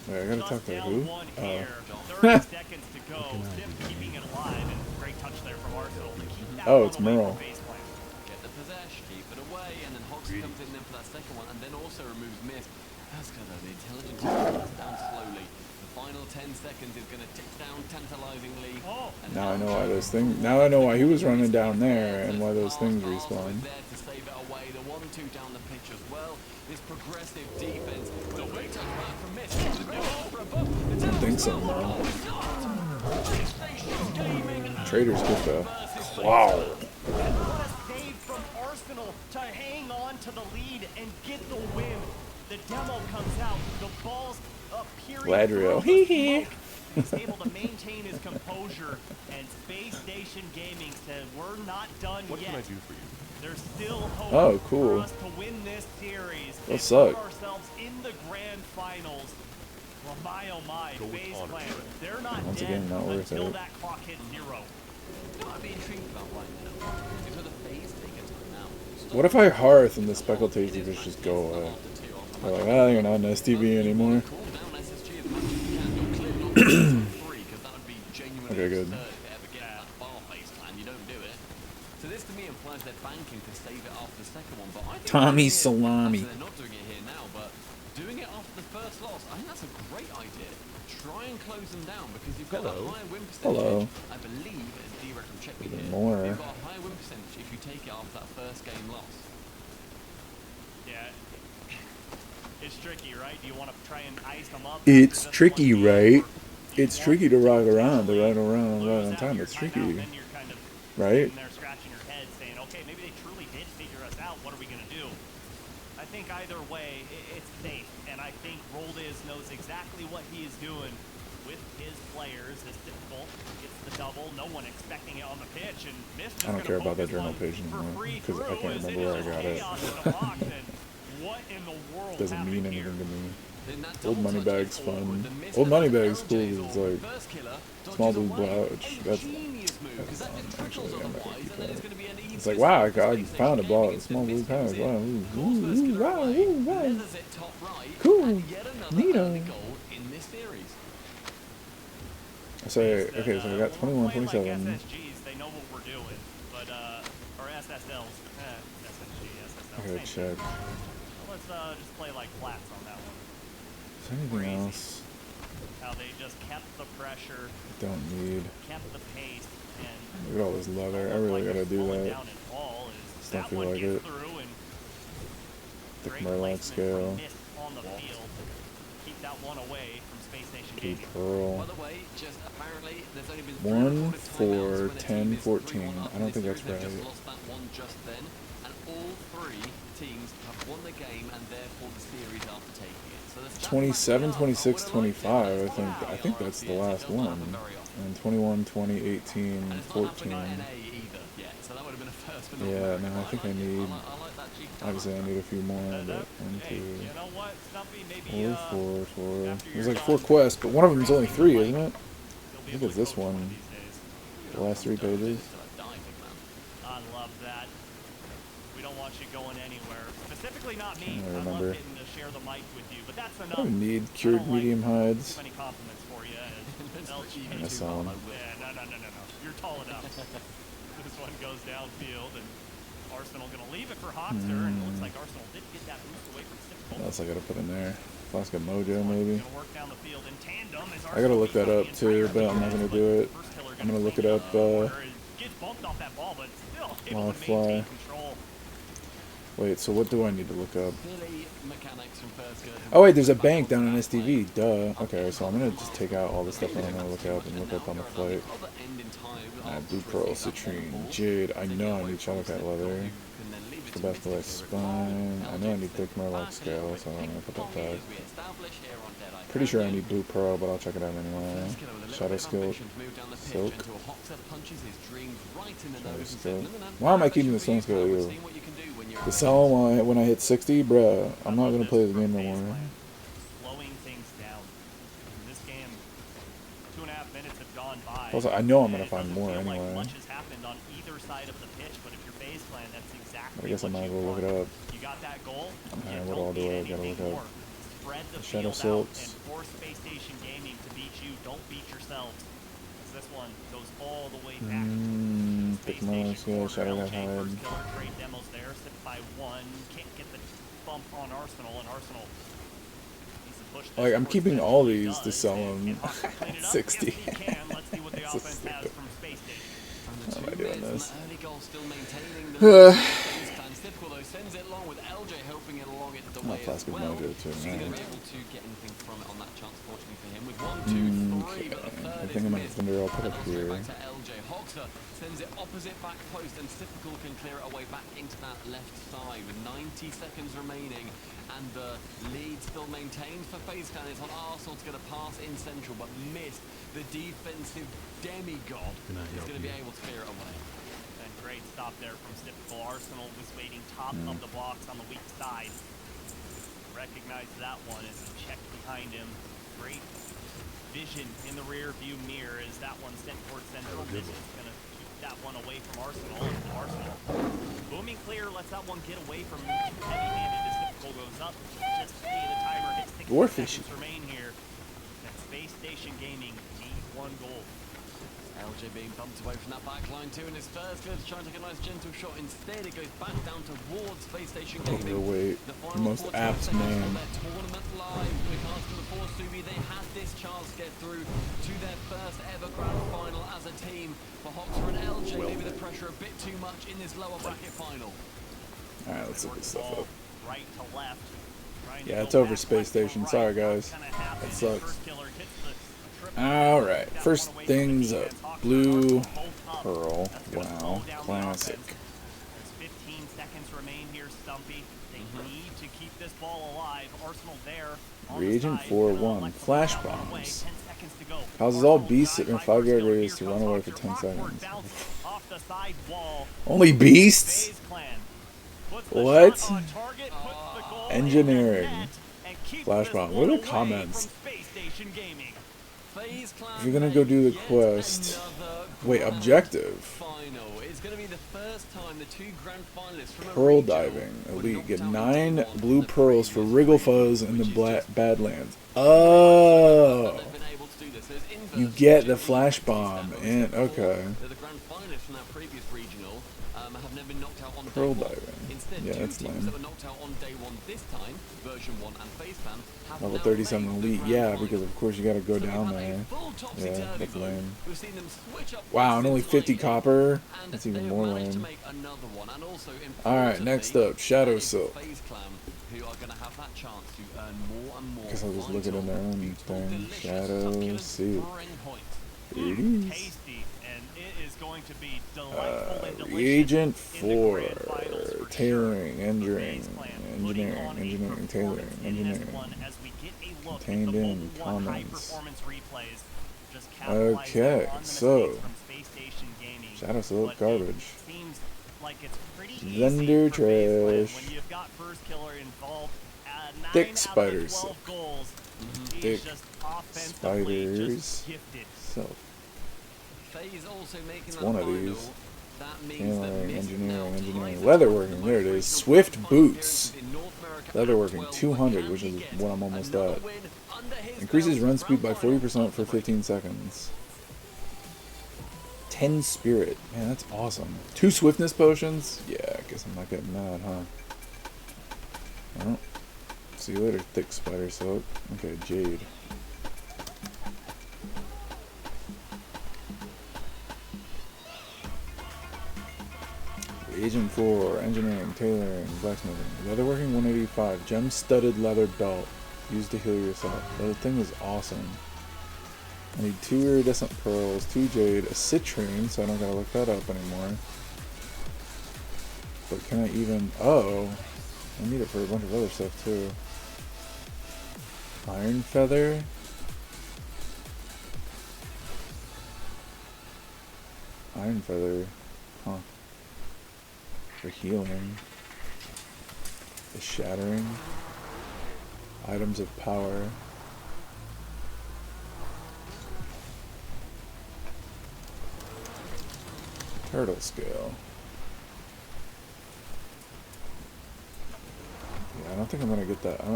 Wait, I gotta talk to who? One Oh. here. 30 seconds to go. Sip keeping it alive, and great touch there from Arsenal to keep that Oh, one it's away Merle. from FaZe Clan. Get the possession, keep it away, and then Hox comes in then for that second one, and then also removes Mist. That's good though, the intelligence is down slowly. The final 10 seconds is going to tick down tantalizingly. Oh. Now I know why those things. Now I know why he was running down there and why those things respawn. There to save it away, the 1-2 down the pitch as well. This progressive defense, but a big touch back from Mist. I don't think so, man. Traders get the wow. What a save from Arsenal to hang on to the lead and get the win. The demo comes out, the ball's appearing Ladrio. through the smoke. He's able to maintain his composure, and Space Station Gaming said, we're not done yet. What can I do for you? There's still hope Oh, cool. for us to win this series That and sucked. put ourselves in the grand finals. Well, my oh my, Go with FaZe honor. Clan, they're not Once dead again, not worth until it. that clock hits 0. You know what I'd be intrigued about right now? Is whether FaZe take a time out. What if I hearth and the speckled tasty fish just go away? They're like, ah, you're not an STV anymore. Okay, good. So this to me implies they're banking to save it after the second one, but I think Tommy they're Salami. They're not doing it here now, but doing it after the first loss, I think that's a great idea. Try and close them down because you've got a higher win percentage. Hello. I believe, as D-Rec will check me Even here, more. you've got a higher win percentage if you take it after that first game loss. Yeah. It's tricky, right? Do you want to try and ice them up? It's tricky, right? It's tricky to rock around, to ride around right on time. It's tricky, right? They're scratching your head saying, okay, maybe they truly did figure us out. What are we going to do? I think either way, it's safe. And I think Roldiz knows exactly what he is doing with his players. It's difficult. It's the double. No one expecting it on the pitch. And Mist I don't care about that journal page anymore because I can't remember where I got it. What in the world Doesn't mean happened here? anything to me. Old Moneybag's fun. Old Moneybag's cool. It's like small blue blouch. That's fun, actually. I'm not gonna keep that. It's like, wow, I found a ball at small blue pads. Wow, wow. Cool. Neato. I say, okay, so we got 21, 27. SSGs, they know what we're doing, but or SSLs, SSG, SSL. Okay, check. Let's just play like flats on that one. Is there anything else? How they just kept the pressure, I don't need. kept the pace, and Look at all this leather. I really gotta do that. down and all is Just don't that feel one like gets it. through and The great Merlot placement scale. from Mist on the field. Keep that one away from Space Station Blue Gaming. pearl. By the way, just apparently there's only been 1, 4, 10, 14. I don't think that's right. Just lost that one just then, and all three teams have won the game and therefore the series after taking it. So the stats 27, back it up. 26, 25. I think that's the last one. And 21, 20, 18, And it's not 14. NA either yet, so that would have been a first. But not Yeah, very no, I think I need. I like that G Obviously, I need a few more. But 1, 2, Hey, you know what, Stumpy, maybe 4, 4. There's like 4 quests, but one of them's only 3, isn't it? I think it's this one. The last 3 pages. I love that. We don't want you going anywhere. Specifically not me. I I love remember. getting to share the mic with you, but that's I enough. don't need cured medium hides. Too many compliments for you. I saw him. Yeah, no. You're tall enough. This one goes downfield, and Arsenal gonna leave it for Hawkster, and it looks like Arsenal did get that boost away from Stickle. What else I gotta put in there? Flask of Mojo, maybe. Gonna work down the field in tandem as I gotta look that up too, but I'm not gonna do it. I'm gonna look it up gets bumped off that ball, but still while I able to fly. maintain control. Wait, so what do I need to look up? Billy mechanics from first go. Oh wait, there's a bank down in STV. Duh. Okay, so I'm gonna just take out all the stuff that I'm gonna look up and look up on the flight. Blue Pearl, Citrine, Jade. I know I need Shadowcat Leather. Tabasco Spine. I know I need Thick Murloc Scale, so I'm gonna put that back. Pretty sure I need Blue Pearl, but I'll check it out anyway. Shadow Skill, Silk. Shadow Skill. Why am I keeping the Stone Skill? Ew. The sell when I hit 60, bruh. I'm not gonna play this game no more. Slowing things down. In this game, 2.5 minutes have gone by. Also, I know I'm gonna find more Like anyway. much has happened on either side of the pitch, but if you're FaZe Clan, that's exactly I guess I what might as you well look it want. up. You got that goal. Alright, what all do I gotta look up? Spread the Shadow field out Silks. and force Space Station Gaming to beat you. Don't beat yourselves. This one goes all the way back. Thick Murloc Scale, Shadowcat Hide. First killer trade demos there, sipped by one. Can't get the bump on Arsenal, and Arsenal needs to push this Like, I'm towards keeping finish, all which he these to does, sell and them Hawkster cleaned it at up. 60. Yes, he can. Let's see what the This is offense has stupid. from Space Station. How am I doing this? Early goal still maintaining the typical though, sends it long with LJ hoping it along it the way Flask as of well. Mojo too, Is he going to man. be able to get anything from it on that chance, fortunately for him, with 1, 2, 3, but the I third think is I'm gonna missed. Thunder I'll put And up it'll go here. back to LJ. Hawkster sends it opposite back post, and Typical can clear it away back into that left side with 90 seconds remaining, and the lead still maintained for FaZe Clan. It's on Arsenal to get a pass in central, but missed. The defensive demigod is going to be able to clear it away. And great stop there from Stipical. Arsenal was waiting top of the box on the weak side. Recognized that one as he checked behind him. Great vision in the rear view mirror as that one sent towards central. This is going to keep that one away from Arsenal. And Arsenal booming clear, lets that one get away from heavy-handed as Stipical goes up. Just see the timer hit 60 Dwarfish. seconds remain here. And Space Station Gaming need one goal. LJ being bumped away from that back line too, and his first good, trying to take a nice gentle shot. Instead, it goes back down towards Space Station Gaming. Overweight. The The final most 14 apt seconds man. of their tournament live. Because before Subi, they had this chance to get through to their first ever grand final as a team. For Hawkster and LJ, maybe the pressure a bit too much in this lower bracket final. Alright, let's look this stuff up. Right to left. Yeah, it's over Space Station. Sorry, guys. That sucks. Alright, first things up. Blue Pearl. Wow, classic. 15 seconds remain here, Stumpy. They need to keep this ball alive. Arsenal there. Reagent 4-1. Flash bombs. Causes all beasts in a 5-yard radius to run away for 10 seconds. Only beasts? What? Engineering. Flash bomb. What are the comments? If you're gonna go do the quest, wait, objective. Pearl diving, elite. Get 9 blue pearls for Wriggle Fuzz in the Badlands. Oh, you get the flash bomb, and okay. Pearl diving. Yeah, that's lame. Level 37 elite, yeah, because of course you gotta go down there. Yeah, that's lame. Wow, and only 50 copper? That's even more lame. Alright, next up, Shadow Silk. Guess I'll just look at it in their own thing. Shadow Silk. There it is. Reagent 4. Tailoring, engineering, tailoring, engineering. Contained in comments. Okay, so Shadow Silk garbage. Vendor trash. Thick spider silk. Thick spiders silk. It's one of these. Tailoring, engineering. Leatherworking, there it is. Swift boots. Leatherworking 200, which is what I'm almost at. Increases run speed by 40% for 15 seconds. 10 spirit. Man, that's awesome. 2 swiftness potions? Yeah, I guess I'm not getting that, huh? Well, see you later, thick spider silk. Okay, jade. Agent 4, engineering, tailoring, blacksmithing, leatherworking 185, gem-studded leather belt. Used to heal yourself. That thing is awesome. I need 2 iridescent pearls, 2 jade, a citrine, so I don't gotta look that up anymore. But can I even... Oh! I need it for a bunch of other stuff too. Iron feather? Iron feather. Huh. For healing. The shattering. Items of power. Turtle scale. Yeah, I don't think I'm gonna get that. I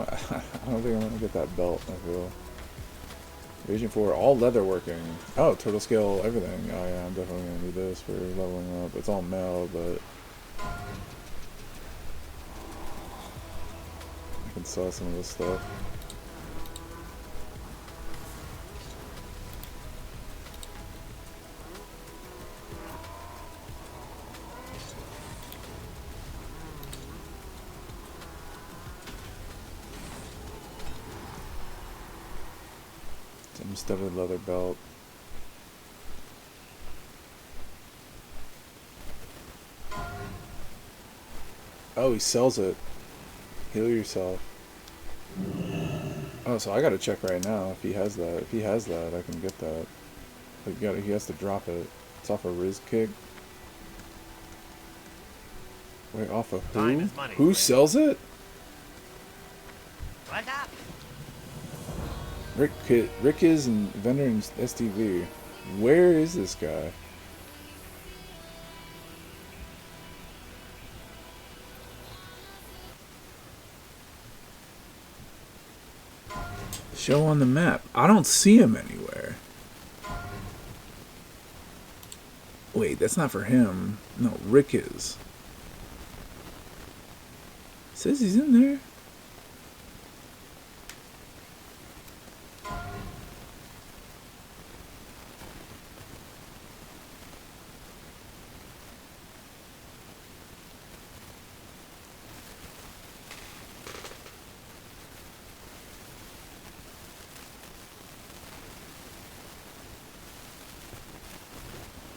don't think I'm gonna get that belt. I feel. Region 4, all leather working. Oh, turtle scale, everything. Oh yeah, I'm definitely gonna need this for leveling up. It's all metal, but I can sell some of this stuff. Some studded leather belt. Oh, he sells it. Heal yourself. Oh, so I gotta check right now if he has that. If he has that, I can get that. But he has to drop it. It's off a Riz kick. Wait, off of Time who? is money, Who friend. sells it? What's up? Rick is and vendor in STV. Where is this guy? Show on the map. I don't see him anywhere. Wait, that's not for him. No, Rick is. Says he's in there.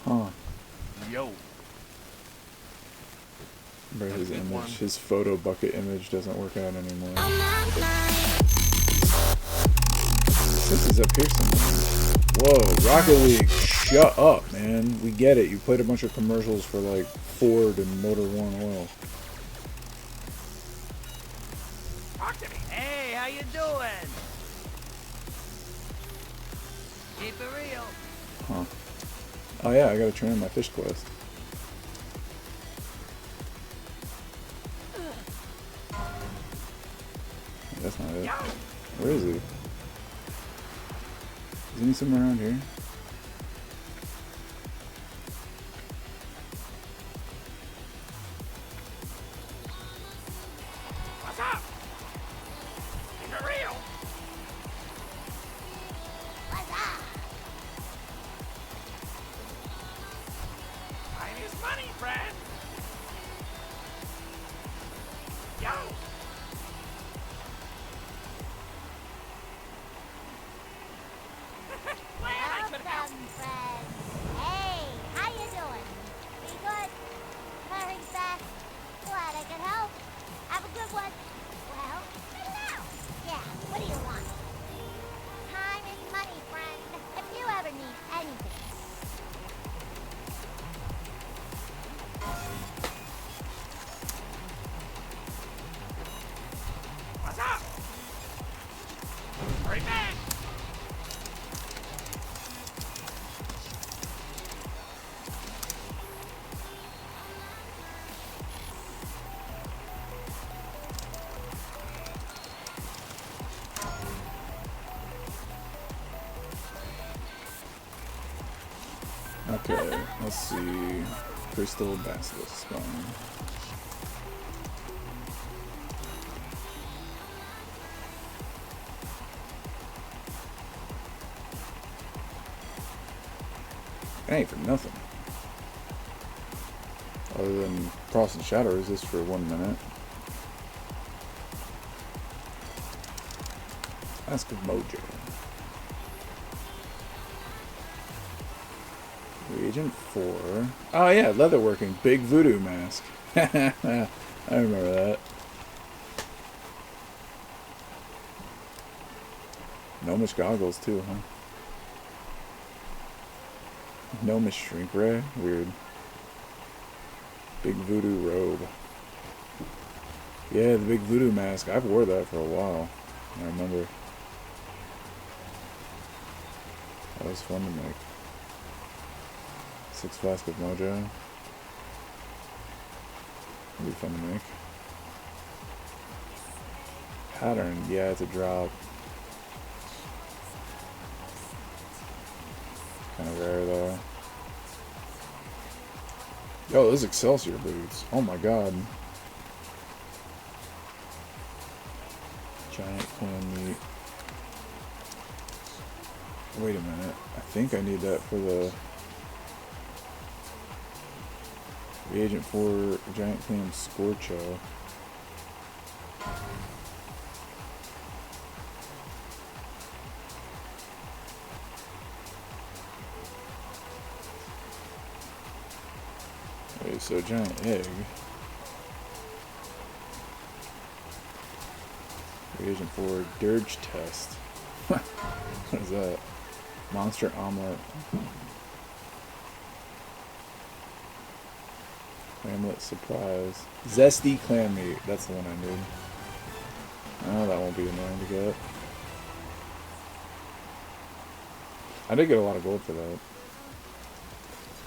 Huh. Yo. Bro, his image, his photo bucket image doesn't work out anymore. This is up here somewhere. Whoa, Rocket League, shut up, man. We get it. You played a bunch of commercials for like Ford and Motor One Oil. Talk to me. Hey, how you doing? Keep it real. Huh. Oh yeah, I gotta turn in my fish quest. That's not it. Where is he? Isn't he somewhere around here? What's up? Keep it real. What's up? Time is money, friend. Yo. Well, I could Okay, let's see. Crystal Basilisk spawn. It ain't for nothing. Other than Frost and Shadow Resist for 1 minute. Mask of Mojo. Reagent 4. Oh yeah, leatherworking. Big voodoo mask. I remember that. Gnomish goggles too, huh? Gnomish shrink ray? Weird. Big voodoo robe. Yeah, the big voodoo mask. I've wore that for a while. I remember. That was fun to make. 6 Flask of Mojo. That'd be fun to make. Pattern, yeah, it's a drop. Kind of rare though. Yo, those Excelsior boots. Oh my god. Giant clan meat. Wait a minute. I think I need that for the Reagent 4 Giant Clam Scorcho. Wait, so giant egg. Reagent 4 Dirge Test. What is that? Monster Omelet. Clamlet Surprise. Zesty Clam Meat. That's the one I need. Oh, that won't be annoying to get. I did get a lot of gold for that.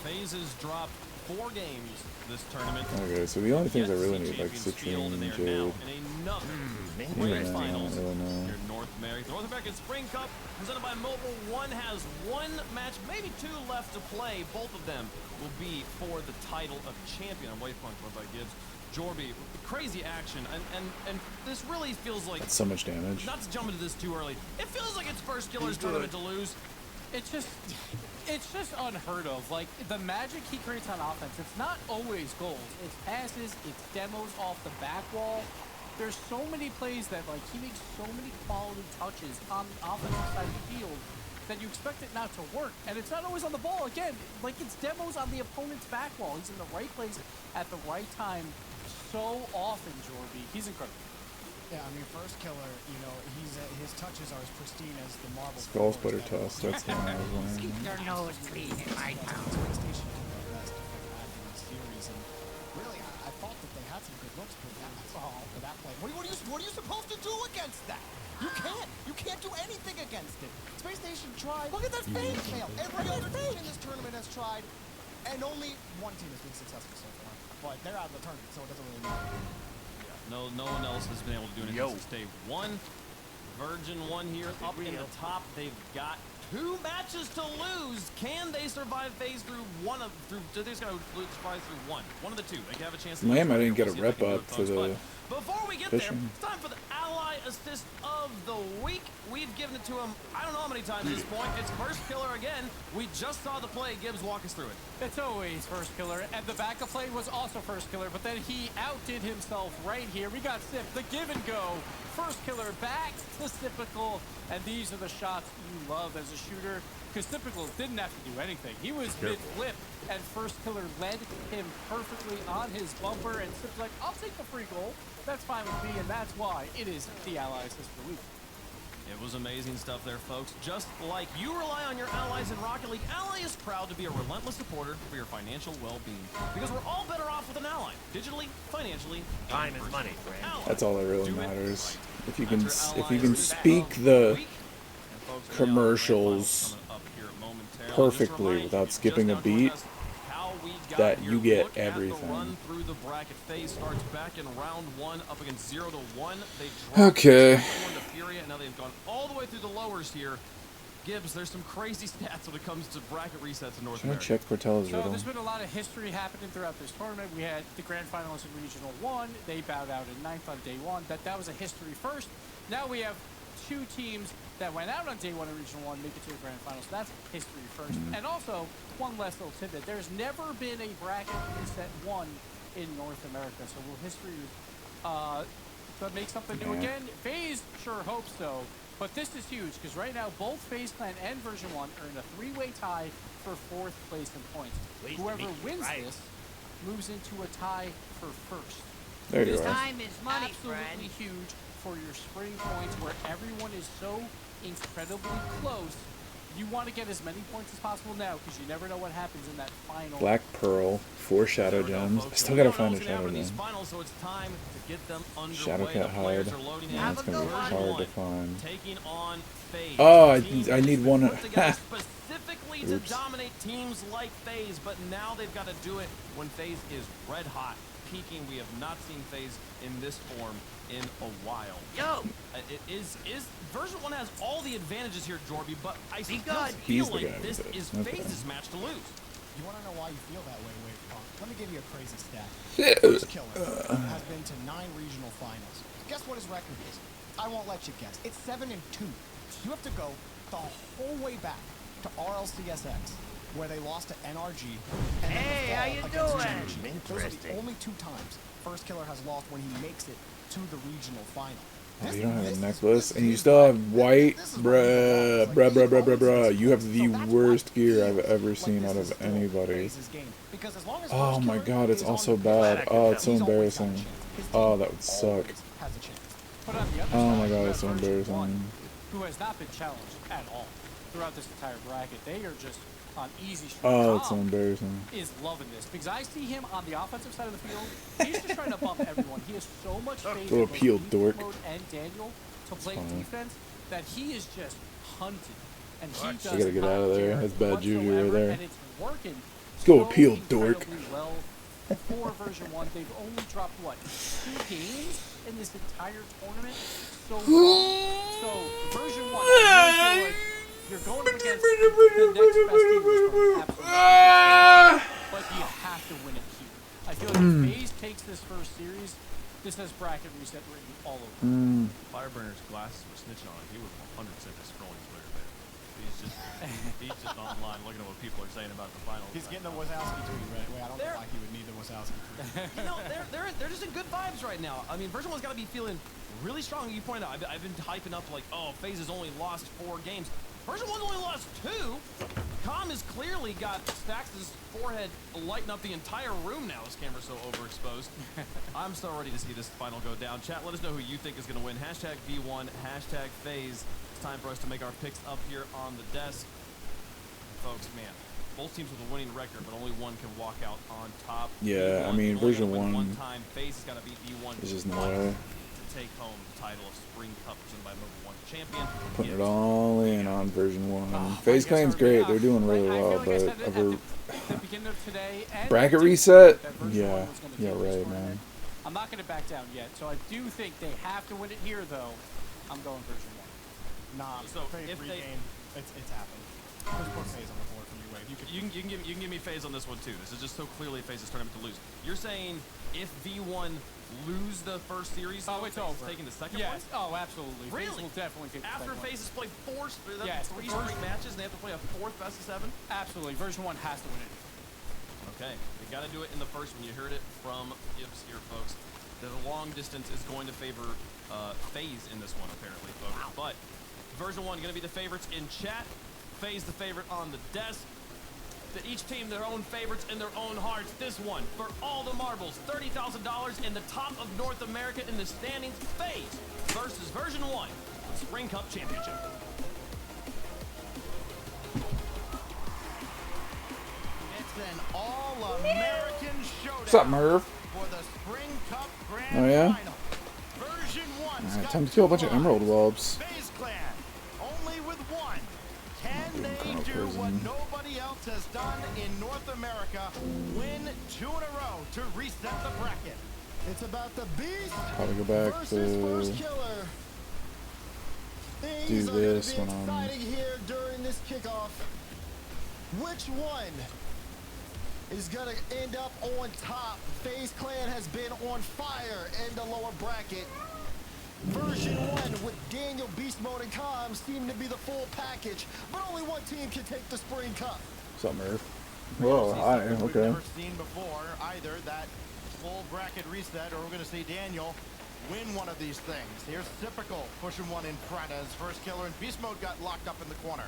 Phases dropped 4 games this tournament. Okay, so the only things I really need, like Citrine, Jade. Grand I finals don't really know. here in North America. North American Spring Cup presented by Mobile One has 1 match, maybe 2 left to play. Both of them will be for the title of champion. On Waypoint run by Gibbs. Jorby, crazy action, and this really feels like That's so much damage. Not to jump into this too early. It feels like it's first killer's tournament to lose. It's just unheard of. Like, the magic he creates on offense, it's not always goals. It's passes, it's demos off the back wall. There's so many plays that, like, he makes so many quality touches on the offensive side of the field that you expect it not to work. And it's not always on the ball. Again, like, it's demos on the opponent's back wall. He's in the right place at the right time so often, Jorby. He's incredible. Yeah, I mean, first killer, you know, his touches are as pristine as the marble. Skull Splitter Tusk, that's the one I was wearing. Keep your nose clean in my town. PlayStation did their best to add in the series, and really, I thought that they had some good looks for that play. What are you supposed to do against that? You can't do anything against it. Space Station tried. Look at that fade fail. Every other team in this tournament has tried, and only one team has been successful so far. But they're out of the tournament, so it doesn't really matter. No one else has been able to do anything since day 1. Virgin 1 here up in the top. They've got 2 matches to lose. Can they survive phase through one of they just gotta survive through one? One of the 2. They can have a chance to Lame, I didn't get a rep up for the before we get fishing. there, it's time for the ally assist of the week. We've given it to him I don't know how many times at this point. It's first killer again. We just saw the play. Gibbs, walk us through it. It's always first killer, and the backup play was also first killer, but then he outdid himself right here. We got Sip, the give and go. First killer back to Sipical, and these are the shots you love as a shooter, because Sipical didn't have to do anything. He was mid-flip, and first killer led him perfectly on his bumper, and Sip's like, I'll take the free goal. That's fine with me, and that's why it is the ally assist of the week. It was amazing stuff there, folks. Just like you rely on your allies in Rocket League, Ally is proud to be a relentless supporter for your financial well-being. Because we're all better off with an ally, digitally, financially. Time is money, friend. That's all that really matters. If you can speak the commercials perfectly without skipping a beat, that you get everything. Run through the bracket phase starts back in round 1 up against 0-1. They dropped Okay. to Furia, and now they've gone all the way through the lowers here. Gibbs, there's some crazy stats when it comes to bracket resets in North Should I America. check Cortell's So riddle? there's been a lot of history happening throughout this tournament. We had the grand finals in Regional 1. They bowed out in 9th on day 1. That was a history first. Now we have 2 teams that went out on day 1 in Regional 1 make it to the grand finals. So that's history first. And also, one last little tidbit. There's never been a bracket reset 1 in North America. So will history make something new again? FaZe sure hopes so. But this is huge because right now both FaZe Clan and Version 1 are in a 3-way tie for 4th place in points. Whoever wins this moves into a tie for first. There you This are. Time is money, absolutely friend. huge for your spring points where everyone is so incredibly close. You want to get as many points as possible now because you never know what happens in that final. Black Pearl, 4 Shadow Gems. I still gotta find a Shadow Gem. Finals, so it's time to get them underway. Shadowcat The players hide. are loading Yeah, in. it's gonna be hard to find. Taking on FaZe. Oh, Teams I need one. put together specifically to Oops. dominate teams like FaZe, but now they've got to do it when FaZe is red hot, peaking. We have not seen FaZe in this form in a while. Yo! It is version 1 has all the advantages here, Jorby, but I still good. feel He's the guy like this with it. is Okay. FaZe's match to lose. You want to know why you feel that way, Wave Punk? Let me give you a crazy stat. Yeah. First Killer has been to 9 regional finals. Guess what his record is? I won't let you guess. It's 7-2. You have to go the whole way back to RLCSX, where they lost to NRG. And then Hey, the how fall you against doing? Championship. Those are the Interesting. only 2 times First Killer has lost when he makes it to the regional final. Oh, you don't have a necklace, and you still have white, bruh. You have the worst gear I've ever seen out of anybody. Oh my god, it's all so bad. Oh, it's so embarrassing. Oh, that would suck. But on the other Oh side, my you god, have it's so Version 1, embarrassing. who has not been challenged at all throughout this entire bracket. They are just on easy street. Oh, it's so Tom embarrassing. is loving this because I see him on the offensive side of the field. He's just trying to bump everyone. He has so much faith Little in both peel Beast dork. Mode and Daniel to play Fine. defense that he is just hunted. And he does I gotta get not out of there. care That's bad juju right whatsoever, there. And it's working. Let's go, so appeal, dork. incredibly well for Version 1. They've only dropped, what, 2 games in this entire tournament so far. So, Version 1, I really feel like you're going up against the next best team in this tournament. Absolutely. But you have to win it here. I feel like if FaZe takes this first series, this has bracket reset written all over. Fireburner's glasses were snitching on him. He was 100% just scrolling Twitter there. He's just online looking at what people are saying about the finals. He's getting the Wazowski tweet right away. I don't know why he would need the Wazowski tweet. You know, they're just in good vibes right now. I mean, Version 1's got to be feeling really strong. You pointed out, I've been hyping up like, oh, FaZe has only lost 4 games. Version 1's only lost 2. Com has clearly got Stax' forehead lighting up the entire room now. His camera's so overexposed. I'm so ready to see this final go down. Chat, let us know who you think is going to win. Hashtag V1, hashtag FaZe. It's time for us to make our picks up here on the desk. Folks, man, both teams with a winning record, but only one can walk out on top. Yeah, I V1 mean, can only Version win 1 one time. FaZe has got to beat V1 There's just no once way. to take home the title of Spring Cup presented by Mobile One Champion. Putting it all in on Version 1. Oh, FaZe I guess Claim's I- great. yeah, They're doing really I feel well, like I said but it over at the beginning of today and bracket at the- reset? that Version Yeah. 1 was gonna Yeah, take this right, tournament. man. I'm not going to back down yet, so I do think they have to win it here, though. I'm going Version 1. Nah, So FaZe if they- regain. It's happened. Let's put FaZe on the board for me, Wave. You can give me FaZe on this one too. This is just so clearly FaZe's tournament to lose. You're saying if V1 lose the first series, Oh, though, it's FaZe is over. taking the second Yes. one? Oh, absolutely. Really? FaZe will definitely take the After second one. FaZe has played Yes, three first- straight matches, and they have to play a 4th best of 7? Absolutely. Version 1 has to win it. Okay, they got to do it in the first one. You heard it from Gibbs here, folks. The long distance is going to favor FaZe in this one, apparently, folks. But Version 1 going to be the favorites in chat. FaZe the favorite on the desk. To each team their own favorites in their own hearts. This one, for all the marbles, $30,000 in the top of North America in the standings. FaZe versus Version 1, Spring Cup Championship. It's an all-American showdown. What's up, Merv? For the Spring Cup Grand Oh, yeah? Final. Version 1's Alright, got time to kill a bunch of 2 Emerald lives. Whelps. FaZe Clan, only with 1. Can they Colonel do what Prison. nobody else has done in North America? Win 2 in a row to reset the bracket. It's about the beast Probably go back versus to First Killer. Things do are going this to be when I'm. exciting here during this kickoff. Which one is going to end up on top? FaZe Clan has been on fire in the lower bracket. Version 1 with Daniel, Beast Mode, and Calm seem to be the full package, but only one team can take the Spring Cup. Something Earth. Whoa, hi, We've okay. never seen before either that full bracket reset, or we're going to see Daniel win one of these things. Here's Typical pushing one in front as first killer, and Beast Mode got locked up in the corner.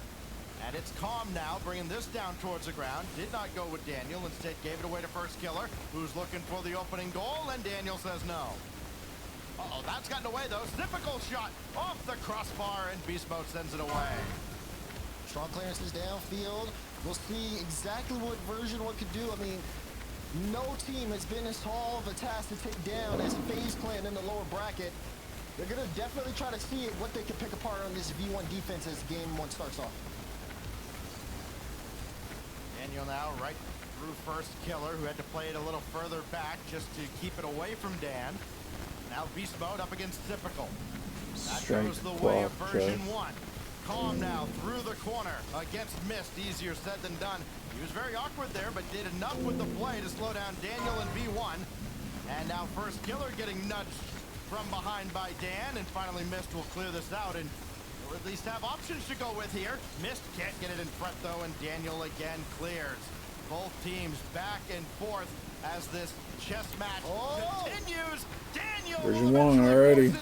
And it's Calm now, bringing this down towards the ground. Did not go with Daniel, instead gave it away to first killer, who's looking for the opening goal, and Daniel says no. Uh-oh, that's gotten away though. Typical shot off the crossbar, and Beast Mode sends it away. Strong clearances downfield. We'll see exactly what version 1 could do. I mean, no team has been as tall of a task to take down as FaZe Clan in the lower bracket. They're going to definitely try to see what they can pick apart on this V1 defense as game 1 starts off. Daniel now right through first killer, who had to play it a little further back just to keep it away from Dan. Now Beast Mode up against Typical. That goes the way of version 1. Calm now through the corner against Mist. Easier said than done. He was very awkward there, but did enough with the play to slow down Daniel and V1. And now first killer getting nudged from behind by Dan, and finally Mist will clear this out, and we'll at least have options to go with here. Mist can't get it in front though, and Daniel again clears. Both teams back and forth as this chess match continues. Daniel Version 1 already.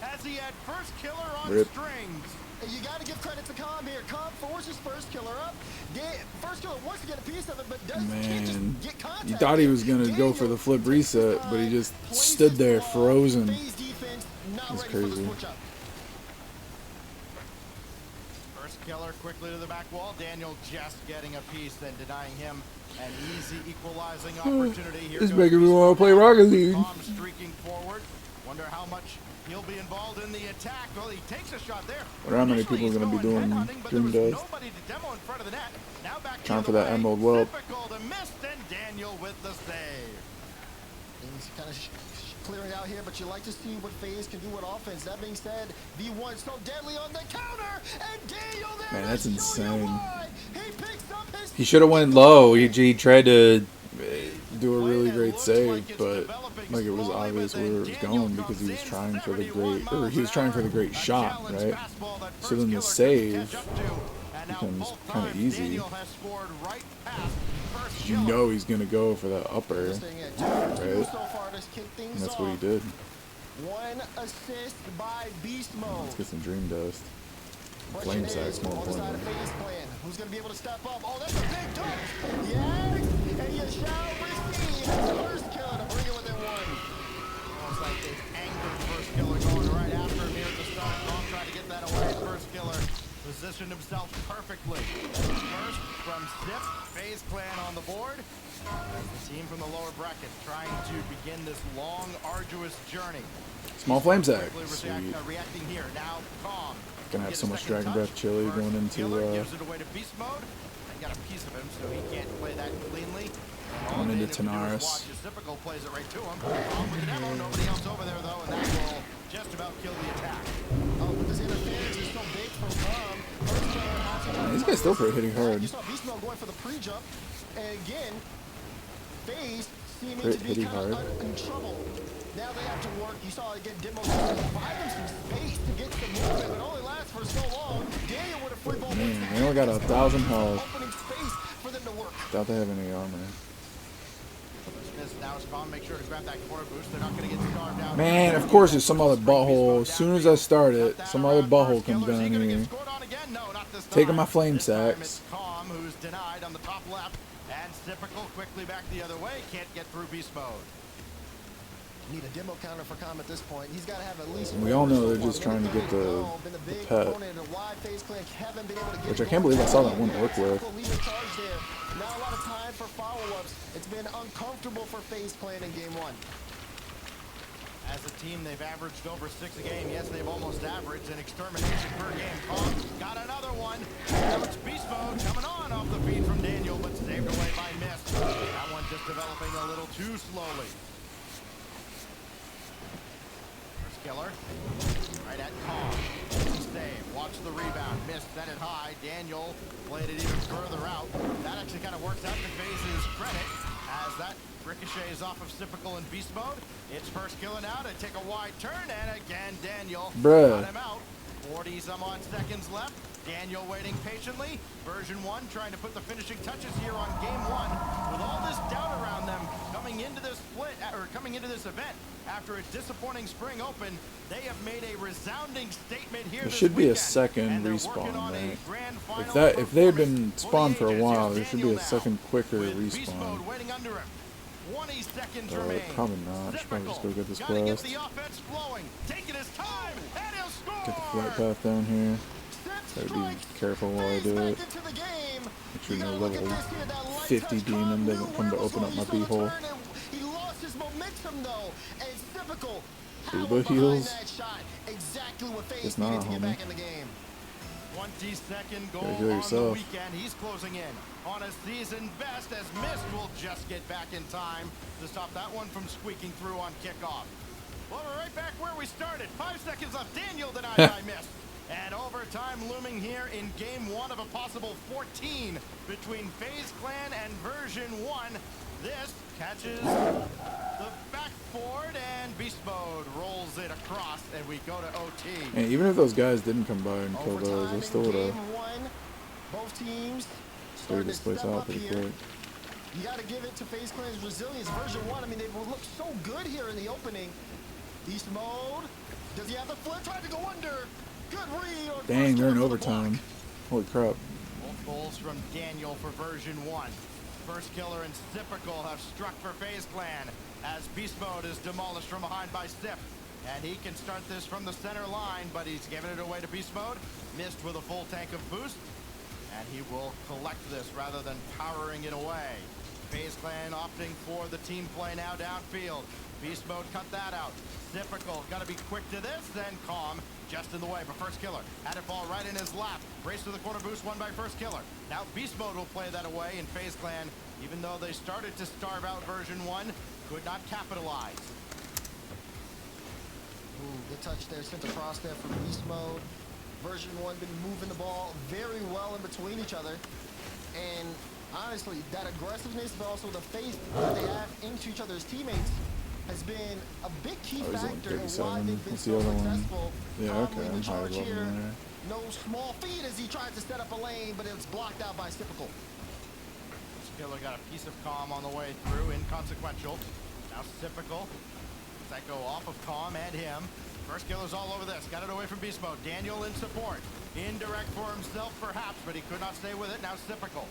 as he had first killer on Rip. strings. You got to give credit to Calm here. Calm forces first killer up. First killer wants to get a piece of it, but can't just get contact. You thought he was going to go for the flip reset, but he just stood there frozen. That's crazy. First killer quickly to the back wall. Daniel just getting a piece and denying him an easy equalizing opportunity. Here It's making me want to play Rocket League. Calm streaking forward. Wonder how much he'll be involved in the attack. Well, he takes a shot there. Wonder how many people are going to be doing Dream Dust. Nobody to demo in front of the net. Now back Trying for that Emerald Whelp. Typical to Mist, and Daniel with the save. Things kind of clearing out here, but you like to see what FaZe can do with offense. That being said, V1 so deadly on the counter, and Daniel there. Man, that's insane. He picks up his He should have went low. He tried to do a really great save, but like it was obvious where it was going because he was trying for the great shot, right? So then the save becomes kind of easy. You know he's gonna go for that upper, right? And that's what he did. One assist by Beast Mode. Let's get some Dream Dust. Flame Sack's more important. Who's going to be able to step up? Oh, that's a big touch. Yes, and you shall receive first killer to bring it within one. Almost like this angered first killer going right after him here at the start. Long tried to get that away. First killer positioned himself perfectly. First from Zip, FaZe Clan on the board. The team from the lower bracket trying to begin this long, arduous journey. Small Flame Sack. Sweet. Reacting here now. Calm. Gonna have so much Dragon Breath chili going into gives it away to Beast Mode. I got a piece of him, so he can't play that cleanly. going into Tanaris. Typical plays it right to him. With the demo, nobody else over there though, and that will just about kill the attack. Oh, but this interference is so big from Calm. These guys still pretty hitting hard. You saw Beast Mode going for the pre-jump, and again, FaZe seeming Crit to be hitting kind of hard. in trouble. Now they have to work. You saw again Demo provide them some space to get some movement, but only lasts for so long. Daniel with a free ball. Man, they only got 1,000 health. Opening space for them to work. Without they have any armor. Now Spawn, make sure to grab that core boost. They're not going to get starved out. Man, of course there's some other butthole. As soon as I start it, some other butthole comes down here. Taking my flame sacks. Calm, who's denied on the top left, and Typical quickly back the other way. Can't get through beast mode. Need a demo counter for Calm at this point. He's got to have at least. We all know they're just trying to get the pet. Which I can't believe I saw that one orc with. Not a lot of time for follow-ups. It's been uncomfortable for FaZe Clan in game one. As a team, they've averaged over 6 a game. Yes, they've almost averaged an extermination per game. Calm got another one. Now it's beast mode coming on off the feed from Daniel, but saved away by Mist. That one just developing a little too slowly. First killer, right at Calm. Stay. missed, set it high. Daniel played it even further out. That actually kind of works out to FaZe's credit as that ricochets off of Typical in beast mode. It's first killing out. They take a wide turn, and again, Daniel Bruh. got him out. 40 some odd seconds left. Daniel waiting patiently. Version 1 trying to put the finishing touches here on game 1. With all this doubt around them coming into this split, or coming into this event after a disappointing spring open, they have made a resounding statement here. There this should be a weekend, second and they're respawn, working on a right? grand final If they had been performance for spawned the for a ages. while, Here's there should be Daniel a now, second quicker with beast respawn. mode waiting under him. 20 seconds remain. Probably not. I should probably just go get this Gotta get blast. the offense flowing. Taking his time, and he'll score. Get the flight path down here. Gotta be careful while I do it. Make sure no level 50 demon doesn't come to open up my beehole. He lost his momentum though, and it's typical. Uber heals. Exactly what FaZe It's not, needed to get homie. back in the game. 22nd goal Gotta heal on the yourself. weekend. He's closing in on a season best as Mist will just get back in time to stop that one from squeaking through on kickoff. Well, we're right back where we started. 5 seconds left. Daniel denied by Mist. And overtime looming here in game 1 of a possible 14 between FaZe Clan and version 1. This catches the backboard and beast mode rolls it across and we go to OT. And even if those guys didn't come by and kill those, Overtime they in still would have game 1. Both teams cleared starting this to place step out up pretty here. quick. You got to give it to FaZe Clan's resilience. Version 1, I mean, they look so good here in the opening. Beast mode. Does he have the flip? Tried to go under. Good read on Dang, first they're in kill for the overtime. Holy crap. Both goals from Daniel for version 1. First killer and Typical have struck for FaZe Clan as beast mode is demolished from behind by Sip. And he can start this from the center line, but he's giving it away to beast mode. Missed with a full tank of boost. And he will collect this rather than powering it away. FaZe Clan opting for the team play now downfield. Beast mode cut that out. Typical, got to be quick to this, then Calm just in the way, but first killer had it fall right in his lap. Race to the corner boost won by first killer. Now beast mode will play that away, and FaZe Clan, even though they started to starve out version 1, could not capitalize. Ooh, good touch there, sent across there from beast mode. Version 1 been moving the ball very well in between each other. And honestly, that aggressiveness, but also the faith that they have into each other's teammates has been a big key Oh, he's on factor in why 37. they've been What's the so other one? successful. Yeah, Calmly okay, in I'm the higher charge level here. than there. No small feat as he tries to set up a lane, but it's blocked out by Typical. Killer got a piece of Calm on the way through, inconsequential. Now Typical. Psycho off of Calm and him. First killer's all over this. Got it away from beast mode. Daniel in support. Indirect for himself, perhaps, but he could not stay with it. Now Typical.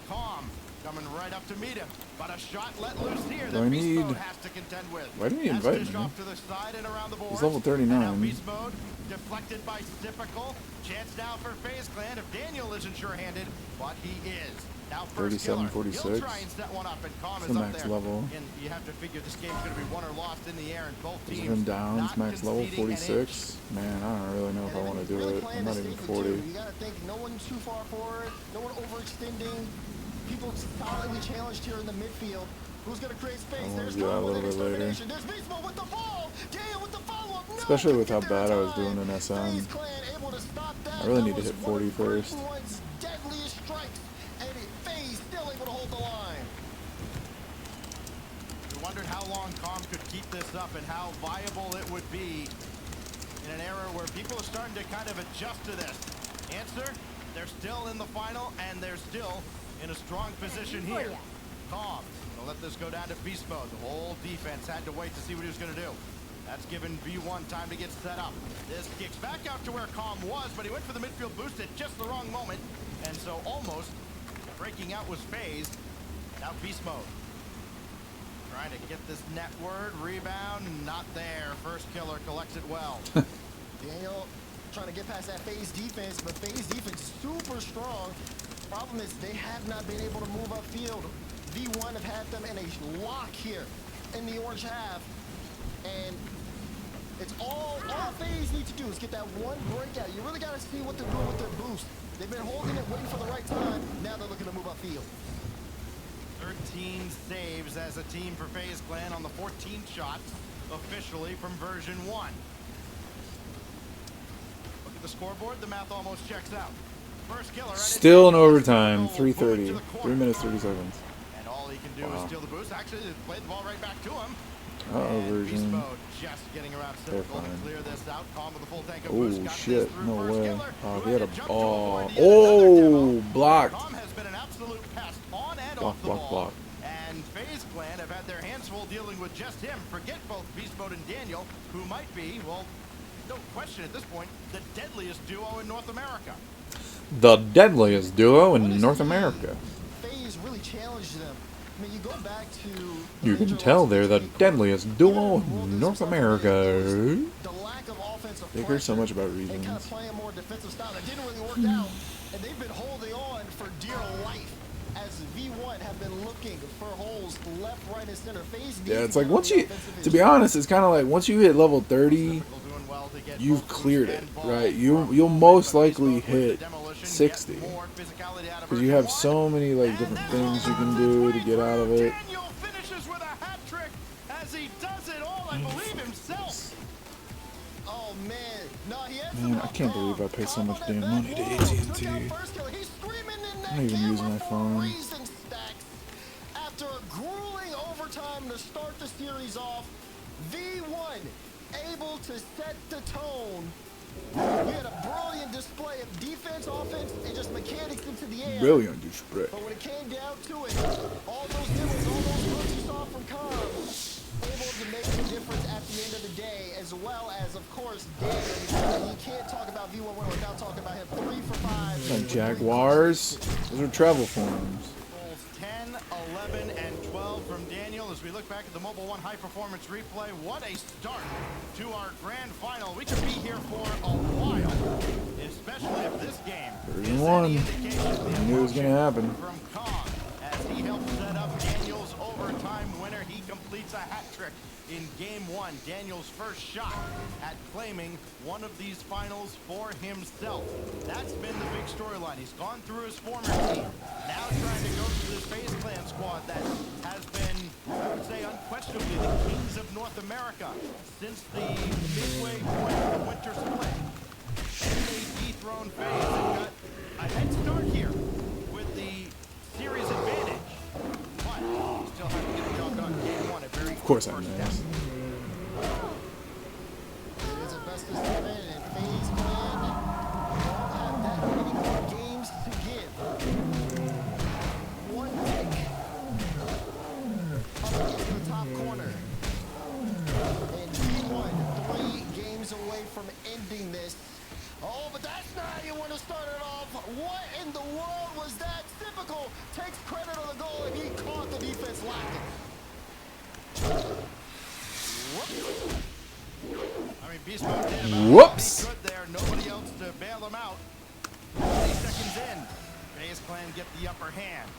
Calm coming right up to meet him. But a shot let loose here that beast mode has to contend with. Why didn't he invite me? Off to the side and around the board. He's level 39. And now beast mode deflected by Typical. Chance now for FaZe Clan if Daniel isn't sure-handed, but he is. Now first 37, killer. 46. He'll try and set one up, and Calm It's is the up max there. level. And you have to figure this game's going to be won or lost in the air, and both There's teams him downs, not max level conceding an 46. Man, I don't really know if I want to do it. I'm not even 40. You got to think no one too far forward, no one overextending. People solidly challenged here in the midfield. Who's going to create space? I wanna There's do that a Calm with little bit later. extermination. There's Beast Mode with the ball. Daniel with the follow-up. No, Especially with how couldn't get bad there I in was doing time. in SM. FaZe Clan able to stop that. I really That need to was hit one 40 of first. Version 1's deadliest strikes, and FaZe still able to hold the line. We wondered how long Calm could keep this up and how viable it would be in an era where people are starting to kind of adjust to this. Answer, they're still in the final, and they're still in a strong position here. Calm, they'll let this go down to beast mode. The whole defense had to wait to see what he was going to do. That's given V1 time to get set up. This kicks back out to where Calm was, but he went for the midfield boost at just the wrong moment, and so almost breaking out was FaZe. Now beast mode. Trying to get this net word, rebound, not there. First killer collects it well. Daniel trying to get past that FaZe defense, but FaZe defense super strong. Problem is they have not been able to move upfield. V1 have had them in a lock here in the orange half, and it's all FaZe need to do is get that one breakout. You really got to see what they're doing with their boost. They've been holding it, waiting for the right time. Now they're looking to move upfield. 13 saves as a team for FaZe Clan on the 14th shot officially from version 1. Look at the scoreboard, the math almost checks out. First killer. Still in overtime. 3:30. 3 minutes 30 seconds. And all he can do is steal the boost. Actually, they played the ball right back to him. Version. Beast mode just getting around Cynical to clear this out. Calm with a full tank of Oh boost. Got shit! this No through first way. killer, Oh, who he had had a. to jump to avoid Oh, the other demo. blocked. Calm has been an absolute pest on and Block, off the block, ball. block. And FaZe Clan have had their hands full dealing with just him. Forget both Beast Mode and Daniel, who might be, well, no question at this point, the deadliest duo in North America. The deadliest duo in North America. FaZe really challenged them. I mean, you go back to... You can tell they're the deadliest duo in North America. The lack of offensive They care so much about they kind reasons. of play a more defensive style that didn't really work out, and they've been holding on for dear life as V1 have been looking for holes left, right, and center. FaZe Yeah, needs it's to like get once on the you, offensive to be edge. honest, it's kind of like once you hit level 30, you've cleared it, right? You'll most likely hit 60 because you have so many like different things you can do to get out of it. Daniel finishes with a hat trick as he does it all, I believe, himself. Oh man, no, he had Man, I can't believe I pay so much damn money to AT&T. I'm not even using my phone. After a grueling overtime to start the series off, V1 able to set the tone. We had a brilliant display of defense, offense, and just mechanics into the air. Brilliant display. But when it came down to it, all those demos, all those hooks you saw from Cobb, able to make the difference at the end of the day, as well as, of course, Daniel. You can't talk about V1 without talking about him. 3 for 5. Like Jaguars, those are travel forms. 10, 11, and 12 from Daniel as we look back at the Mobile One High Performance replay. What a start to our grand final. We could be here for a while, especially if this game Version 1. I knew it was going to happen. from Kong as he helps set up Daniel's overtime winner. He completes a hat trick in game 1. Daniel's first shot at claiming one of these finals for himself. That's been the big storyline. He's gone through his former team, now trying to go through this FaZe Clan squad that has been, I would say, unquestionably the kings of North America since the midway point of the winter split. And they dethroned FaZe and got a head start here with the series advantage. But still have to get the job done. Game 1, a very Of course I first know. step. It is a best of 7, and FaZe Clan don't have that many more games to give. One pick up into the top corner. And V1, 3 games away from ending this. Oh, but that's not how you want to start it off. What in the world was that? Typical takes credit on the goal, and he caught the defense lacking. I mean, Beast Mode did about Whoops. what he could there. Nobody else to bail him out. 20 seconds in. FaZe Clan get the upper hand.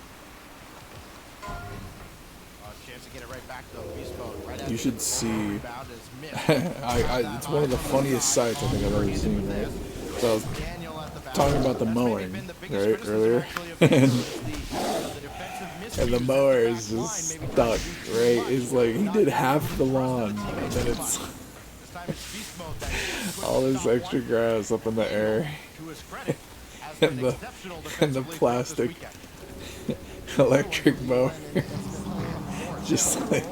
Chance to get it right back though. Beast Mode right after You should the see. rebound is missed. It's one of the funniest sights I think I've ever seen, right? So I was Daniel at the back. talking about the mowing, Been the biggest right, criticism, earlier. actually, of Beast Mode is the defensive miscues And the at mower back is line, just maybe stuck, trying to do too right? much. It's like he Not did getting half the the thrust of lawn, the teammates and then as it's much. This time it's Beast Mode that all this stop extra one. grass up in the air. To his credit, has And been the- exceptional and the defensively throughout plastic this weekend. electric mower. Just like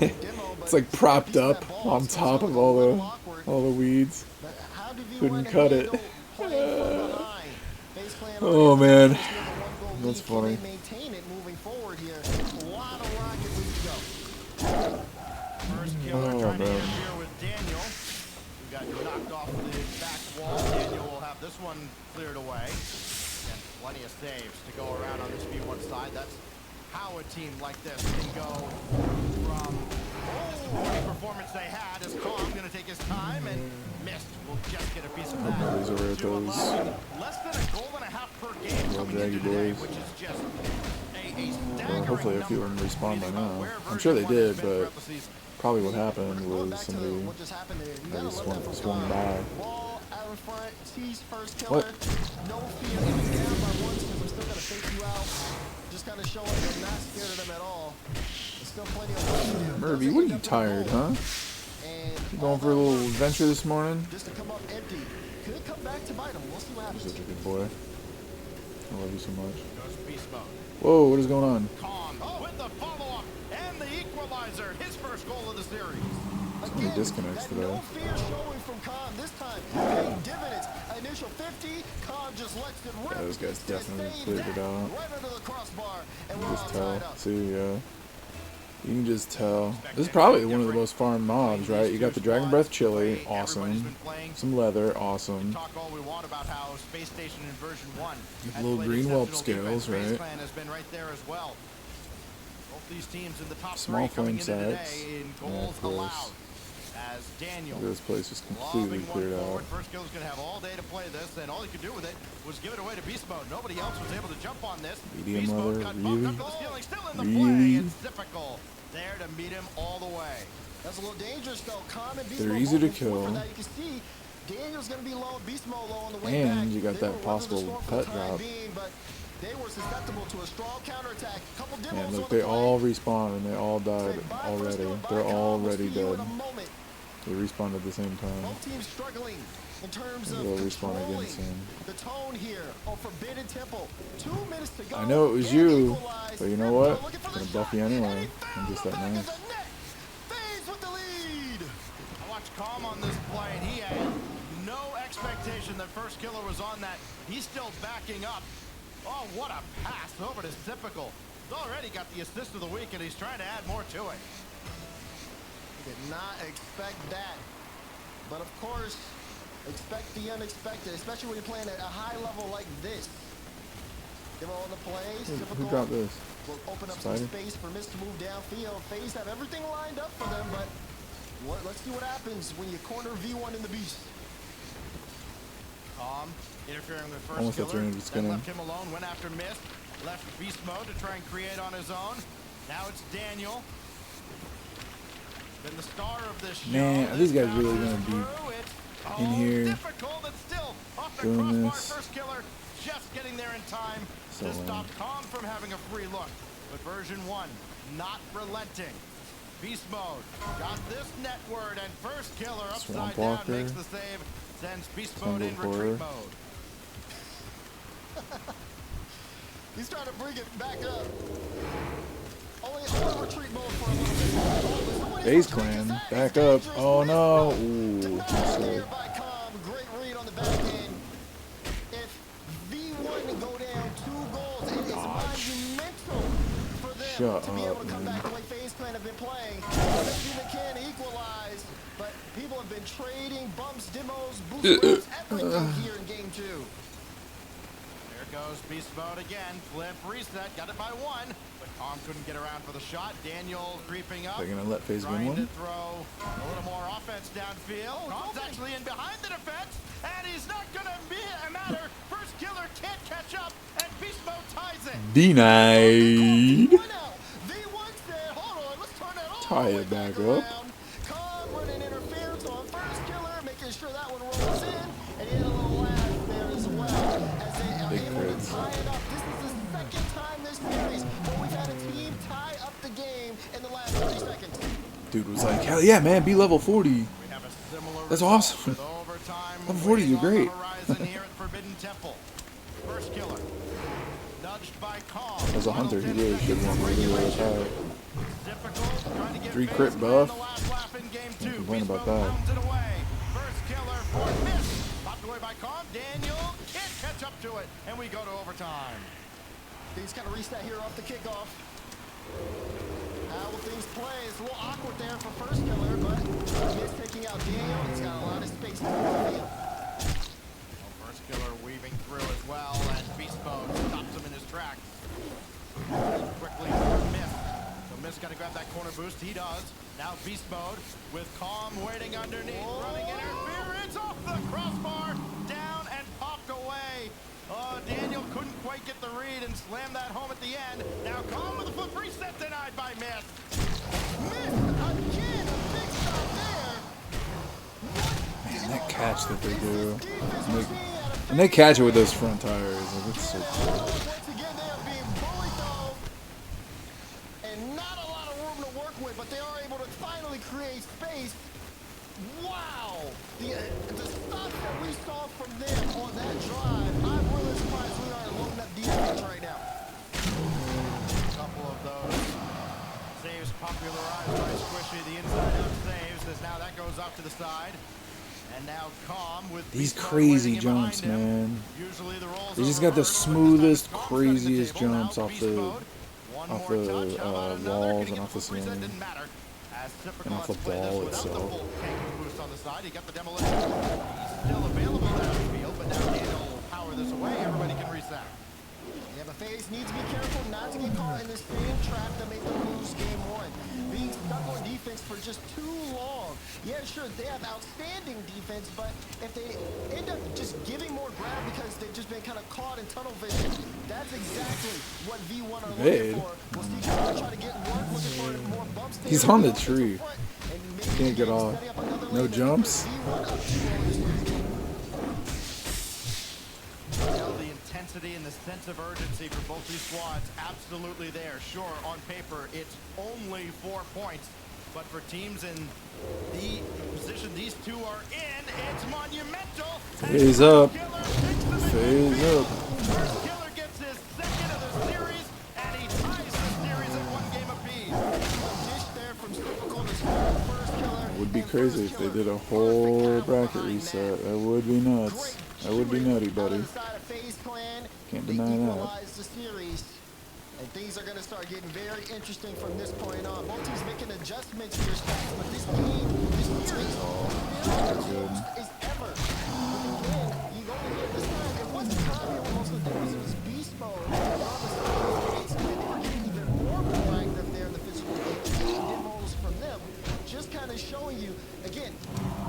it's like propped up on top of all the weeds. Couldn't cut it. Oh man, that's funny. Maintain it moving forward here. A lot of rocket leads go. First killer Oh, trying to man. interfere with Daniel, who got knocked off the back wall. Daniel will have this one cleared away. And plenty of saves to go around on this V1 side. That's how a team like this can go from disappointing performance they had as Kong going to take his time and missed. We'll just get a piece of that. Everybody's over at To those allowing less than a goal and a half per game little coming draggy into today, boys. which is just a staggering Hopefully a few of them number. respawn by Meaning about now. where I'm sure they version one has did, been but throughout the season. probably what happened Going was back to somebody what just happened there. You maybe gotta love that from swung Kong. by. Ball out in front, sees first killer. What? No fear. Even down by one, because I'm still gonna fake you out. Just kind of showing I'm not scared of them at all. There's still plenty of work to do. Murphy, Doesn't what are end you up with a tired, goal. huh? And You going for a little adventure this morning? just to come up empty. could come back to bite him. We'll see what You're happens. such a good boy. I love you so much. Goes beast mode. Whoa, what is going on? Calm with the follow-up and the equalizer. His first goal of the series. So many disconnects that today. no fear showing from Khan this time. Paying dividends. Initial 50, Khan just lets it rip. Yeah, this guy's definitely Save cleared that it out. right under the crossbar, and You we're can all just tied tell. up. See, you can just tell. This is probably one of the most farmed mobs, right? You got the Dragon Breath Chili, awesome. Some leather, awesome. Talk all we want about how Space Station in version 1 You have has little played green whelp exceptional defense. scales, Space right? Clan has been right there as well. Both these teams in the top Small 3 coming flame into sacks. today in Yeah, goals of course. allowed. As Daniel Look at this place just completely lobbing one cleared forward. out. First Kill's going to have all day to play this, and all he could do with it was give it away to Beast Mode. Nobody else was able to jump on this. Medium Beast Mode leather, got bumped up really? to the ceiling, still in the Really? play. It's difficult there to meet him all the way. That's a little dangerous though. Khan and Beast They're Mode easy to both moving forward kill. for that. You can see Daniel's going to be low, Beast Mode low on the way back. And you got They that were weathering the possible storm for pet the time drop. being, but they were susceptible to a strong counterattack. Couple demos And look, on the they play. all respawned and they all died Say bye, first already. kill, bye, They're Khan. already We'll see you dead. in a moment. They respawned at the same time. Both teams struggling in terms of They'll respawn controlling again soon. the tone here on Forbidden Temple. 2 minutes to go. I know it was And you, equalize. but you know what? Looking for I'm the gonna buff shot, you and anyway. he I'm found just the that back of nice. the net. FaZe with the lead. I watched Calm on this play, and he had no expectation that First Killer was on that. He's still backing up. Oh, what a pass over to Typical. He's already got the assist of the week, and he's trying to add more to it. Did not expect that. But of course, expect the unexpected, especially when you're playing at a high level like this. Give all the plays. Who dropped this? Will open up some Spider? space for Mist to move downfield. FaZe have everything lined up for them, but let's see what happens when you corner V1 in the beast. Calm, interfering with First Almost got Killer, 300 then skinning. left him alone, went after Mist, left Beast Mode to try and create on his own. Now it's Daniel. Been the star of this show. Man, are these guys really gonna be in here difficult and still off the doing crossbar. this? First Killer just getting there in time So to stop lame. Calm from having a free look. But version 1, not relenting. Beast Mode got this net word, and First Killer upside Swamp down Walker. makes the save, sends Beast Mode in Tumble retreat Horror. mode. He's trying to bring it back up. Only retreat mode for a little bit. FaZe Clan, back up. Oh no. Ooh, There so by Calm. Great read on the back end. If V1 go down 2 goals, it is monumental for them Shut to be able up, to come man. back the way FaZe Clan have been playing. Maybe they can equalize, but people have been trading bumps, demos, boost rounds, everything here in game 2. There goes Beast Mode again. Flip reset, got it by 1, but Calm couldn't get around for the shot. Daniel creeping up. they're gonna let FaZe win Trying to one? throw a little more offense downfield. Calm's actually in behind the defense, and he's not going to be a matter. First Killer can't catch up, and Beast Mode ties it. Denied. V1 said, hold on, let's turn that all Tie the way it back up. around. Calm running interference on First Killer, making sure that one rolls in, and he had a little laugh there as well as they are Big able to crits. tie it up. This is the second time this series where we've had a team tie up the game in the last 30 seconds. Dude was like, hell yeah, man, be level 40. We have a similar That's result awesome. with overtime Level 40 waiting is great. on the horizon here at Forbidden Temple. First Killer nudged by Calm. As a hunter, he really should want to do it high. Difficult, trying to get 3 FaZe crit Clan buff. the last lap in game 2. Can't complain Beast about Mode that. pounds it away. First Killer for miss. Popped away by Calm. Daniel can't catch up to it, and we go to overtime. Things kind of reset here off the kickoff. How will things play? It's a little awkward there for First Killer, but he's taking out Daniel. He's got a lot of space to move in. First Killer weaving through as well, and Beast Mode stops him in his tracks. Quickly for Mist. So Mist got to grab that corner boost. He does. Now Beast Mode with Calm waiting underneath, running interference off the crossbar, down and popped away. Oh, Daniel couldn't quite get the read and slammed that home at the end. Now Calm with a flip reset, denied by Mist. Mist again, a big stop there. Man, that catch that they do. And they catch it with those front tires. Like, it's so cool. Once again, they are being bullied though, and not a lot of room to work with, but they are able to finally create space. Wow! The stuff that we saw Actually, the inside out saves as now that goes off to the side. And now Calm with These Beast Mode crazy waiting in behind jumps, him. man. Usually the roles They are just got the reversed, but this time it's smoothest, Calm setting the craziest table. Now jumps off Beast the Mode. One off more the touch. How about another? walls Can he and get off the full preset? ceiling Didn't matter. As typical, and off the let's play this ball without the itself. full tanking boost on the side. He got the demolition. He's still available downfield, but now Daniel will power this away. Everybody can reset. Yeah, but FaZe needs to be careful not to get caught in this same trap that made them lose game one. Being stuck on defense for just too long. Yeah, sure, they have outstanding defense, but if they end up just giving more ground because they've just been kind of caught in tunnel vision, that's exactly what V1 are looking for. We'll see Kyle try to get work, looking for more bumps. He's on the tree. Can't get off. No jumps. The intensity and the sense of urgency for both these squads, absolutely there. Sure, on paper, it's only 4 points. But for teams in the position these two are in, it's monumental. FaZe up. FaZe up. First Killer gets his second of the series, and he ties the series at 1 game apiece. Dish there from Typical to First Killer. It would be crazy if they did a whole bracket reset. That would be nuts. That would be nutty, buddy. Can't deny that. The series. And things are going to start getting very interesting from this point on. Both teams making adjustments to their stats, but this game, this series, is ever. But again, you go here this time, it wasn't Tommy or most of the things, it was Beast Mode. And all of a sudden, they were getting even more proactive there in the physical game, taking demos from them, just kind of showing you, again,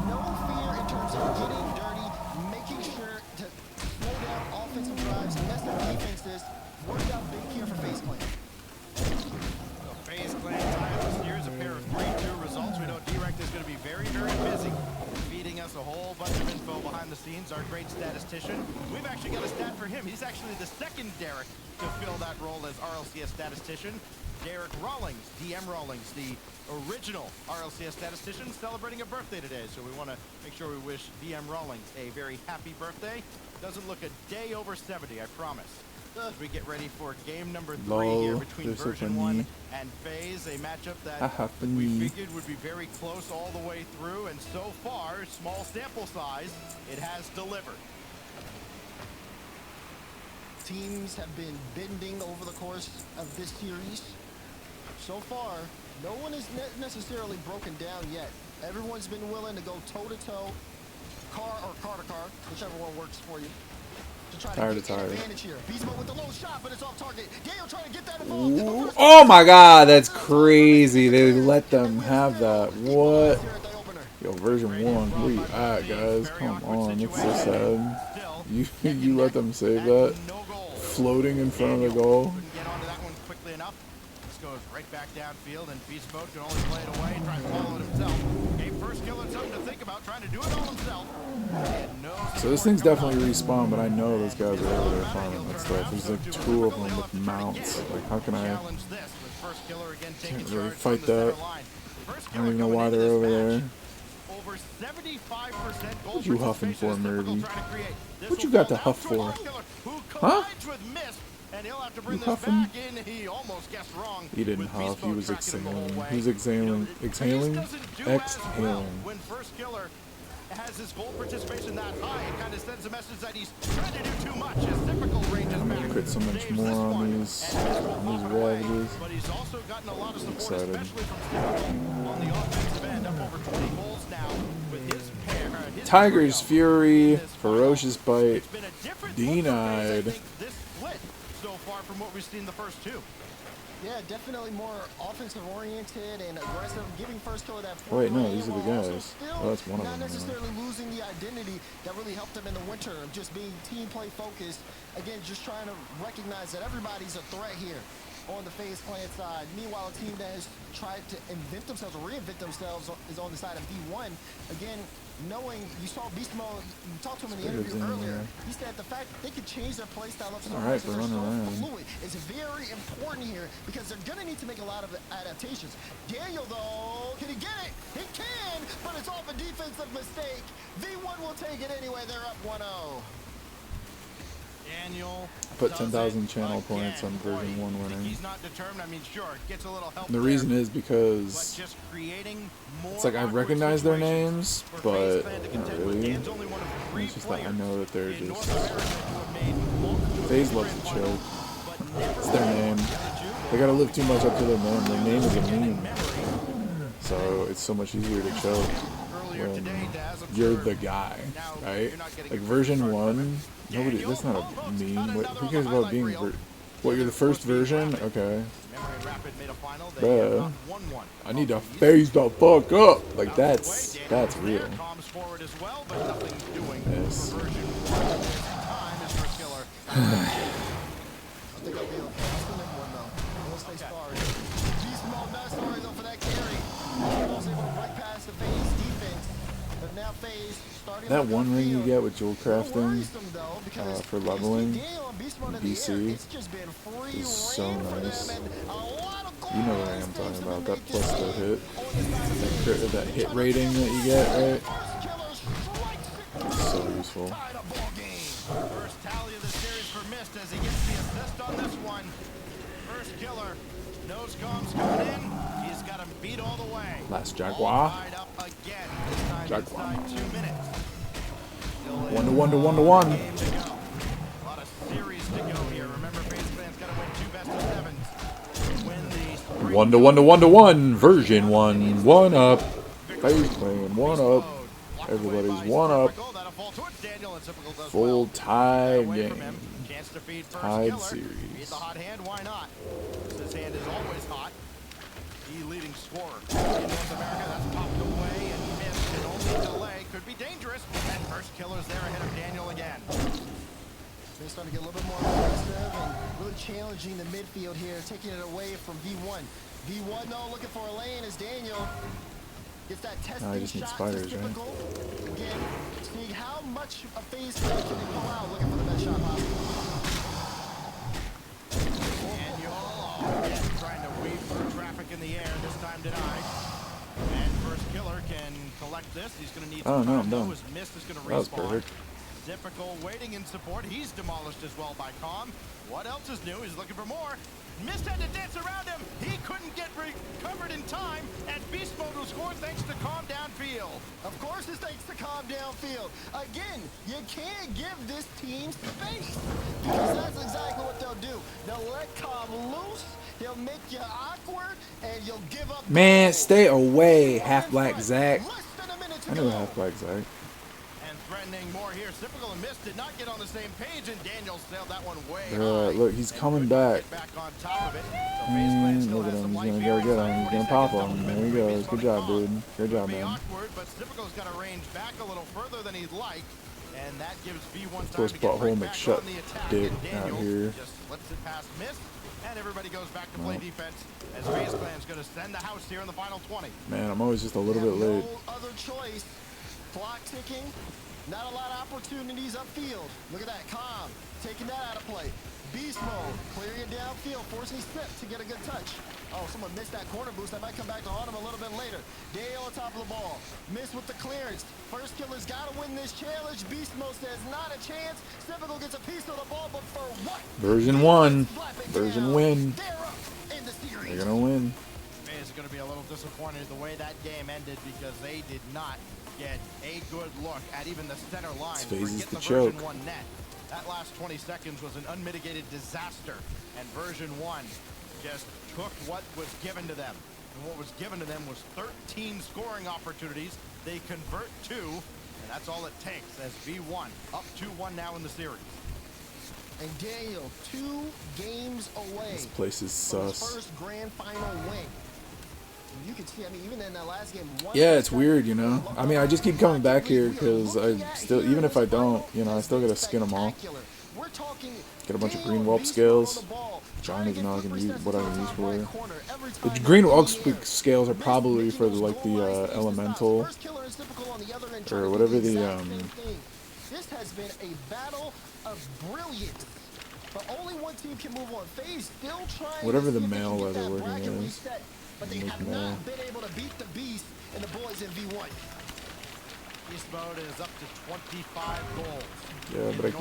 no fear in terms of getting dirty, making sure to slow down offensive drives, mess up defenses. Worked out big here for FaZe Clan. So FaZe Clan time this year is a pair of 3-2 results. We know Direct is going to be very, very busy, feeding us a whole bunch of info behind the scenes. Our great statistician. We've actually got a stat for him. He's actually the second Derek to fill that role as RLCS statistician. Derek Rawlings, DM Rawlings, the original RLCS statistician, celebrating a birthday today. So we want to make sure we wish DM Rawlings a very happy birthday. Doesn't look a day over 70, I promise. As we get ready for game number 3 here between version 1 and FaZe, a matchup that we figured would be very close all the way through, and so far, small sample size, it has delivered. Teams have been bending over the course of this series. So far, no one is necessarily broken down yet. Everyone's been willing to go toe-to-toe, car or car-to-car, whichever one works for you. Tire to tire. Oh my god, that's crazy. They let them have that. What? Yo, version 1, where you at, guys? Come on, it's so sad. You let them save that? Floating in front of the goal? Goes right back downfield, and Beast Mode can only play it away, try to follow it himself. Gave First Killer something to think about, trying to do it all himself. So this thing's definitely respawn, but I know those guys are over there farming that stuff. There's like 2 of them with mounts. Like, how can I can't really fight that? I don't even know why they're over there. What you huffing for, Murphy? What you got to huff for? Huh? And he'll have to You bring this huffing? back in. He almost guessed wrong. He didn't huff. He was exhaling. He was exhaling. Exhaling? Exhaling. When First Killer has his goal participation that high, it kind of sends a message that he's trying to do too much. His typical range is I'm back. gonna crit so much more on these ravages. But he's also gotten a lot of support, Excited. especially from Typical on the offensive end, up over 20 goals now with his pair. Tiger's Fury, Ferocious Bite, denied. This split so far from what we've seen the first 2. Yeah, definitely more offensive oriented and aggressive, giving First Killer that. Wait, no, these are the also guys. still Oh, that's one of not them. necessarily losing the identity that really helped them in the winter of just being team play focused. Again, just trying to recognize that everybody's a threat here on the FaZe Clan side. Meanwhile, a team that has tried to invent themselves or reinvent themselves is on the side of V1. Again, knowing, you saw Beast Mode, you talked to him in the interview earlier, he said the fact that they could change their play style up so much, for they're running so around. fluid, is very important here because they're going to need to make a lot of adaptations. Daniel, though, can he get it? He can, but it's off a defensive mistake. V1 will take it anyway. They're up 1-0. Yeah, Daniel I put does 10,000 it channel points again. on version Boy, 1 think winning. he's not determined. I mean, sure, it gets a little help And the there, reason is but because just creating more it's like I awkward recognize their situations names, for but FaZe Clan to not contend with. really. Dan's only one of 3 It's just that I players know that they're in North just. America who have made multiple FaZe grand loves to finals, choke. but never It's their name. The other two, They gotta live too much up to their name. Their name is a in meme. memory. So it's so much easier to choke Earlier when today, Daz, I'm you're sure the guy, now right? you're not getting Like a version start from 1, nobody. That's not a meme. What, who cares about highlight being? reel. What, you're the first version? Okay. Memory and Rapid made a final. They Bruh. not 1-1. I need to phase the fuck up. Like that's real. Comms forward as well, but nothing doing Yes. for version 1. Time is for Killer. I think I'll be okay. I'll still make one though. We'll stay scarred. Beast mode, not sorry though for that carry. Almost able to break past the FaZe defense. But now FaZe starting That to one go ring you field. get with jewel crafting Worrisome, though, because for leveling Daniel and Beast mode in the air, BC it's just been free is so reign for nice. them, and a lot of You know what I goals am talking seems to about. be That made plus this the game hit, on the side of FaZe. that hit rating that you get, right? First killer strikes it. It's so useful. Tied up ball game. First tally of the series for Mist as he gets the assist on this one. First Killer. Nose comms coming in. He's got him beat all the way. Last All Jaguar. tied up again. This time Jaguar. inside 2 minutes. Still 1 to 1 to 1 to 1. game to go. A lot of series to go here. Remember, FaZe Clan's got to win 2 best of 7s. Win the spring 1 to 1 to 1 to 1. Version 1. 1 up. FaZe Clan 1 up. Everybody's 1 up. That'll fall towards Daniel, and Typical does Full well. tied Away from game. him. Chance to feed first Tied Killer. series. Feed the hot hand, why not? His hand is always hot. The leading scorer in North America. That's popped away and missed. And only delay could be dangerous. And first Killer's there ahead of Daniel again. They're starting to get a little bit more aggressive and really challenging the midfield here, taking it away from V1. V1 though, looking for a lane as Daniel gets that testing I just need shot spiders, to right? Typical. Again, seeing how much a FaZe player can they pull out, looking for the best shot possible. Daniel again trying to weave through traffic in the air. This time denied. And first Killer can collect this. He's going to need Oh, some no, time. I'm though. done. His Mist is going to That was respawn. perfect. Difficult waiting in support. He's demolished as well by Calm. What else is new? He's looking for more. Mist had to dance around him. He couldn't get recovered in time. And Beast Mode will score thanks to Calm downfield. Of course it's thanks to calm downfield. Again, you can't give this team space. Because that's exactly what they'll do. They'll let Calm loose, he'll make you awkward, and you'll give up. Man, goals. stay away, Half Black Zach. Less than a minute to I knew go. Half Black Zach. And threatening more here. Typical and Mist did not get on the same page, and Daniel sailed that one way Bruh, high. look, he's And coming couldn't back. get back on top of it. So FaZe Clan still Look at has him. some He's life gonna here go get inside him. He's 40 gonna pop seconds. him. There he goes. Good job, dude. Good job, Be man. awkward, but Typical's got to range back a little further than he'd like, and that gives V1 time Close to get butthole right back McShut on the attack. dick And Daniel out here. just slips it past Mist, and everybody goes back to play defense as FaZe Clan's going to send the house here in the final 20. Man, I'm always just a little bit late. No other choice. Clock ticking. Not a lot of opportunities upfield. Look at that. Calm. Taking that out of play. Beast mode. Clearing it downfield. Forcing Sip to get a good touch. Oh, someone missed that corner boost. That might come back to haunt him a little bit later. Dale on top of the ball. Missed with the clearance. First Killer's got to win this challenge. Beast mode says not a chance. Typical gets a piece of the ball, but for what? Version 1. Version win. They're up in the series. They're gonna win. FaZe going to be a little disappointed the way that game ended because they did not get a good look at even the center line. FaZe is Forget the the choke. version 1 net. That last 20 seconds was an unmitigated disaster, and version 1 just took what was given to them. And what was given to them was 13 scoring opportunities. They convert 2, and that's all it takes as V1 up 2-1 now in the series. And Daniel, 2 games away. This place is from his sus. first grand final win. You can see, I mean, even in that last game, Yeah, it's weird, you know. I mean, I just keep coming back here because I still, even if I don't, you know, I still gotta skin them all. We're talking Get a bunch of green whelp scales. John doesn't know I can use what I can use for. The green whelp scales are probably for the, like the elemental or whatever the This has been a battle of brilliance. But only one team can move on. FaZe still trying whatever to the see if they male can get leather that working bracket is. reset, but they Make have male. not been able to beat the beast and the boys in V1. Beast mode is up to 25 goals. Yeah, but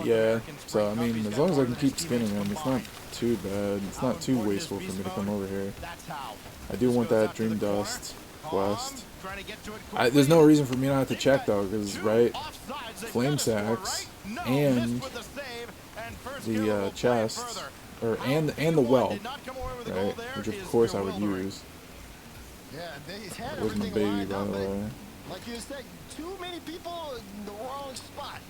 so I mean, as long as I can keep skinning him, it's not too bad. It's not too wasteful for me to come over here. I do want that Dream Dust quest. There's no reason for me not to check though, because right, Flame Sacks and the chest, and the whelp, right, which of course I would use. Yeah, he's had That was my everything baby, lined by up, the but way. like you said, too many people in the wrong spot.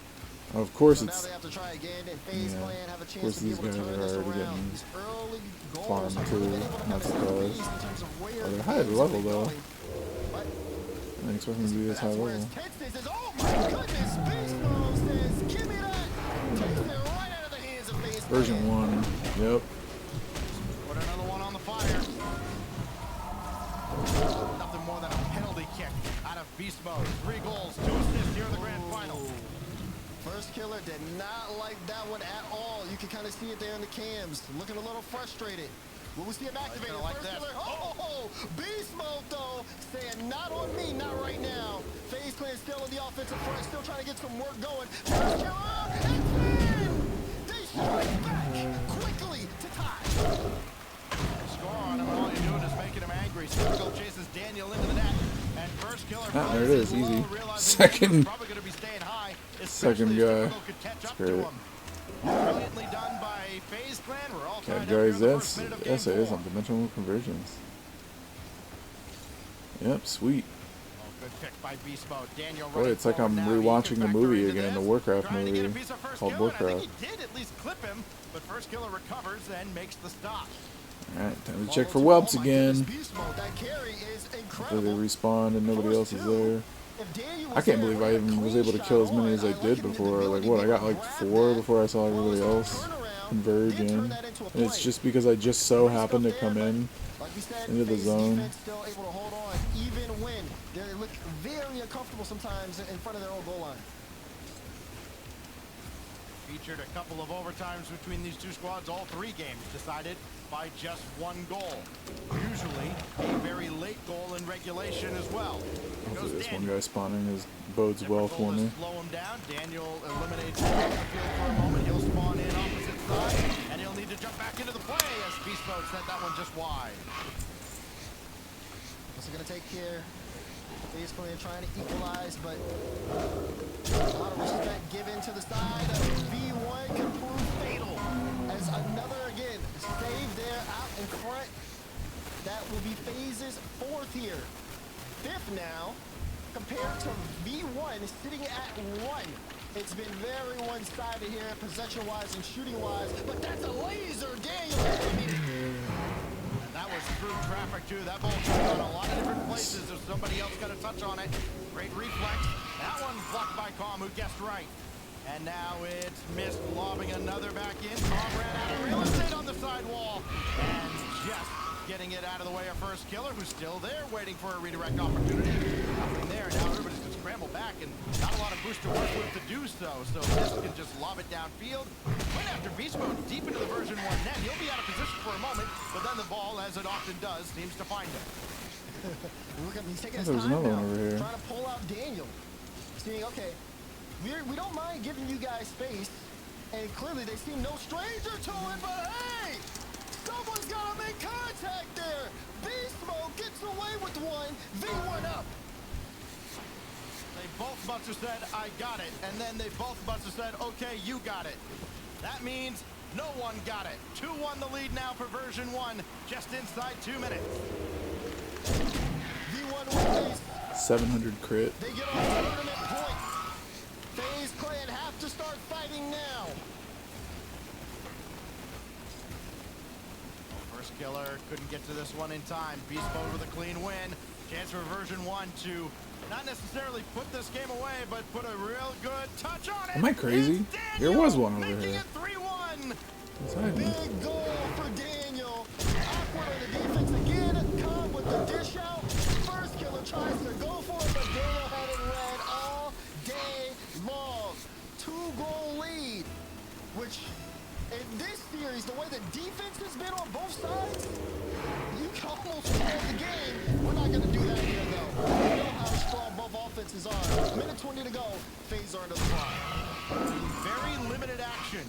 Of course So now it's, they have to try again, and FaZe Clan have a of chance course to be these able to guys turn are this already around. getting These early goals farmed have too, really been able to not kind of set the surprised. pace in terms of where Oh, they're the high game's level been though. going. But I didn't expect them to be this high that's where level. his tense is. Oh my goodness, Beast Mode says, give me that. Takes it right out of the hands of FaZe Clan. Version 1, yep. Put another one on the fire. Nothing more than a penalty kick out of Beast Mode. 3 goals, 2 assists here in the grand final. First killer did not like that one at all. You can kind of see it there in the cams. Looking a little frustrated. Will we see him activated? Like First this. killer. Oh, Beast Mode though, saying not on me, not right now. FaZe Clan still in the offensive front, still trying to get some work going. First killer, it's in! They strike back quickly to tie. Score on him, and all you're doing is making him angry. Typical chases Daniel into the net. And first killer Ah, there it is, plays easy. low, realizing Second- Daniel's probably going to be staying high, Second especially if guy. Typical could catch That's up to great. him. Brilliantly done by FaZe Clan. We're all tied God, up here guys, in the that's first minute of game essays 4. on dimensional conversions. Yep, sweet. Oh, good pick by Beast Mode. Daniel Boy, running it's like I'm forward now. He rewatching can the movie factor into again, the this. Warcraft Trying to get a movie piece of first called kill, and I Warcraft. think he did at least clip him, but first killer recovers and makes the stop. Alright, time to check for whelps again. Beast Mode, that carry is Hopefully incredible. they respawn and nobody else is there. If Daniel was I can't there, believe what I a even was clean able to shot kill as many on. as I like did him, the before. Like ability what, to I be got able like to 4 grab before I saw that, everybody almost else turn around, converge then turn in. that into a And it's play. just because I just so Great happened to stuff come there, in but like we said, into the FaZe zone. defense still able to hold on, even when they look very uncomfortable sometimes in front of their own goal line. Featured a couple of overtimes between these two squads, all 3 games decided by just 1 goal. Usually a very late goal in regulation as well. Here goes Hopefully this one Daniel. guy spawning bodes well for me. Slow him down. Daniel eliminates him off the field for a moment. He'll spawn in opposite side, and he'll need to jump back into the play as Beast Mode sent that one just wide. What's it going to take here? FaZe Clan trying to equalize, but a lot of respect given to the side of V1 can prove fatal. As another, again, save there out in front. That will be FaZe's 4th here. 5th now, compared to V1 sitting at 1. It's been very one-sided here, possession-wise and shooting-wise, but that's a laser, Daniel. That was through traffic, too. That ball could have gone a lot of different places if somebody else got a touch on it. Great reflex. That one blocked by Calm, who guessed right. And now it's missed, lobbing another back in. Calm ran out of real estate on the sidewall. And just getting it out of the way of first killer, who's still there waiting for a redirect opportunity. Nothing there. Now everybody's going to scramble back, and not a lot of boost to work with to do so. So this can just lob it downfield. Right after Beast Mode, deep into the version 1 net. He'll be out of position for a moment, but then the ball, as it often does, seems to find him. Look at him, he's taking his There's time another now, one over here. trying to pull out Daniel. Seeing, okay, we don't mind giving you guys space, and clearly they seem no stranger to it, but hey, someone's got to make contact there. Beast Mode gets away with one, V1 up. They both must have said, I got it, and then they both must have said, okay, you got it. That means no one got it. 2-1 the lead now for version 1, just inside 2 minutes. V1 wins. 700 crit. They get on the tournament point. FaZe Clan have to start fighting now. First killer couldn't get to this one in time. Beast Mode with a clean win. Chance for version 1 to not necessarily put this game away, but put a real good touch on it. Am I crazy? There was one over making here. it 3-1. Beside me. Big goal for Daniel. Awkward on the defense again. Calm with the dish out. First killer tries to go for it, but Daniel had it red all day long. 2-goal lead, which in this series, the way the defense has been on both sides, you can almost call the game. We're not going to do that here, though. We know how strong both offense Chances are, minute 20 to go, FaZe are in the spot. Very limited action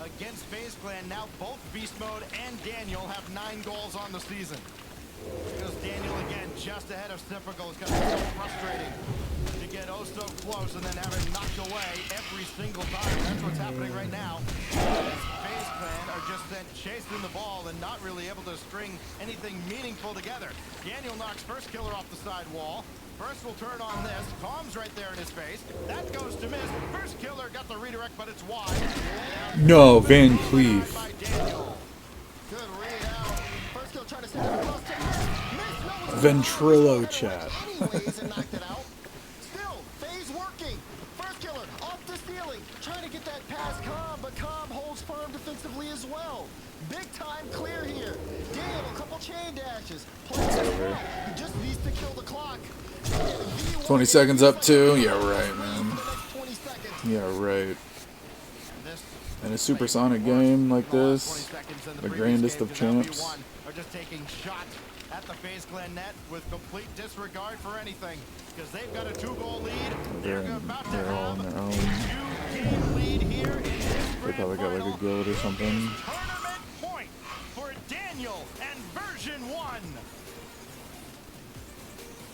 against FaZe Clan. Now both Beast Mode and Daniel have 9 goals on the season. Because Daniel again just ahead of Typical. It's going to be so frustrating to get oh so close and then have it knocked away every single time. That's what's happening right now. FaZe Clan are just then chasing the ball and not really able to string anything meaningful together. Daniel knocks first killer off the side wall. First will turn on this. Calm's right there in his face. That goes to miss. First killer got the redirect, but it's wide. No, Van Cleef. Good read out. First kill trying to send it across to miss. Ventrilo chat. Anyways, and knocked it out. Still, FaZe working. First killer off the ceiling. Trying to get that past Calm, but Calm holds firm defensively as well. Big time clear here. Daniel, a couple chain dashes. Plays it well. He just needs to kill the clock. 20 seconds up too? Yeah, right, man. Yeah, right. In a supersonic game like this, the grandest of champs. Are just taking shots at the FaZe Clan net with complete disregard for anything. Because they've got a 2-goal lead. They're about to have a 2-game lead here in this They probably got like a guild or something. tournament point for Daniel and version 1.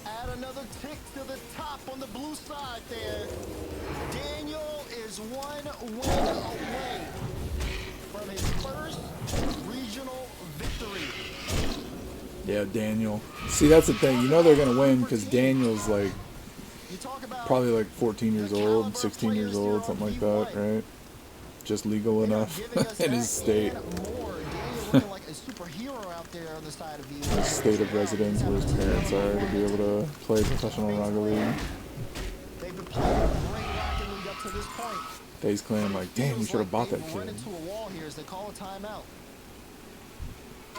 Add another tick to the top on the blue side there. Daniel is 1 win away from his first regional victory. Yeah, Daniel. See, that's the thing. You know they're going to win because Daniel's like probably like 14 years old, 16 years old, something like that, right? Just legal enough in his state. His state of residence where his parents are to be able to play professional Raga League. They've been playing a great Rocket League up to this point. FaZe Clan like, damn, we should have bought that Run kid. into a wall here as they call a timeout.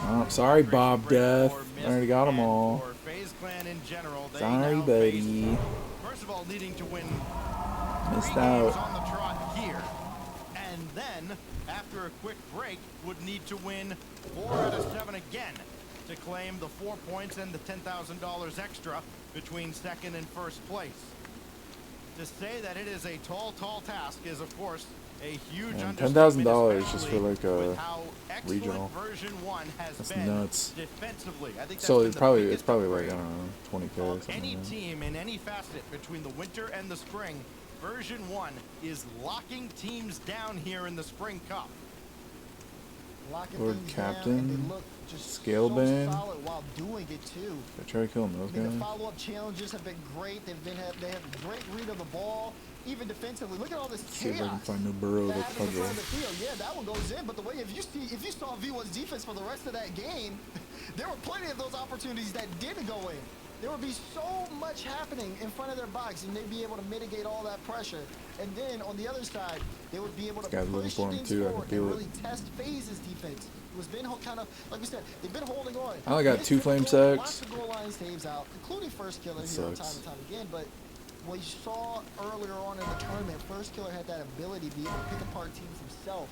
Oh, sorry, Bob Death. I already got them all. For FaZe Clan in general, they Sorry, now buddy. face, first of all, needing to win Missed 3 games out. on the trot here. And then, after a quick break, would need to win 4 out of 7 again to claim the 4 points and the $10,000 extra between second and first place. To say that it is a tall, tall task is, of course, a huge And understatement, $10,000 just for especially like a with how excellent regional. version 1 has That's been nuts. defensively. I think that's So been it's the probably biggest like, I upgrade don't know, 20K or of something. any like that. team in any facet between the winter and the spring. Version 1 is locking teams down here in the Spring Cup. Locking Lord things down, Captain, and they look just Scale so Band. solid while doing it too. I try to kill those I mean, the guys. follow-up challenges have been great. They have great read of the ball, even defensively. Look at all this See if I can chaos find no burrow that to happens in cover. front of the field. Yeah, that one goes in. But the way if you saw V1's defense for the rest of that game, there were plenty of those opportunities that didn't go in. There would be so much happening in front of their box, and they'd be able to mitigate all that pressure. And then on the other side, they would be able to This guy's looking push for him things too, I can forward feel and it. really test FaZe's defense. It was been kind of, like we said, they've been holding on. I only got They 2 took flame goal- sacks. Lots of goal line saves out, including first killer That here time sucks. and time again. But what you saw earlier on in the tournament, first killer had that ability to be able to pick apart teams himself,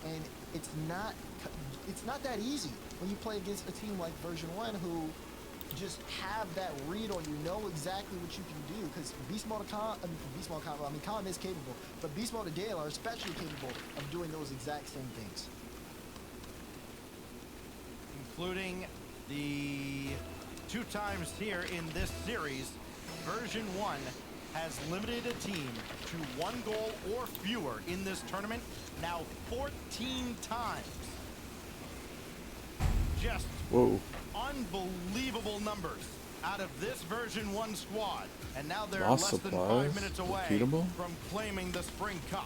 and it's not that easy when you play against a team like version 1 who just have that read on you, know exactly what you can do. Because Beast Mode and Calm is capable, but Beast Mode and Dale are especially capable of doing those exact same things. Including the 2 times here in this series, version 1 has limited a team to 1 goal or fewer in this tournament now 14 times. Just Whoa. unbelievable numbers out of this version 1 squad. And now they're Lost less than supplies? 5 minutes away Repeatable? from claiming the Spring Cup.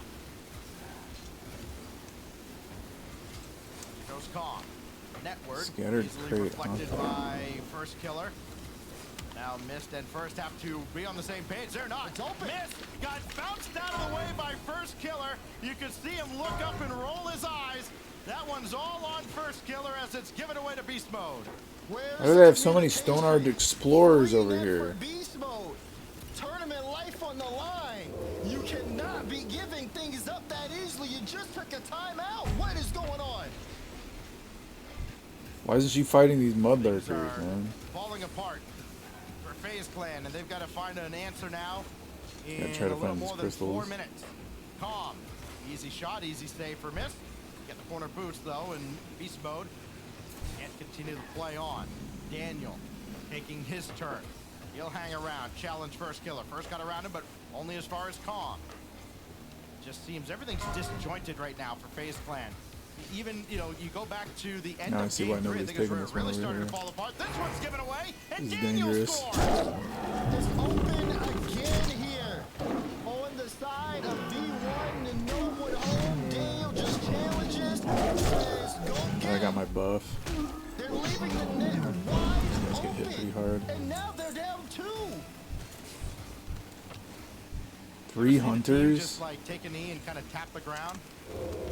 Here goes Kong. Network Scattered easily crate, reflected huh? by first killer. Now missed and first have to be on the same page. They're not. Missed. Got bounced out of the way by first killer. You could see him look up and roll his eyes. That one's all on first killer as it's given away to beast mode. Why do they have so many stone-armed explorers over here? Beast Mode. Tournament life on the line. You cannot be giving things up that easily. You just took a timeout. What is going on? Why isn't she fighting these mud Things lurkers, are man? falling apart for FaZe Clan, and they've got to find an answer now in try to a little find these more than 4 crystals. minutes. Calm. Easy shot, easy save for Miss. Get the corner boost, though, in beast mode. Can't continue to play on. Daniel taking his turn. He'll hang around. Challenge first killer. First got around him, but only as far as Calm. Just seems everything's disjointed right now for FaZe Clan. Even, you know, you go back to the end Now I of see game why 3, I nobody's think it's taking where it this one really over started here. to fall apart. This one's given away, and This is Daniel dangerous. scores. It's open again here on the side of V1 and no one home. Daniel just challenges, says go get I got him. my buff. They're leaving the net wide Let's get hit pretty open, hard. and now they're down 2. 3 Just hunters. like take a knee and kind of tap the ground.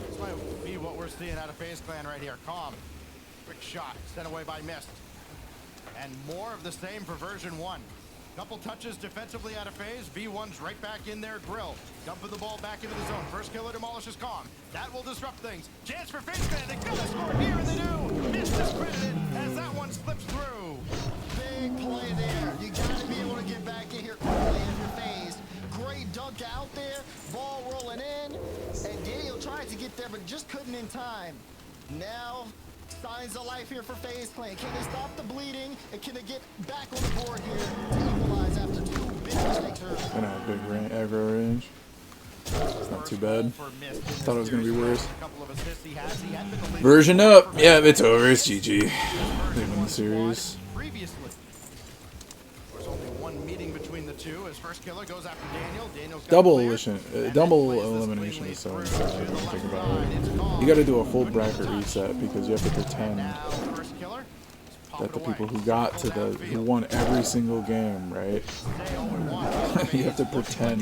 This might be what we're seeing out of FaZe Clan right here. Calm. Quick shot. Sent away by Mist. And more of the same for version 1. Couple touches defensively out of FaZe. V1's right back in their grill. Dumping the ball back into the zone. First killer demolishes Calm. That will disrupt things. Chance for FaZe Clan. They gotta score here, and they do. Mist discredited as that one slips through. Big play there. You gotta be able to get back in here quickly if you're phased. Great dunk out there, ball rolling in, and Daniel tried to get there but just couldn't in time. Now, signs of life here for FaZe Clan. Can they stop the bleeding, and can they get back on the board here to equalize after 2 big mistakes early? Gonna have big aggro range. It's not too bad. Thought it was gonna be worse. Version up. Yeah, it's over. It's GG. They win the series. Previously, there's only one meeting between the two as first killer goes after Daniel. Daniel's got Double clear, elimination. and then Double plays this elimination cleanly is so through insane. to When the you think left about side. It's it. Calm. You got to do a full Couldn't get bracket the touch. reset because you have to pretend Now first killer is popped that the away. people who got to the who won every single game, right? You have to pretend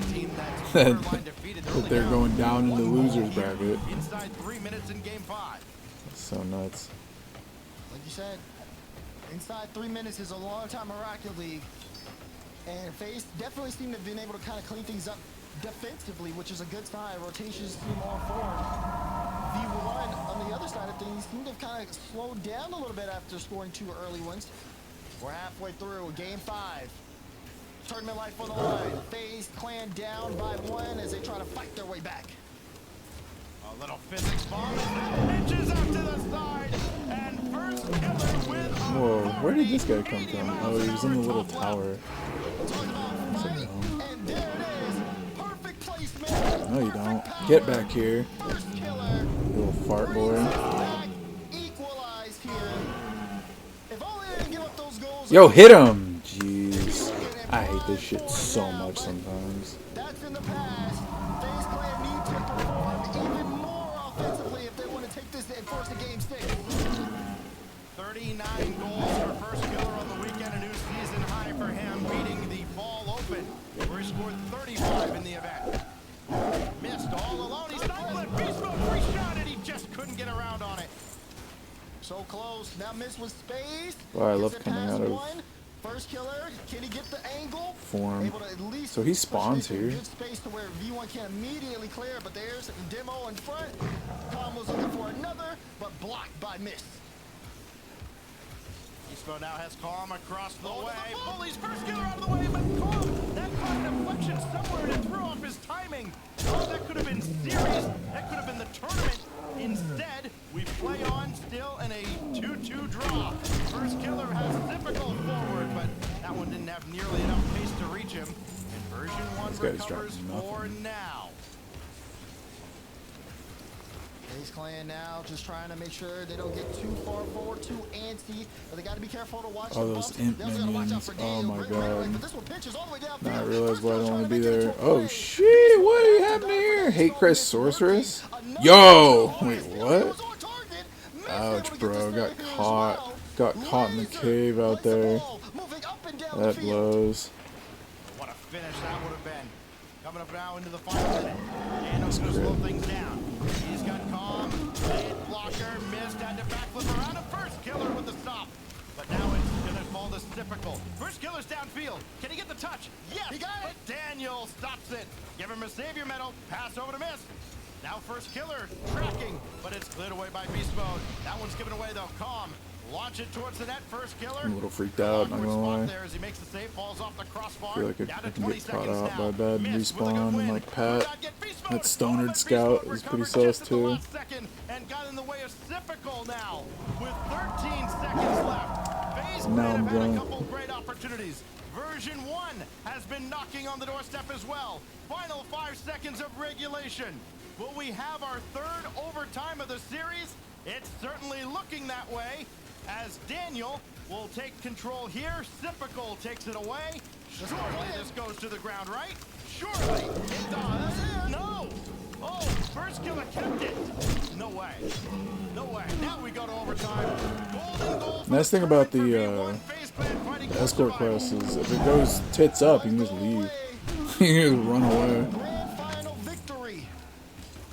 that they're going down in the losers bracket. Inside 3 minutes in game 5. That's so nuts. Like you said, inside 3 minutes is a long time in Rocket League. And FaZe definitely seem to have been able to kind of clean things up defensively, which is a good sign. Rotations seem on form. V1 on the other side of things seem to have kind of slowed down a little bit after scoring 2 early ones. We're halfway through game 5. Tournament life on the line. FaZe Clan down by 1 as they try to fight their way back. A little physics bomb. Pitches out to the side. And first killer with Whoa, where did this guy come from? Oh, he was in the little tower. And there it is. Perfect placement. No, you don't. Get back here, First killer. you little fart boy. Back, equalized here. If only they didn't give up those goals. Yo, hit him! Jeez. I hate this shit so much sometimes. That's in the past. FaZe Clan need to perform even more offensively if they want to take this and force the game 6. 39 goals for first killer on the weekend. A new season high for him, beating the Fall Open, where he scored 35 in the event. Missed all alone. He's not left. Beast mode, free shot, and he just couldn't get around on it. So close. Now miss with space. Wow, I Gets love it coming past out of one. First killer. Can he get the angle? form. Able to at least So he push spawns it into here. Good space to where V1 can immediately clear, but there's demo in front. Calm was looking for another, but blocked by Miss. Beast now has Calm across the way. Bully's first killer out of the way, but Calm, that caught an deflection somewhere and it threw off his timing. Oh, that could have been series. That could have been the tournament. Instead, we play on still in a 2-2 draw. First killer has difficult forward, but that one didn't have nearly enough pace to reach him. And version 1 This guy's recovers dropping for nothing. now. FaZe Clan now just trying to make sure they don't get too far forward, too antsy, but they got to be careful to watch Oh, the those bumps. imp They also gotta watch out minions. for Oh Daniel. my Great right away, god. but this one pitches all the way downfield. Now I realize First why I killer don't want to trying be make it there. into a Oh play. shit, what happened here? Hate Crest Sorceress? Yo! Wait, what? Ouch, bro. Got caught. Got caught in the cave out there. That blows. What a finish that would have been. Coming up now into the final minute. Daniel's going to slow things down. He's got Calm, mid blocker, missed, had to backflip around him. First killer with the stop. But now it's going to fall this typical. First killer's downfield. Can he get the touch? Yes, he got it. But Daniel stops it. Give him a savior medal. Pass over to Miss. Now first killer tracking, but it's cleared away by beast mode. That one's given away though. Calm Launch it towards the net. First killer. I'm a little freaked out, not gonna lie. There as he makes the save, falls off the crossbar. I feel like I can get caught out by bad Miss with a good respawn and win. like Pat. That stonered But scout Beast is Mode pretty recovered sus just at the too. last second and got in the way of Sypical now with 13 seconds left. FaZe And now Clan I'm have had a drunk. couple great opportunities. Version 1 has been knocking on the doorstep as well. Final 5 seconds of regulation. Will we have our third overtime of the series? It's certainly looking that way as Daniel will take control here. Sypical takes it away. Surely this goes to the ground, right? Surely it does. No! Oh, first killer kept it. No way. No way. Now we go to overtime. Golden goal for Nice the thing about tournament the for V1. FaZe Clan fighting for escort survival. quest is if it goes tits up, you can just leave. You can just run away. Grand final victory.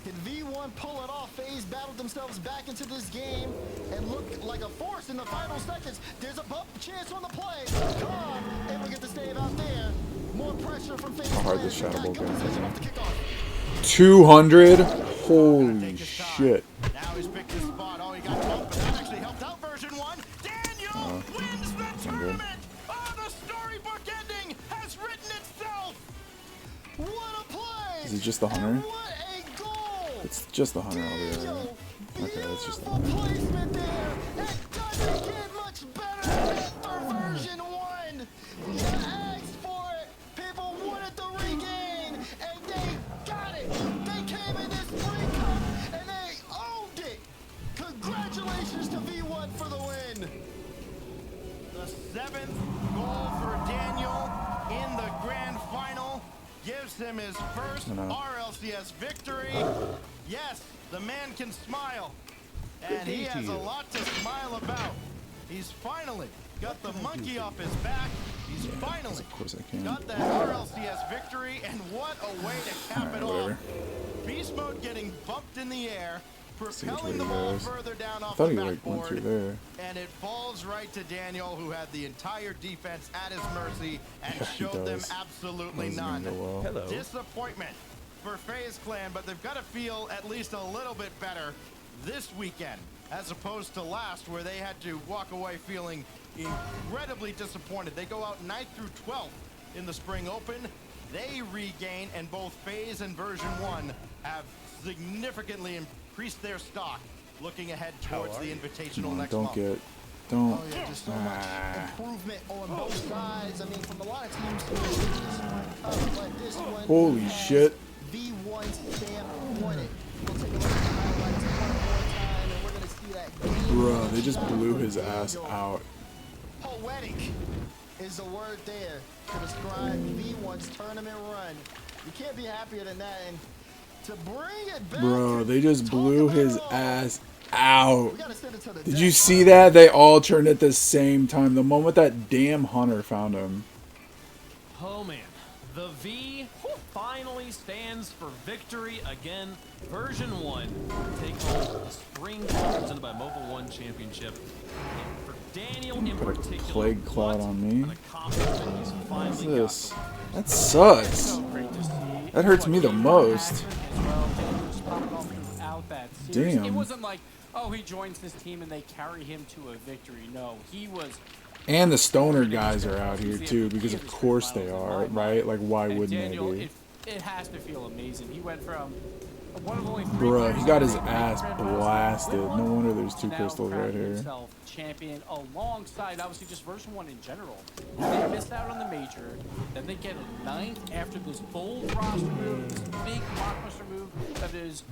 Can V1 pull it off? FaZe battled themselves back into this game and looked like a force in the final seconds. There's a bump chance on the play. Come on, able to get the save out there. More pressure from FaZe. How hard players. this They got shadow good game position is. off the kickoff. 200? Holy shit. Now he's picked his spot. Oh, he got bumped, but that actually helped out version 1. Daniel wins the tournament. Oh, the storybook ending has written itself. What a play. Is it just the hunter? What a goal. It's just the hunter over there. Daniel, Okay, that's just the beautiful hunter. placement there. It doesn't get much better than that for version 1. You asked for it. People wanted the regain, and they got it. They came in this Spring Cup, and they owned it. Congratulations to V1 for the win. The 7th goal for Daniel in the grand final gives him his first RLCS victory. Yes, the man can smile, and he has a lot to smile about. He's finally got the monkey off his back. He's finally Of course I can. got that RLCS victory, and what a way to cap it Alright, off. Beast Mode getting bumped in the air, See which way propelling the he ball goes. further down I off thought the he like went backboard. through there. And it falls right to Daniel, who had the entire defense at his mercy and Yeah, he showed them does. absolutely That doesn't none. go well. Disappointment for FaZe Clan, but they've got to feel at least a little bit better this weekend as opposed to last, where they had to walk away feeling incredibly disappointed. They go out 9th through 12th in the Spring Open. They regain, and both FaZe and version 1 have significantly increased their stock looking ahead towards the Invitational next Don't month. get. Don't. Oh yeah, just so much improvement on both sides. I mean, from a lot of teams who are this one, but this one Holy has shit. V1's stamp on it. We'll take a look at the highlights one more time, and we're gonna see that game. Bruh, they just blew his ass out. Poetic is the word there to describe V1's tournament run. You can't be happier than that. And to bring it back, Bro, to they just talk blew about his it all, ass out. we gotta send it to the Did you deck. see that? They all turned at the same time. The moment that damn hunter found him. Oh man, the V finally stands for victory again. Version 1 take home the Spring Cup presented by Mobile One Championship. And for Daniel in Put a particular, plague cloud what on me. an accomplishment he's What's finally this? got. That sucks. So great to see. That hurts me the most. As well, Daniel was popping off throughout that series. Damn. It wasn't like, oh, he joins this team and they carry him to a victory. No, he was. And the stoner guys are out here too, because of course they are, right? Like, why And wouldn't Daniel, they be? it has to feel amazing. He went from one of only 3 Bruh, players he got his to make ass grand finals blasted. win No one, wonder there's 2 now crystals right crowning here. himself champion alongside, obviously, just version 1 in general. They missed out on the major, then they get a 9th after this bold roster move, this big blockbuster move that is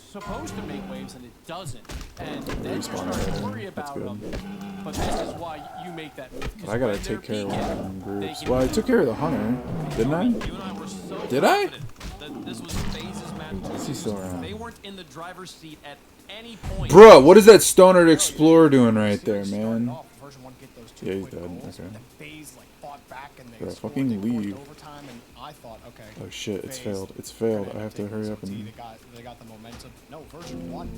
supposed to make waves and it doesn't. And then you're Respawn starting to already. worry That's about good. them. But this is why you make that move. 'cause I gotta when they're take care of peaking, one of them they groups. can- Well, I took care of the hunter, didn't I? You and I were so Did I? confident that this was FaZe's match. Is he still around? They weren't in the driver's seat at any point. Bruh, what is that stonered explorer doing right there, man? Version 1 get those 2 Yeah, he's quick dead. goals, Okay. and FaZe like fought back and they Bruh, scored, fucking they forced leave. overtime, and I thought, okay. Oh shit, it's FaZe failed. It's failed. gonna I have to take hurry this up OT. and... They got the momentum. No, version 1.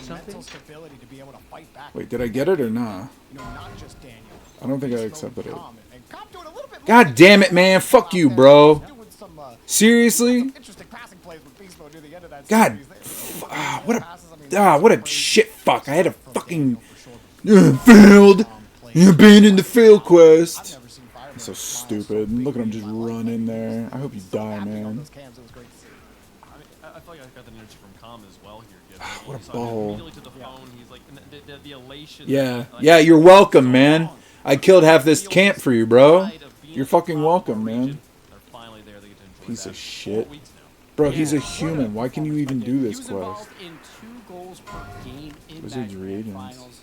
The mental stability to be able to fight back. Wait, did I get it or nah? You know, not just Daniel. I don't think I Beast accepted mode it. Calm, and Calm doing a little bit more God damn it, man. Fuck you, bro. doing some, Seriously? interesting passing plays with Beast Mode near the end of that God. series. What a shit fuck. I had to fucking You failed. You abandoned the fail I've quest. never seen Fireman So smile stupid. big Look at him in just my life. run in there. I hope you So die, happy on man. those cams. It was great to see. I mean, I feel like I got the energy from Calm as well here. Gibbs. What a You saw ball. immediately to the phone. He's like the elation. Yeah. Like, Yeah, you're welcome, man. long. I killed half this Feel camp for you, bro. pride of being You're at the fucking top of welcome, our man. region. They're finally there. They get to enjoy Piece that. of 4 shit. weeks now. Bro, he's a Yeah, what human. Why can you performance by even Dick. do He this was quest? involved in 2 goals per game in Wizards that grand reagents. finals.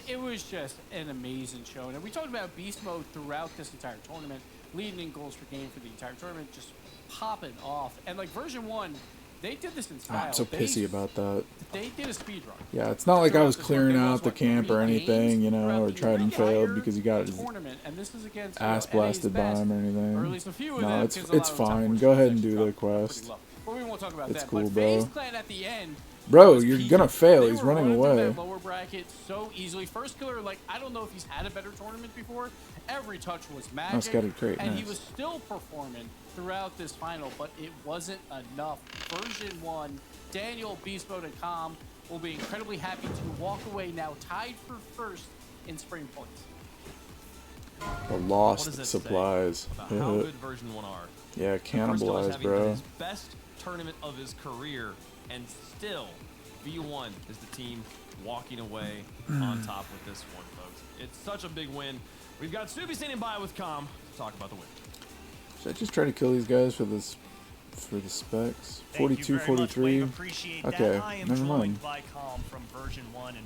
It was just an amazing show. And we talked about beast mode throughout this entire tournament, leading in goals per game for the entire tournament, just popping off. And like version 1, they did this in style. I'm so pissy about that. They did a speed run. Yeah, it's not like I Throughout was this clearing one. There out was, the what, camp 3 or games anything, you know, throughout or the tried and entire failed because he got his tournament, and this is against ass NA's blasted by best, him or or at anything. least a few of No, them, it's because a lot it's of the top fine. four Go ahead and actually do the dropped pretty quest. low. But we won't talk about It's that. cool, but bro. FaZe Clan at the end. Bro, was you're peaking. gonna fail. They He's were running through away. that lower bracket so easily. First killer, like I don't know if he's had a better tournament before. Every touch was magic, scattered crate, and he nice. was still performing throughout this final, but it wasn't enough. Version 1, Daniel, Beast Mode, and Calm will be incredibly happy to walk away now tied for first in spring points. The What lost does it supplies. say about how good version 1 are? Yeah, First killer is cannibalize, having done bro. his best tournament of his career, and still, V1 is the team walking away on top with this one, folks. It's such a big win. We've got Subi standing by with Calm to talk about the win. Should I just try to kill these guys for this, for the specs? 42, 43. Okay, I am never joined mind. by Calm from version 1. And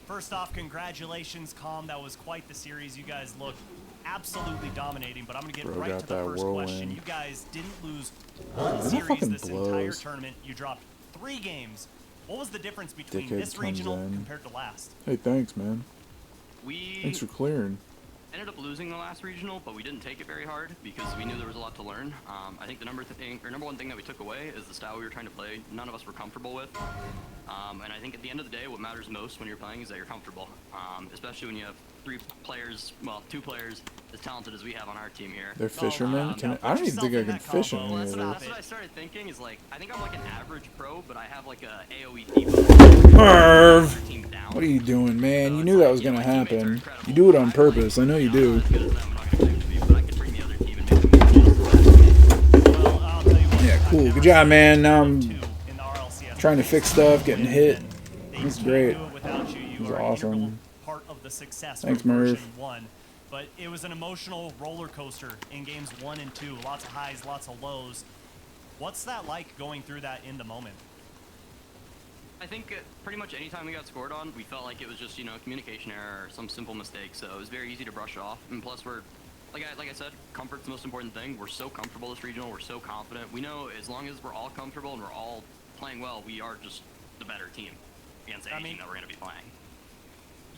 first off, congratulations, Calm. That was quite the series. You guys looked absolutely dominating, but I'm going to get Bro right got to the that first question. whirlwind. You guys didn't lose one That series fucking this entire blows. tournament. You dropped 3 games. What was the difference between Dickhead this comes regional in. compared to last? Hey, thanks, man. We Thanks for clearing. ended up losing the last regional, but we didn't take it very hard because we knew there was a lot to learn. I think the number one thing that we took away is the style we were trying to play. None of us were comfortable with, and I think at the end of the day, what matters most when you're playing is that you're comfortable. Especially when you have 2 players as talented as we have on our team here. They're fishermen? I don't even think I can fish in any of That's this. what I started thinking. Is like I think I'm like an average pro, but I have like a AOE debuff. Merv! What are you doing, man? You knew that was gonna happen. You do it on purpose. I know you do. Yeah, cool. Good job, man. Now I'm trying to fix stuff, getting hit. That's great. It was awesome. Part of the success Thanks, from version Merv. 1. But it was an emotional roller coaster in games 1 and 2. Lots of highs, lots of lows. What's that like going through that in the moment? I think pretty much any time we got scored on, we felt like it was just, you know, a communication error or some simple mistake. So it was very easy to brush off. And plus, we're, like I said, comfort's the most important thing. We're so comfortable this regional. We're so confident. We know as long as we're all comfortable and we're all playing well, we are just the better team against any team that we're going to be playing.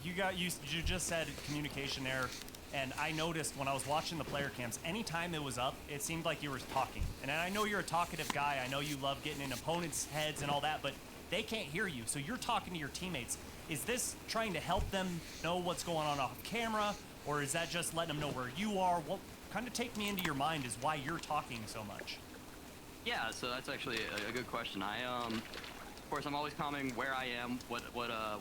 You just said communication error. And I noticed when I was watching the player cams, anytime it was up, it seemed like you were talking. And I know you're a talkative guy. I know you love getting in opponents' heads and all that, but they can't hear you. So you're talking to your teammates. Is this trying to help them know what's going on off camera? Or is that just letting them know where you are? What kind of take me into your mind is why you're talking so much? Yeah, so that's actually a good question. Of course, I'm always commenting where I am, what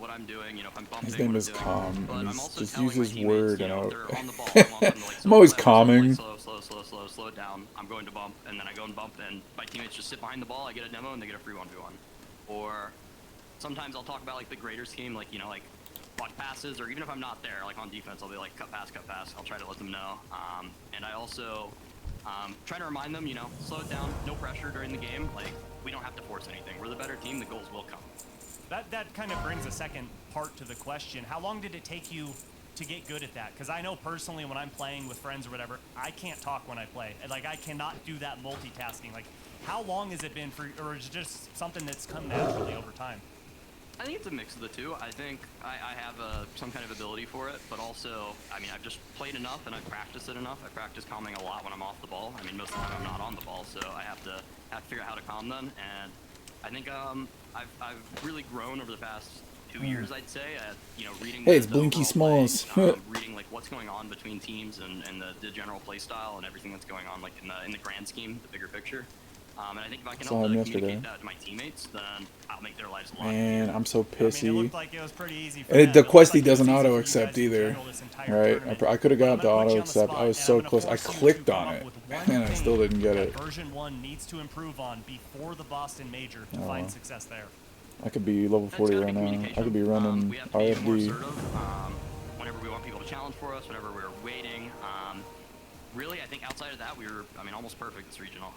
I'm doing. You know, if I'm bumping. His name what is I'm doing. Calm. But and I'm he's also just telling use my his teammates, word you and know, I'll... if they're on the ball, I want them to, like, I'm always slow, calming. slow it down. I'm going to bump, and then I go and bump, and my teammates just sit behind the ball. I get a demo, and they get a free 1v1. Or sometimes I'll talk about like the greater scheme, like, you know, like watch passes, or even if I'm not there, like on defense, I'll be like cut pass. I'll try to let them know. And I also try to remind them, you know, slow it down, no pressure during the game. Like, we don't have to force anything. We're the better team. The goals will come. That kind of brings a second part to the question. How long did it take you to get good at that? Because I know personally when I'm playing with friends or whatever, I can't talk when I play. Like, I cannot do that multitasking. Like, how long has it been for, or is it just something that's come naturally over time? I think it's a mix of the two. I think I have some kind of ability for it, but also, I mean, I've just played enough and I've practiced it enough. I practice calming a lot when I'm off the ball. I mean, most of the time I'm not on the ball, so I have to figure out how to calm then. And I think I've really grown over the past 2 years, I'd say, at, you know, reading. Hey, it's the Blinky overall Smalls. play, reading like what's going on between teams and the general play style and everything that's going on, like in the grand scheme, the bigger picture. And I think if I can Saw help him communicate yesterday. that to my teammates, then I'll make their lives a lot Man, easier. I'm so I mean, it pissy. looked like it was pretty easy for And them. the It looked questy like it was doesn't easy for auto you accept guys in either. general this entire Right? tournament. I could have But got I'm the gonna put auto you on the accept. I spot, was and so I'm gonna close. I force you to clicked come on up it, with one and I thing still didn't get that it. version 1 needs to improve on before the Boston Major to Oh. find success there. I could be level That's 40 gotta right be now. communication. I could be running We have to be more RFD. assertive. Whenever we want people to challenge for us, whenever we're waiting. Really, I think outside of that, we were, almost perfect this regional.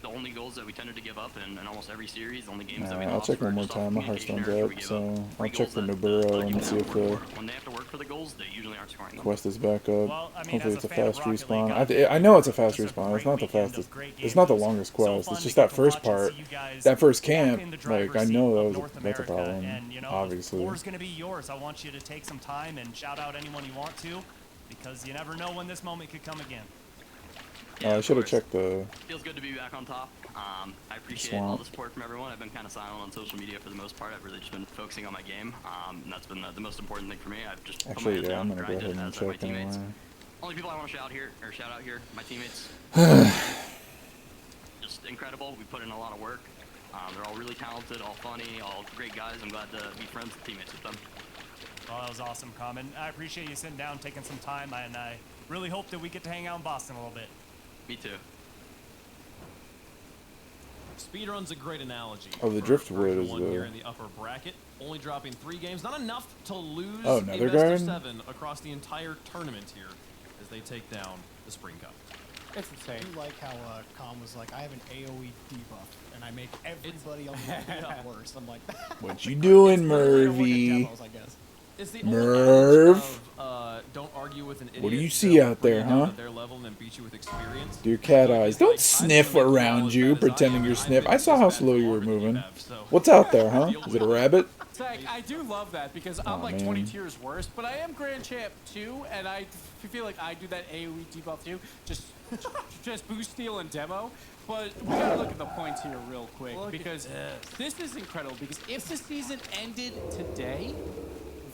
The only goals that we tended to give up in almost every series, the only games that we I'll lost check were one more just off time. My communication Hearthstone's errors where up, we gave so up I'll three check goals the that Nuburo you and can see if work the for. When they have to work for the goals, they usually aren't scoring them. quest is back up. Well, I mean, Hopefully as it's a a fan of fast Rocket respawn. League, I know it's a fast just a respawn. It's great not the weekend of fastest. great It's not the games. longest So quest. fun It's to just get that to first watch and part. see you guys That first back camp. in the Like driver's I seat know of that North that's a America, problem. and you know, Obviously. the floor's going to be yours. I want you to take some time and shout out anyone you want to, because you never know when this moment could come again. Yeah, I of should have course. checked the. Feels good to be back on top. I appreciate all the support from everyone. I've been kind of silent on social media for the most part. I've really just been focusing on my game, and that's been the most important thing for me. I've just put my Actually, head yeah, down I'm and gonna go grinded, ahead and as have my check teammates. anyway. Only people I want to shout out here, my teammates. Just incredible. We put in a lot of work. They're all really talented, all funny, all great guys. I'm glad to be friends and teammates with them. Well, that was awesome, Common. I appreciate you sitting down, taking some time, and I really hope that we get to hang out in Boston a little bit. Me too. Speedrun's a great analogy. Oh, the for driftwood version is one the- here in the upper bracket, only dropping 3 games, not enough to lose Oh, a another best guard? of 7 across the entire tournament here as they take down the Spring Cup. It's insane. I do like how Calm was like, I have an AoE debuff, and I make everybody else worse. I'm like, What you doing, it's literally to look at Murphy? demos, I guess. It's the Merv? old adage of, don't argue with an idiot. What do you see They'll out bring there, you down huh? to their level and then beat you with experience. Your cat So eyes. it's Don't like, I'm sniff gonna make around all as you, bad as I pretending am, you're and I've sniff. been I saw this how bad slow you far were than you moving. have, so- What's out there, huh? Is it a rabbit? Zach, I do love that because I'm Aw, like man. 20 tiers worse, but I am Grand Champ too, and I feel like I do that AoE debuff too, just boost steal and demo. But we gotta look at the points here real quick because this is incredible. Because if the season ended today,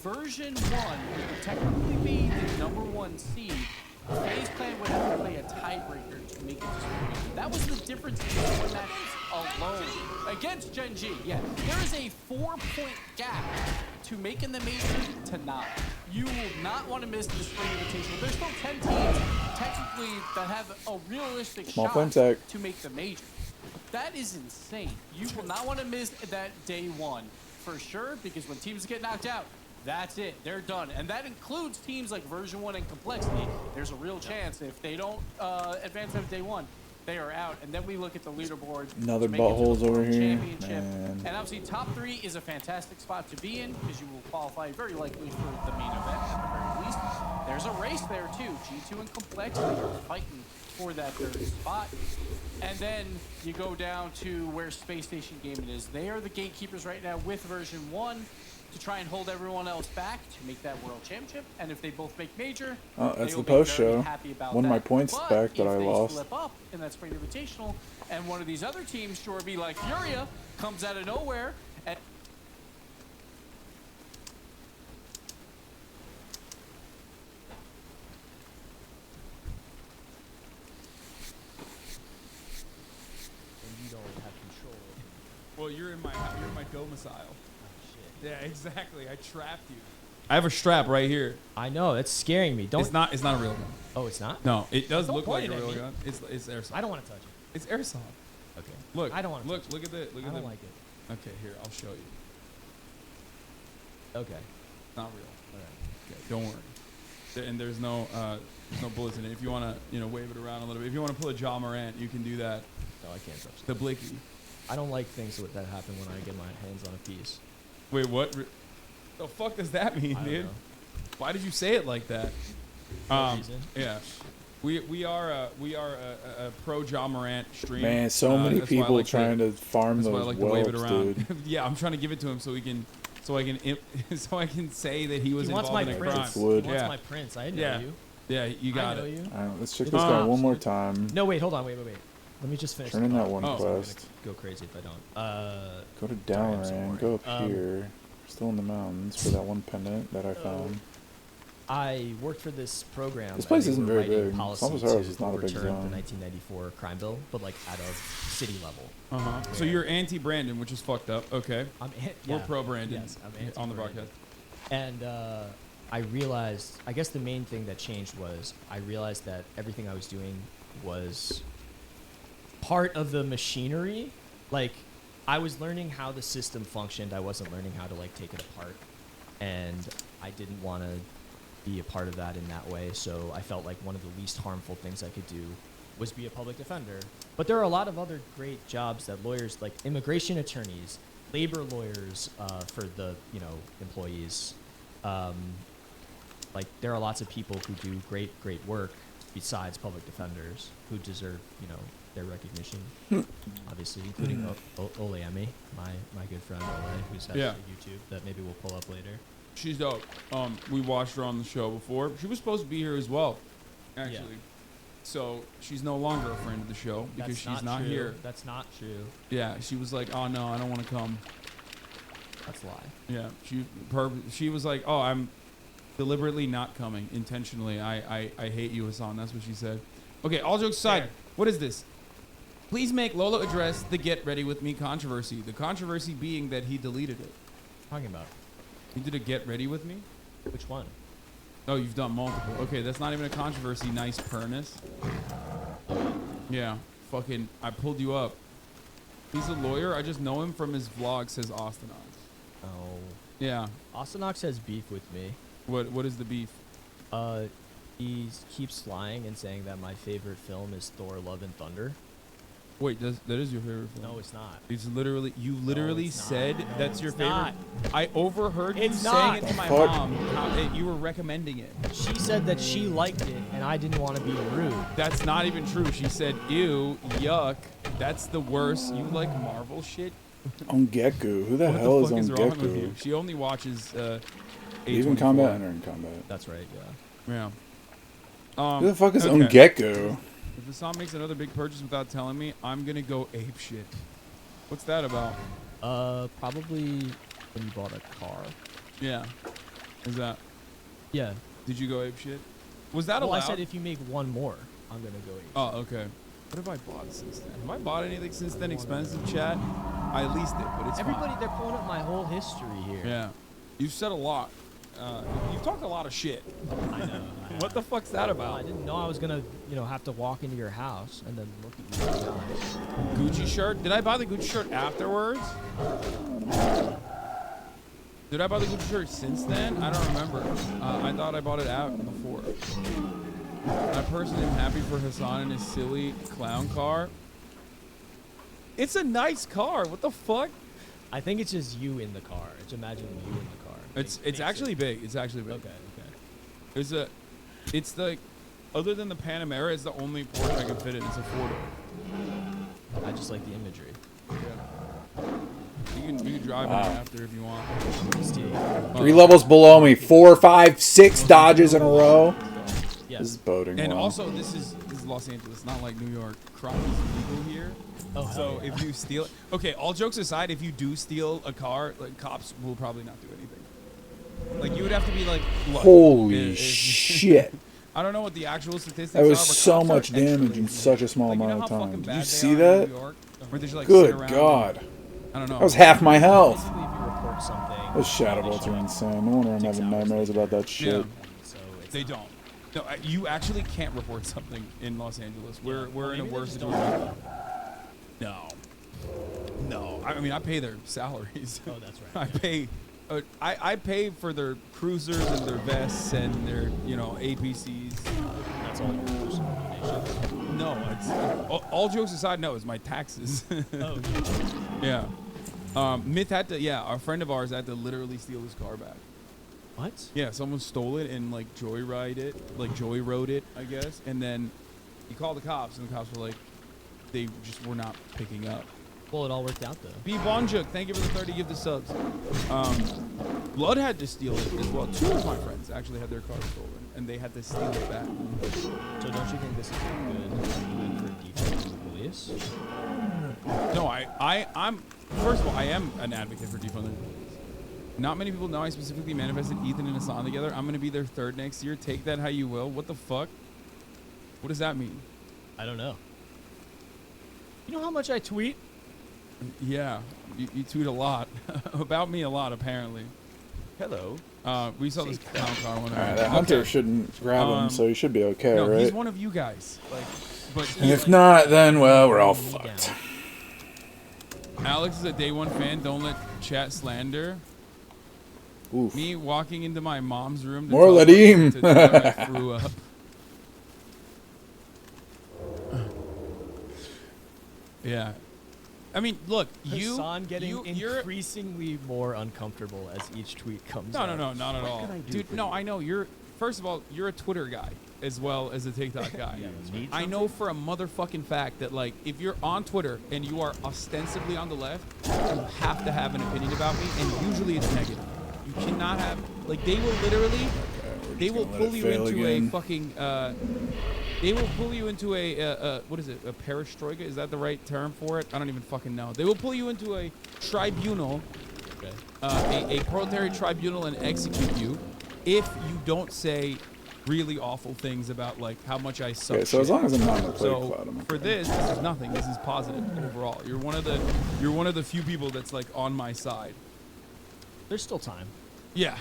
version 1 would technically be the #1 seed. FaZe Clan would have to play a tiebreaker to make it to Spring. That was the difference in this one match alone against Gen G. Yeah, there is a 4-point gap to making the major to not. You will not want to miss the Spring Invitational. There's still 10 teams technically that have a realistic Small flame shot tech. to make the major. That is insane. You will not want to miss that day 1 for sure, because when teams get knocked out, that's it. They're done. And that includes teams like version 1 and Complexity. There's a real chance if they don't advance out of day 1, they are out. And then we look at the leaderboard. Another to make it to the buttholes over World here. Championship. Man. And obviously top 3 is a fantastic spot to be in because you will qualify very likely for the main event at the very least. There's a race there too. G2 and Complexity are fighting for that third spot. And then you go down to where Space Station Gaming is. They are the gatekeepers right now with version 1 to try and hold everyone else back to make that world championship. And if they both make major, Oh, that's they'll the be post very show. happy about One of my that. points But back that if I they lost. slip up in that Spring Invitational, and one of these other teams, sure be like Furia, comes out of nowhere and And you don't have control over it. Well, you're in my domicile. Oh, Yeah, exactly. I trapped you. I have a strap right here. I know, that's scaring me. Don't. It's not a real gun. Oh, it's not? No, it does Don't look like point a it at real me. gun. It's airsoft. I don't want to touch it. It's airsoft. Okay. Look. I don't want to. Look at the. Look I at don't the. like it. Okay, here I'll show you. Okay. It's not real. All right. Okay, don't worry. And there's no bullets in it. If you want to wave it around a little bit. If you want to pull a John Morant, you can do that. No, I can't touch The it. blicky. I don't like things that happen when I get my hands on a piece. Wait, what? The fuck does that mean, I don't dude? know. Why did you say it like that? No reason. Yeah. We are a pro John Morant stream. Man, so many that's why I people like trying to farm That's why I those like to wave it whelps, around. dude. Yeah, I'm trying to give it to him so I can say that he was He wants involved my in a prince. crime. He Wood. wants Yeah. my prince. I didn't know Yeah. you. Yeah, you got I know it. you. All right, let's check It this is guy not. one more time. No, wait, hold on, wait. Let me just finish. Turn in the that thought. one Oh. I'm gonna quest. go crazy if I don't. Go to sorry, I'm so Dalaran. bored. Go up here. We're still in the mountains for that one pendant that I found. I worked for this program. This place and they isn't were very writing big. policy Somos Harris to is not a big overturn zone. the 1994 crime bill, but like at a city level. So you're anti-Brandon, which is fucked up. Okay. We're Yeah. pro-Brandon Yes, I'm on the anti-Brandon. broadcast. And I realized, I guess the main thing that changed was I realized that everything I was doing was part of the machinery. Like, I was learning how the system functioned. I wasn't learning how to, like, take it apart. And I didn't want to be a part of that in that way. So I felt like one of the least harmful things I could do was be a public defender. But there are a lot of other great jobs that lawyers, like immigration attorneys, labor lawyers for the, you know, employees. Like, there are lots of people who do great work besides public defenders who deserve, you know, their recognition. Obviously, including Ole Emi, my good friend Ole, who's has a YouTube that maybe we'll pull up later. She's dope. We watched her on the show before. She was supposed to be here as well, actually. Yeah. So she's no longer a friend of the show because That's she's not true. here. That's not true. Yeah, she was like, "Oh no, I don't want to come." That's a lie. Yeah, she was like, "Oh, I'm deliberately not coming intentionally. I hate you, Hassan." That's what she said. Okay, all jokes aside, what is this? Please make Lolo address the "Get Ready With Me" controversy. The controversy being that he deleted it. Talking about. He did a "Get Ready With Me"? Which one? Oh, you've done multiple. Okay, that's not even a controversy. Nice Pernus. Yeah, fucking, I pulled you up. He's a lawyer. I just know him from his vlog, says Austin Ox. Oh. Yeah. Austin Ox has beef with me. What is the beef? He keeps lying and saying that my favorite film is Thor: Love and Thunder. Wait, that is your favorite film? No, it's not. It's literally, you literally it's not. said No, that's your it's favorite. not. I overheard you It's saying not. it to my Fuck. mom. You were recommending it. She said that she liked it, and I didn't want to be rude. That's not even true. She said, "Ew, yuck, that's the worst." You like Marvel shit? On Geku. Who the What hell the is fuck on is wrong with you? Geku? She only watches Even A24. combat and in combat. That's right, yeah. Yeah. Who the fuck is okay. on Geku? If Hassan makes another big purchase without telling me, I'm gonna go ape shit. What's that about? Probably when you bought a car. Yeah. Is that? Yeah. Did you go ape shit? Was that well, allowed? I said if you make one more, I'm gonna go ape. Oh, okay. What have I bought since then? Have I bought anything since then expensive, chat? I leased it, but it's Everybody, fine. they're pulling up my whole history here. Yeah. You've said a lot. You've talked a lot of shit. I know. What the fuck's that about? I didn't know I was gonna, have to walk into your house and then look at you. Gucci shirt? Did I buy the Gucci shirt afterwards? Did I buy the Gucci shirt since then? I don't remember. I thought I bought it out before. I personally am happy for Hassan and his silly clown car. It's a nice car. What the fuck? I think it's just you in the car. Just imagine you in the car. It's actually big. It's actually big. Okay. It's the, other than the Panamera, it's the only Porsche I can fit in. It's a four-door. I just like the imagery. Yeah. You can drive it after if you want. 3 levels below me. 4, 5, 6 dodges in a row. Yeah. This is boding And well. also, this is Los Angeles, not like New York. Crime is legal here. Oh, So yeah. if you steal it, okay. All jokes aside, if you do steal a car, like cops will probably not do anything. Like you would have to be like, lucky. Holy shit. I don't know what the actual statistics That are. was but so cops are much extra damage in lazy. such a small Like, you know amount how of fucking time. Did bad you they see are in that? New York, where they just, like, sit Good around God. I don't know. That was half my health. Basically, if you report something, Those shadow bolts are insane. No wonder I'm having nightmares about that shit. Yeah. so it's They don't. No, you actually can't report something in Los Angeles. We're in a maybe they worse just don't situation. No. I mean, I pay their salaries. Oh, that's right. I pay for their cruisers and their vests and their APCs. That's all your personal donations. No, it's all jokes aside. No, it's my taxes. Oh, yeah. Myth had to. Yeah, a friend of ours had to literally steal his car back. what? Yeah, someone stole it and like joyrode it, I guess. And then he called the cops, and the cops were like, they just were not picking up. Well, it all worked out though. B Bonjuk, thank you for the 30 give the subs. Blood had to steal it as well. 2 of my friends actually had their car stolen, and they had to steal it back. So don't you think this is a good argument for defunding the police? No, I'm first of all, I am an advocate for defunding the police. Not many people know I specifically manifested Ethan and Hassan together. I'm gonna be their third next year. Take that how you will. What the fuck? What does that mean? I don't know. You know how much I tweet? Yeah, you tweet a lot about me a lot apparently. Hello. We saw this clown car one. Alright, that hunter shouldn't grab him, so he should be okay, no, right? he's one of you guys. Like, but And if not, then well, we're all fucked. Alex is a day one fan. Don't let chat slander. Oof. Me walking into my mom's room. To More tell her Ladim. to tell her I threw up. Yeah. I mean, look, Hassan getting you're increasingly more uncomfortable as each tweet comes No, out. no, no, not at all. Dude, no, I know. First of all, you're a Twitter guy as well as a TikTok guy. I know for a motherfucking fact that, like, if you're on Twitter and you are ostensibly on the left, you have to have an opinion about me, and usually it's negative. You cannot have, like, they will literally, they will pull you into a fucking, they will pull you into a, what is it, a perestroika? Is that the right term for it? I don't even fucking know. They will pull you into a tribunal, a proletariat tribunal, and execute you if you don't say really awful things about, like, how much I suck. Okay, so as long as I'm not in the play So cloud, I'm for this is nothing. This is positive overall. You're one of the few people that's, like, on my side. There's still time. Yeah.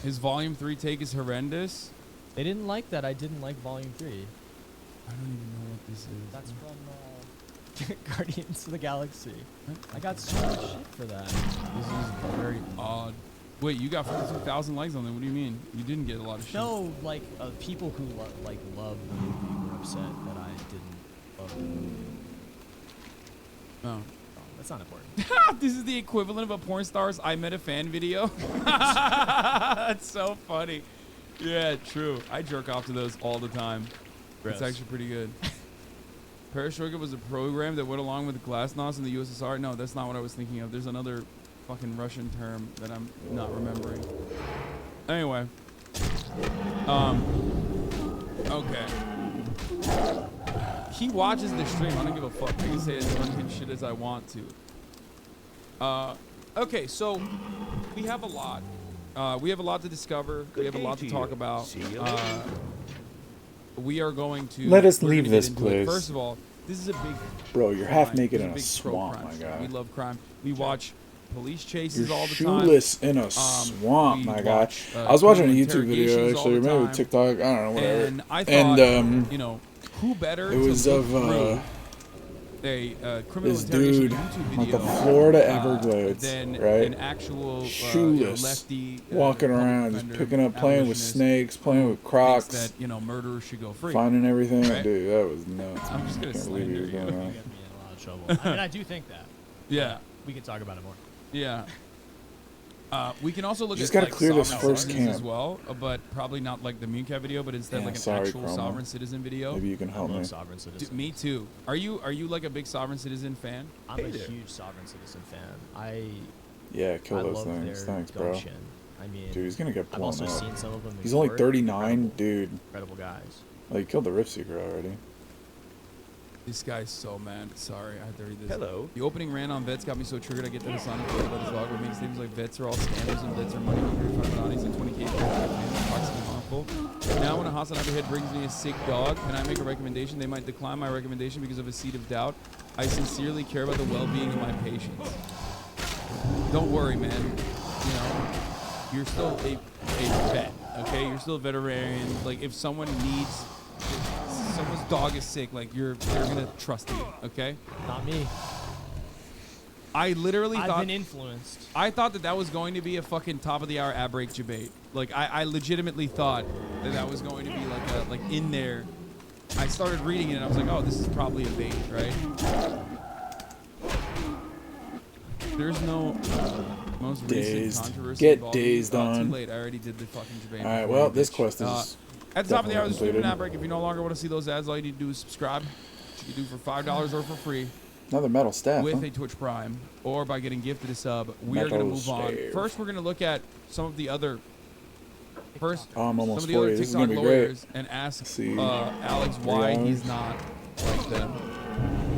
His Volume 3 take is horrendous. They didn't like that. I didn't like Volume 3. I don't even know what this is. That's from Guardians of the Galaxy. I got so much shit for that. This is very odd. Wait, you got 42,000 likes on that. What do you mean? You didn't get a lot of shit. No, like, people who love the movie were upset that I didn't love the movie. Oh. That's not important. This is the equivalent of a porn star's I Met a Fan video. That's so funny. Yeah, true. I jerk off to those all the time. Gross. It's actually pretty good. Perestroika was a program that went along with glasnost in the USSR. No, that's not what I was thinking of. There's another fucking Russian term that I'm not remembering. Anyway. Okay. He watches the stream. I don't give a fuck. I can say as much shit as I want to. Okay, so we have a lot. We have a lot to discover. We have a lot to talk about. We are going to Let us we're leave gonna this get into it. place. First of all, this is a big Bro, you're crime. half naked This is in a big swamp, pro-crime my stream. guy. We love crime. We watch police chases You're all the time. shoeless in a swamp, we my guy. watch, I was watching a criminal YouTube video interrogations actually, all or the maybe time. TikTok. I don't know, whatever. And I thought, you know, who better it was to of look through a criminal this interrogation dude YouTube on video the Florida Everglades, than right? an actual shoeless, lefty walking public around, just defender, picking up, playing with abolitionist snakes, playing with thinks crocs, that, you know, murderers should go free. finding everything. Right? Dude, that was nuts. I'm just gonna Can't believe he was slander doing you. that. Get me in a lot of trouble. I mean, I do think that. Yeah. We can talk about it more. Yeah. We can also look You just at gotta like clear this sovereign first citizens as camp. well, but probably not like the Mooncat video, but instead Yeah, like an sorry, actual Chroma. sovereign citizen video. Maybe you can help I love me. Sovereign Citizen. Dude, me too. Are you like a big sovereign citizen fan? I'm a huge Sovereign Citizen fan. Yeah, kill I those love things. their Thanks, bro. gumption. I mean, Dude, he's gonna get I've blown also up. seen some of them. He's only in court. 39, dude. Incredible guys. Like, he killed the Rift Seeker already. This guy's so mad. Sorry, I had to read this. Hello. The opening rant on vets got me so triggered. I get that Hassan about his log, where it makes things like vets are all scammers and vets are money hungry, Farmani's and 20K toxic and harmful. Now when a Hassan Overhead brings me a sick dog, and I make a recommendation, they might decline my recommendation because of a seed of doubt. I sincerely care about the well-being of my patients. Don't worry, man. You know, you're still a vet, okay? You're still a veterinarian. Like, if someone needs, if someone's dog is sick, like, they're gonna trust you, okay? Not me. I literally I've thought been influenced. I thought that was going to be a fucking top of the hour ad break debate. Like, I legitimately thought that was going to be like in there. I started reading it and I was like, oh, this is probably a bait, right? There's no most Dazed. recent controversy. Get involving- dazed Too on. late. I already did the fucking debate. Alright, before well, you this bitch. quest is at the top of the hour, the definitely stupid completed. ad break. If you no longer want to see those ads, all you need to do is subscribe. You can do for $5 or for free. Another metal staff, With huh? a Twitch Prime, or by getting gifted a sub. We are going to Metal move on. slave. First, we're going to look at some of the other. First, Oh, I'm some almost of the other 40. This is TikTok gonna be great. lawyers and ask See, Alex 3 why hours. he's not like them.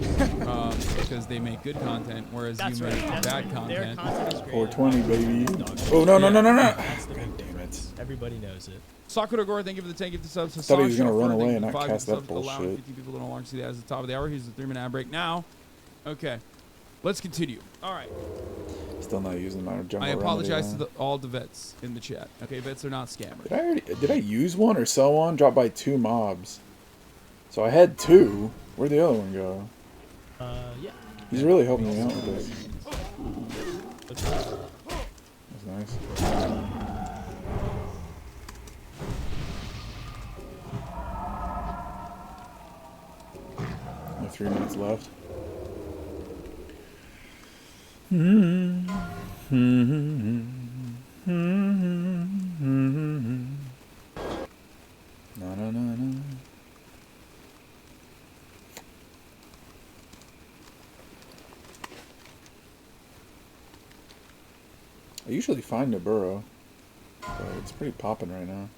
because they make good content, whereas That's you right. make That's bad right. Their content. content is great. 420, baby. Dog shit. Oh, no. That's the God big damn it. difference. Everybody knows it. Sakura Gore, thank you for the 10 gifted subs. Thought he was gonna Hassan run Shoffer, away thank you and for not 5 cast gifted that subs, allowing bullshit. 15 people to no longer see that as the top of the hour. Here's the 3-minute ad break now. Okay, let's continue. All right. Still not using my jungle I apologize remedy, to all the vets in the chat. Okay, vets are not scammers. Did I use one or sell one? Dropped by 2 mobs. So I had 2. Where'd the other one go? Yeah. He's really helping me out with this. That's nice. 3 minutes left. No. I usually find a burrow, but it's pretty popping right now.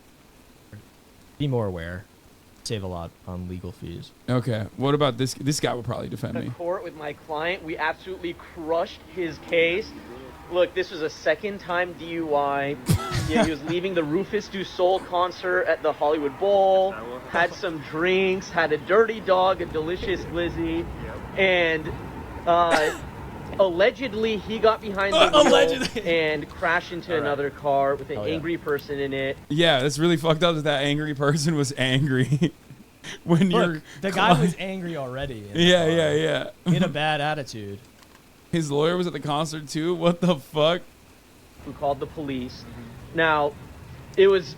Be more aware. Save a lot on legal fees. Okay, what about this? This guy will probably defend me. Court with my client, we absolutely crushed his case. Look, this was a second-time DUI. Yeah, he was leaving the Rufus Du Sol concert at the Hollywood Bowl, had some drinks, had a dirty dog, a delicious glizzy, and allegedly he got behind the wheel and crashed into another car with an angry person in it. Yeah, that's really fucked up that angry person was angry. When Look, the guy was angry already. Yeah. He had a bad attitude. His lawyer was at the concert too? What the fuck? Who called the police. Now, it was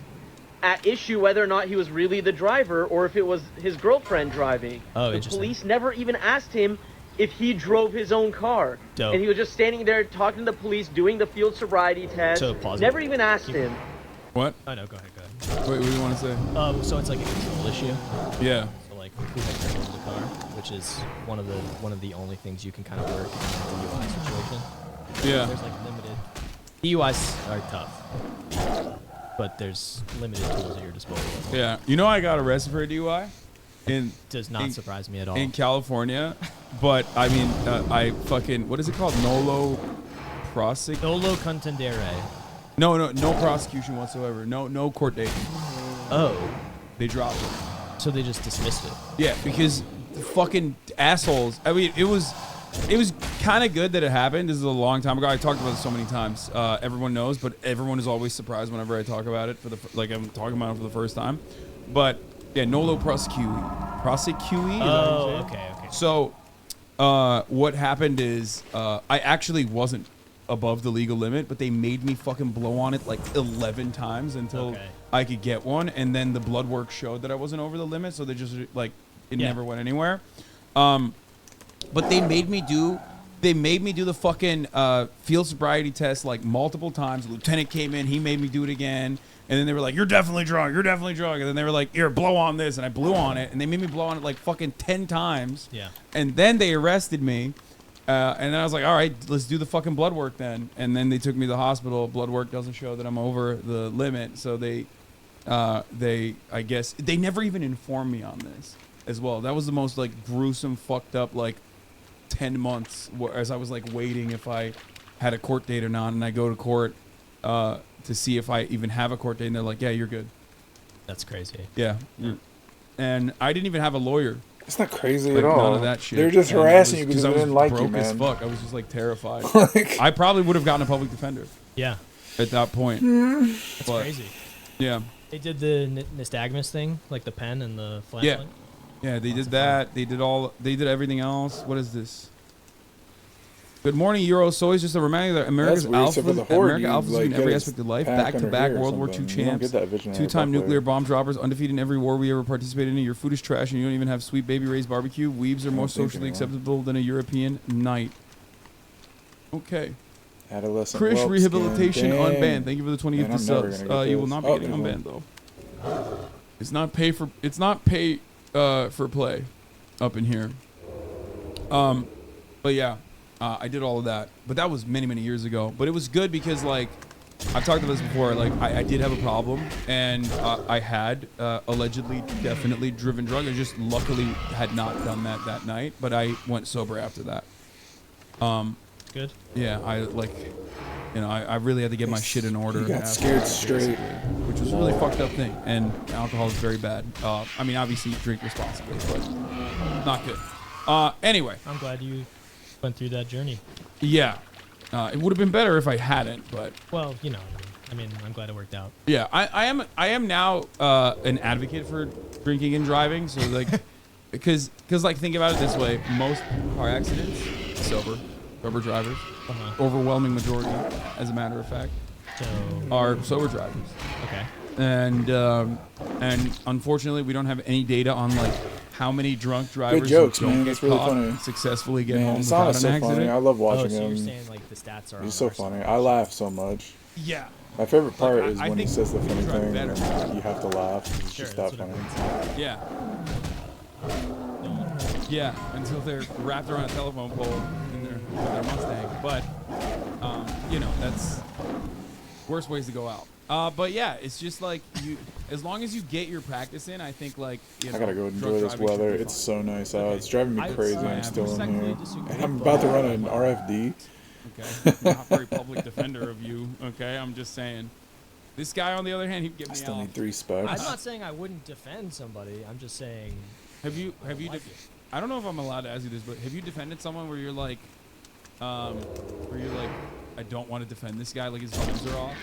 at issue whether or not he was really the driver or if it was his girlfriend driving. Oh, the interesting. police never even asked him if he drove his own car. Dope. And he was just standing there talking to the police, doing the field sobriety test. So plausible. Never even asked him. What? Oh, no, go ahead. Wait, what do you want to say? So it's like a control issue. Yeah. So like who has control of the car, which is one of the only things you can kind of work in a DUI situation. Yeah. There's like limited. DUIs are tough, but there's limited tools at your disposal. Yeah. You know I got arrested for a DUI? Does not surprise me at all. In California, but I mean, I fucking, what is it called? Nolo contendere. No prosecution whatsoever. No court date. Oh. They dropped it. So they just dismissed it. Yeah, because the fucking assholes. I mean, it was kind of good that it happened. This is a long time ago. I talked about it so many times. Everyone knows, but everyone is always surprised whenever I talk about it I'm talking about it for the first time. But yeah, nolo prosecui. Oh, okay. So, what happened is I actually wasn't above the legal limit, but they made me fucking blow on it like 11 times until I could get one, and then the blood work showed that I wasn't over the limit, so they just like it never went anywhere. But they made me do the fucking field sobriety test like multiple times. The lieutenant came in, he made me do it again, and then they were like, "You're definitely drunk, and then they were like, "Here, blow on this," and I blew on it, and they made me blow on it like fucking 10 times. Yeah. And then they arrested me. And then I was like, all right, let's do the fucking blood work then. And then they took me to the hospital. Blood work doesn't show that I'm over the limit. So I guess, they never even informed me on this as well. That was the most like gruesome, fucked up, like 10 months as I was like waiting if I had a court date or not. And I go to court to see if I even have a court date. And they're like, yeah, you're good. That's crazy. Yeah. And I didn't even have a lawyer. It's not crazy Like, at all. None of that shit. They're just And harassing you because because they I was didn't like broke you, as man. fuck. I was just like terrified. I probably would have gotten a public defender. Yeah. At that point. That's But, crazy. Yeah. They did the nystagmus thing, like the pen and the flashlight. Yeah, they did that. They did everything else. What is this? Good morning, Euro Soy. Just a reminder that America's That's weird. So for the horde, America you, Alphas like, in get every his aspect of life. pack under Back-to-back here or World War II something. You don't champs. get that visionary Two-time buff nuclear later. bomb droppers. Undefeated in every war we ever participated in. Your food is trash and you don't even have sweet baby raised barbecue. Weebs are more think socially anymore. acceptable than a European night. Okay. Adolescent Chris whelp Rehabilitation skin. Dang. unbanned. Thank you for the 20 Man, gifted I'm never subs. gonna get You will this. not be Oh, getting there's unbanned though. It's not pay for play up in here. But yeah, I did all of that. But that was many years ago. But it was good because like I've talked about this before. Like, I did have a problem, and I had allegedly, definitely driven drunk. I just luckily had not done that night, but I went sober after that. Good. Yeah, I like, I really had to get my shit in order. You got after, scared straight. which was a really fucked up thing. And alcohol is very bad. I mean, obviously, drink responsibly, but not good. Anyway. I'm glad you went through that journey. Yeah. It would have been better if I hadn't, but. Well, I mean, I'm glad it worked out. Yeah, I am now an advocate for drinking and driving. So like, because like think about it this way: most car accidents, sober drivers, overwhelming majority, as a matter of fact, are sober drivers. Okay. And unfortunately, we don't have any data on like how many drunk drivers Good jokes, who don't man. get That's really caught funny. Successfully get Man, home Hassan without is an so accident. funny. I love watching so him. you're saying like the stats are He's so funny. I laugh so much. Yeah. My favorite part Like, is I when he think says the we funny drive thing. better. And you have to laugh. It's Sure, just that that's what funny. Yeah. Yeah, until they're wrapped around a telephone pole in their Mustang. But, that's worst ways to go out. But yeah, it's just like as long as you get your practice in, I think like, I gotta go enjoy drunk this driving should weather. be It's fun. so nice out. It's driving me crazy. I'm still in respectfully here. disagree, And I'm about to run an RFD. Okay, not very public defender of you. Okay, I'm just saying. This guy, on the other hand, he'd get me I still off. need 3 specs. I'm not saying I wouldn't defend somebody. I'm just saying. Have you? I don't know if I'm allowed to ask you this, but have you defended someone where you're like, I don't want to defend this guy, like his vibes are off?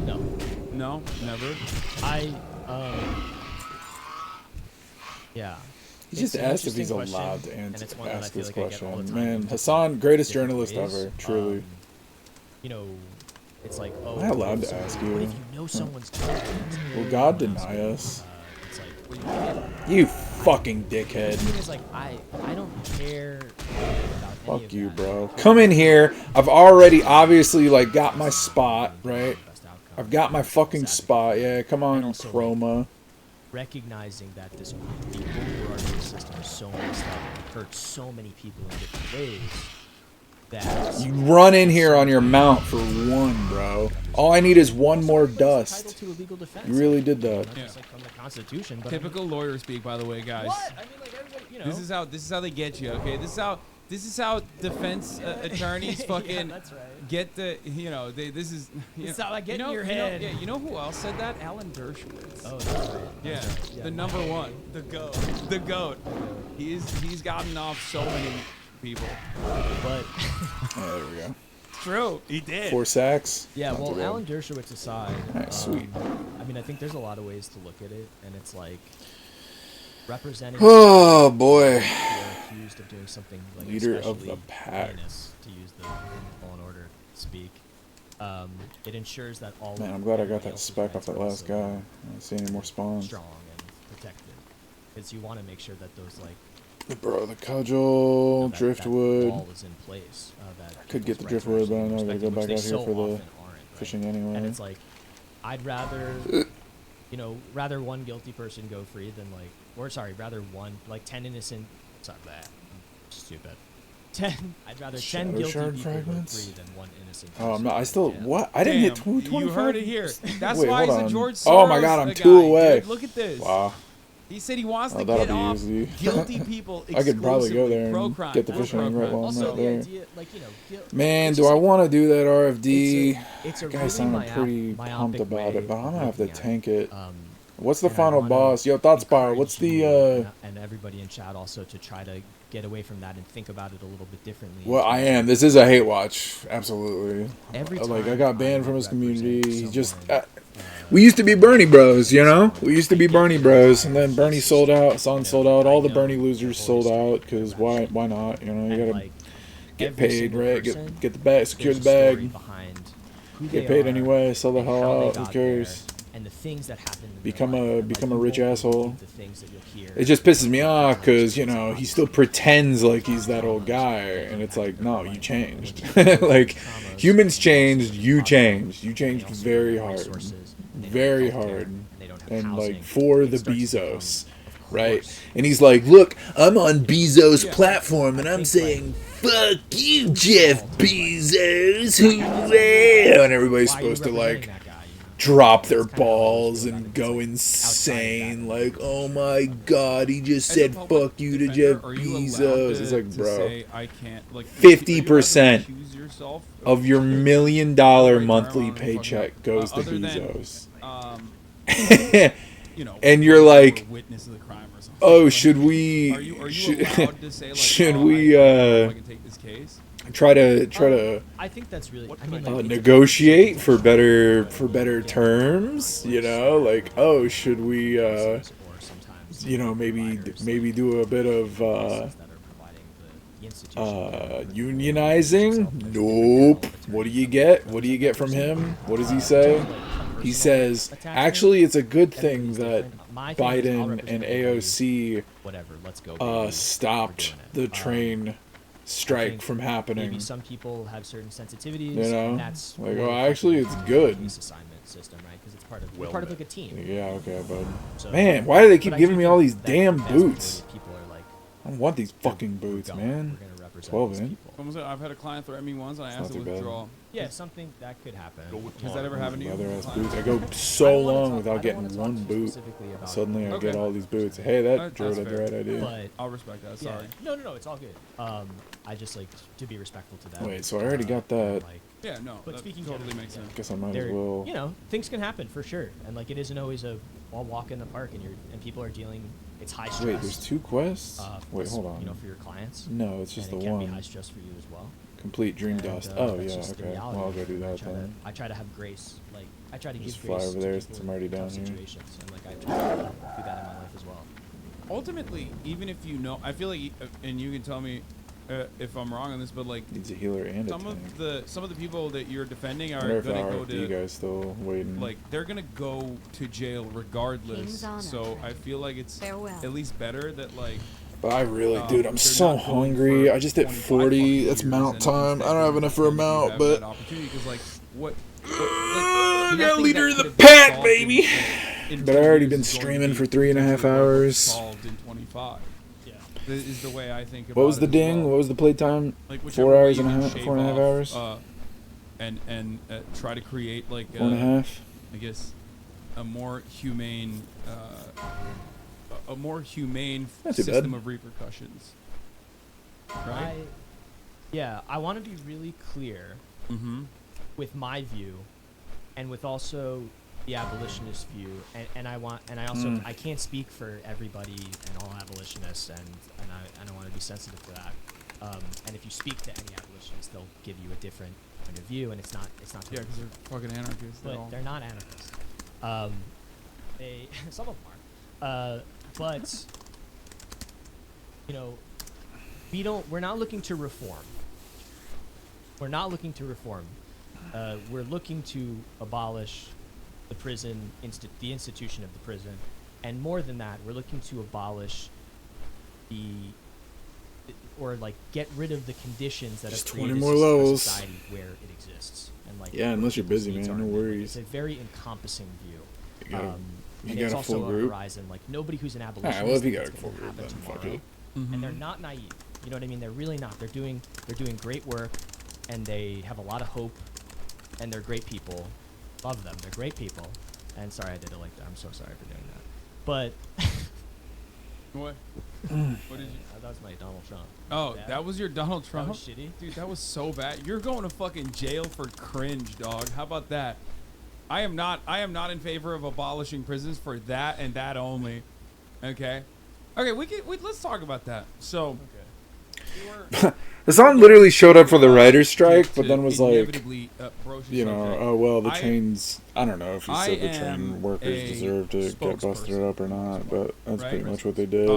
No. No, never. Yeah. He just It's an asked if he's interesting allowed question, to and it's one that I ask feel this like I get all the question. time Man, in Hassan, greatest different journalist ways. ever. Truly. It's like, oh, Am I allowed what to if ask someone- What you? if you know someone's content? Will God deny us? It's like, well, you can't. You fucking dickhead. The thing is, like, I don't care about any Fuck of you, that. bro. Come in here. I've already obviously like got my spot, right? I've got my fucking spot. Yeah, come on, Chroma. Recognizing that the overarching system is so messed up and hurts so many people in different ways that You run in here on your mount for one, bro. All I need is one more dust. to illegal defense. You really did that. Not just like from the Constitution, but Typical lawyer speak, by the way, guys. What? I mean, like everybody, This is how they get you. Okay, this is how defense attorneys fucking that's right. get the this is This is how I get in your head. You know who else said that? Alan Dershowitz. Oh, that's right. Yeah, That's right. Yeah, the number one, the goat. He's gotten off so many people. But Oh, there we go. True, he did. 4 sacks. yeah, Not well, too bad. Alan Dershowitz aside, Alright, sweet. I mean, I think there's a lot of ways to look at it, and it's like representing. Oh boy. Who are accused of doing something like Leader of especially the pack. heinous, to use the Law and Order speak. It ensures that all. Man, I'm glad I got everybody that else's spec rights off that are last also guy. I don't see any more spawns. strong and protected, because you want to make sure that those like Bro, the cudgel, that driftwood. wall is in place. That I could get the people's rights are driftwood, but I know I gotta respected, go which back they out here so for the often aren't, right? fishing anyway. And it's like, I'd rather, rather one guilty person go free than rather 10 innocent. Sorry, that stupid. 10. I'd rather 10 Shadow guilty shard people fragments? go free than one innocent. Oh, I'm person not. I go still. to jail. What? I didn't hit Damn, 225. You heard it here. That's Wait, why hold he's a on. George Soros Oh my god, I'm guy, 2 away. Dude, look at this. Wow. He said he wants to that'll get be off easy. guilty people I could probably go exclusively. there Pro and crime, get the pro fishing crime. right while I'm Also, out the there. idea, Man, do I want to do that RFD? it's a Guy really sounded pretty myopic pumped about way it, but I'm of gonna have to looking at tank it. Um, What's the and I final wanna boss? Yo, Thought Spire, what's encourage the you and everybody in chat also to try to get away from that and think about it a little bit differently. Well, I am. This is a hate watch. Absolutely. Every Like, I time got banned I from his represent community. He just. someone, We used to be Bernie Bros, you know? We used to be Bernie Bros, and then Bernie sold out, Son sold out, all the Bernie losers sold out, because why not? You know, you gotta like, get every paid, single right? person, Get the bag, secure the there's a story bag. behind who Get they paid are anyway, sell the and hell how they out, who got cares? there, and the things that happen in Become their life, a and, become a you rich won't asshole. believe the things that you'll hear. It just pisses me off because, you know, he still pretends like he's that old guy, and it's like, no, you changed. Like, humans changed, you changed. You changed very hard. Very hard. And, like, for the Bezos. right? And he's like, look, I'm on Bezos' Yeah. platform, and I I'm think, saying, fuck you, Jeff Bezos, hooray! And everybody's Why are you supposed to, representing like, that guy, you know? drop their That's kinda how I always balls feel about and it. It's go like, insane. outside of that, Like, oh my god, he just As a said public fuck you to defender, Jeff are you allowed Bezos. It's like, to bro, say, I can't, like, 50% accuse yourself of your $1 million Right, I don't monthly know, fucking paycheck up. goes to Other than, Bezos. You know, And you're like, witness of the crime or something. oh, Like, should we? Are you should, allowed to say like, should oh, we? I don't know if I can take this case? Try to I think that's really. I mean, like, negotiate for better terms. You know, like, oh, should we? You know, maybe do a bit of unionizing. Nope. What do you get? What do you get from him? What does he say? He says, actually, it's a good thing that Biden and AOC stopped the train strike from happening. Maybe some people have certain sensitivities. You know, and that's like, more oh, actually, it's good. Police assignment system, right? Because it's part of we're part of like a team. Yeah, okay, bud. So, Man, why do they keep but I giving do me all think these that damn the vast majority boots? of people are like, I don't want these fucking boots, man. 12 in. I've had a client threaten me once, and I It's asked not to too bad. withdraw. Yeah, something that could happen. Has that ever happened to you? Leather ass boots. I go so long without getting one boot. Suddenly I get all these boots. Hey, that drove that's at the fair. right idea. But I'll respect that. Sorry. Yeah. No, it's all good. I just like to be respectful to that. Wait, so I already got that. Like, Yeah, no, but that speaking totally generally, makes sense. Guess I might as there- well. You know, things can happen for sure, and like it isn't always a walk in the park, and people are dealing. It's high stress. Wait, there's 2 quests? Wait, hold on. You know, for your clients. No, it's just and the it can one. be high stress for you as well. Complete Dream And, Dust. that's Yeah, just the okay. reality Well, I'll of go it. do that then. I try to have grace. Like I try to Just give fly grace over to there people since in I'm already tough down here. situations, and like I try to do that in my life as well. Ultimately, even if you know, I feel like, and you can tell me if I'm wrong on this, but like Needs a healer and a some tank. of the people that you're defending I are wonder if gonna our go RFD to guy's still waiting. like they're gonna go to jail regardless. King's Honor. So I feel like it's Farewell. at least better that like. But I really, dude, I'm they're so not going hungry. for I just hit 25 40. fucking That's years mount and time. instead I don't have you enough for a have mount, that but opportunity because like what I got a nothing leader that in the could have been pack, solved baby. in But 2 I already years been is going to streaming be for 3.5 potentially hours. solved in 25. Yeah, is the way I think about What was it the as ding? well. What was the playtime? Like 4 whichever way hours you and a can half, shave 4.5 hours. And try to create like 4.5. I guess a more humane Not too system bad. of repercussions. Right? I want to be really clear with my view, and with also the abolitionist view, and I also I can't speak for everybody and all abolitionists, and I want to be sensitive to that. And if you speak to any abolitionists, they'll give you a different point of view, and it's not. Yeah, because they're fucking anarchists. But they're not anarchists. They some of them are, but you know, we're not looking to reform. We're not looking to reform. We're looking to abolish the prison, the institution of the prison, and more than that, we're looking to abolish get rid of the conditions that Just have 20 created more a levels. society where it exists. And like Yeah, unless you're busy, needs man. are No met. worries. It's a very encompassing view. You got a- you And got it's a also full a group? horizon. Like nobody who's an Alright, abolitionist. well, if you got thinks a full it's gonna group, happen then fuck tomorrow. it. And they're not naive. You know what I mean? They're really not. They're doing great work, and they have a lot of hope, and they're great people. Love them. They're great people. And sorry, I did it like that. I'm so sorry for doing that. But What? What did you? that was my Donald Trump. Oh, Bad? that was your Donald Trump? That was shitty. Dude, that was so bad. You're going to fucking jail for cringe, dog. How about that? I am not in favor of abolishing prisons for that and that only. Okay? Okay, let's talk about that. So Hassan literally showed up for the writer's strike, but then was like, inevitably, broach the you know, subject. oh well, the trains. I don't know if he said the I train am workers a deserve to get busted up or not, but that's right? pretty much what they did.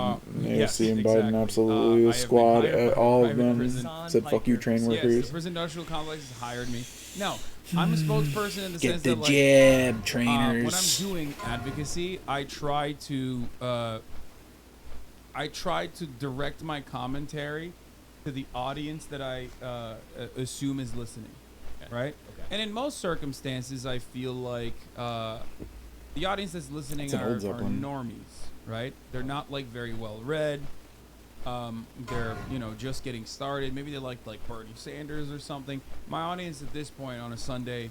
Yes, AOC and exactly. Biden absolutely, I the have squad, been hired by all of private them prison said fuck you, train Yes, workers. the prison industrial complex has hired me. Now, I'm a spokesperson in the Get sense the that, like, jab, when I'm trainers. doing advocacy, I try to direct my commentary to the audience that I assume is listening, right? Okay. And in most circumstances, I feel like the audience that's listening It's an are old Zeppelin. normies, right? They're not like very well read. They're just getting started. Maybe they like Bernie Sanders or something. My audience at this point on a Sunday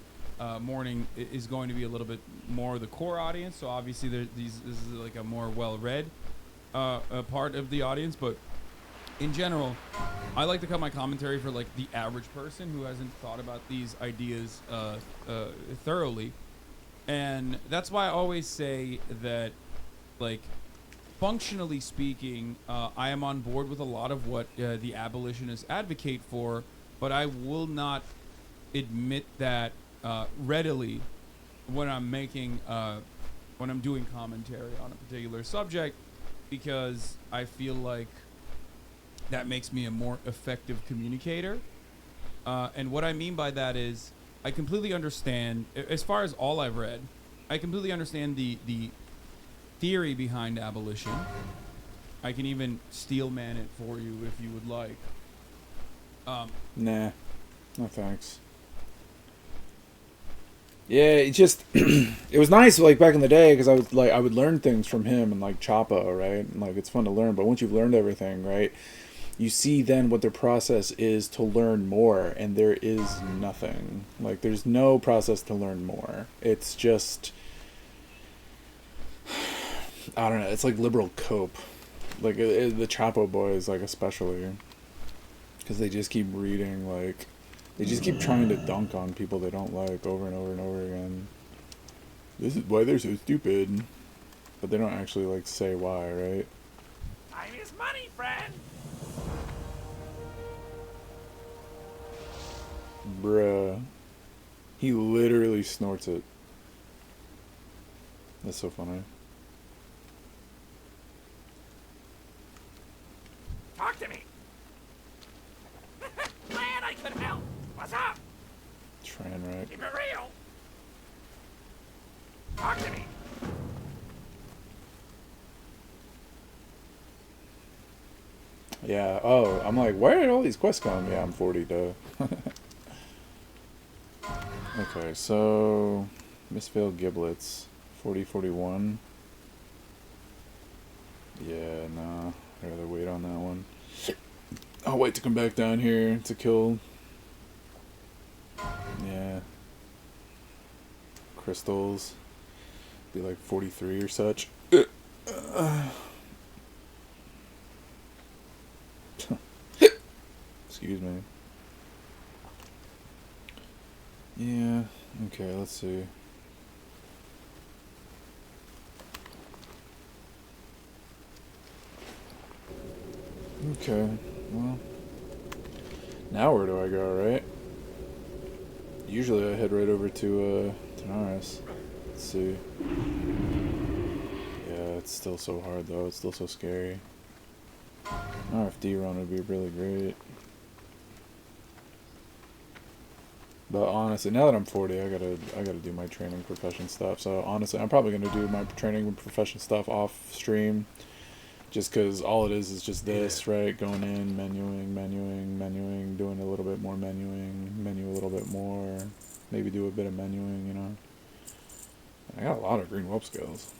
morning is going to be a little bit more the core audience. So obviously this is like a more well-read a part of the audience, but in general, I like to cut my commentary for like the average person who hasn't thought about these ideas thoroughly, and that's why I always say that, like, functionally speaking, I am on board with a lot of what the abolitionists advocate for, but I will not admit that readily when I'm making when I'm doing commentary on a particular subject, because I feel like that makes me a more effective communicator. And what I mean by that is I completely understand, as far as all I've read, I completely understand the theory behind abolition. I can even steelman it for you if you would like. Nah, no thanks. Yeah, it just it was nice like back in the day because I would learn things from him and like Choppa, right? And, like it's fun to learn, but once you've learned everything, right, you see then what their process is to learn more, and there is nothing. Like there's no process to learn more. It's just I don't know. It's like liberal cope, like the Chapo boys, like especially, because they just keep reading like. They just keep trying to dunk on people they don't like over and over and over again. This is why they're so stupid. But they don't actually, like, say why, right? Time is money, friend. Bruh. He literally snorts it. That's so funny. Talk to me. Glad I could help. What's up? Trainwreck. Keep it real. Talk to me. Yeah, oh, I'm like, where did all these quests come? Yeah, I'm 40, duh. Okay, so... Misfailed Giblets. 40-41. Yeah, nah. I'd rather wait on that one. I'll wait to come back down here to kill... Yeah. Crystals. Be like 43 or such. Excuse me. Yeah, okay, let's see. Okay, well. Now where do I go, right? Usually I head right over to Tanaris. Let's see. Yeah, it's still so hard though, it's still so scary. RFD run would be really great. But honestly, now that I'm 40, I gotta do my training profession stuff. So honestly, I'm probably gonna do my training profession stuff off stream, just because all it is just this, right? Going in, menuing, doing a little bit more menu a little bit more, maybe do a bit of menuing, you know. I got a lot of green whelp skills.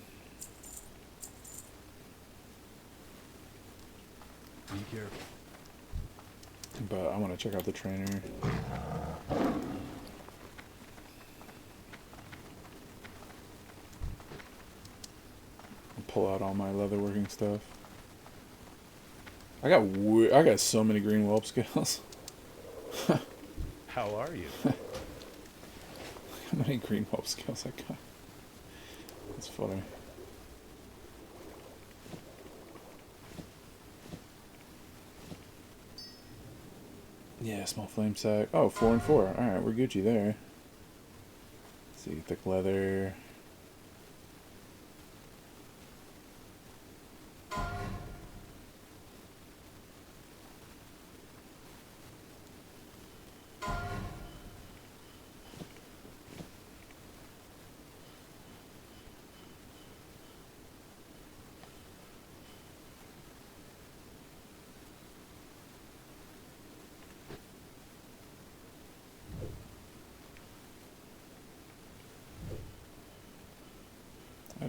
Be careful. But I want to check out the trainer. Pull out all my leatherworking stuff. I got so many green whelp skills. How are you? How many green whelp skills I got? That's funny. Yeah, small flame sack. Oh, 4 and 4. Alright, we're Gucci there. Let's see, thick leather.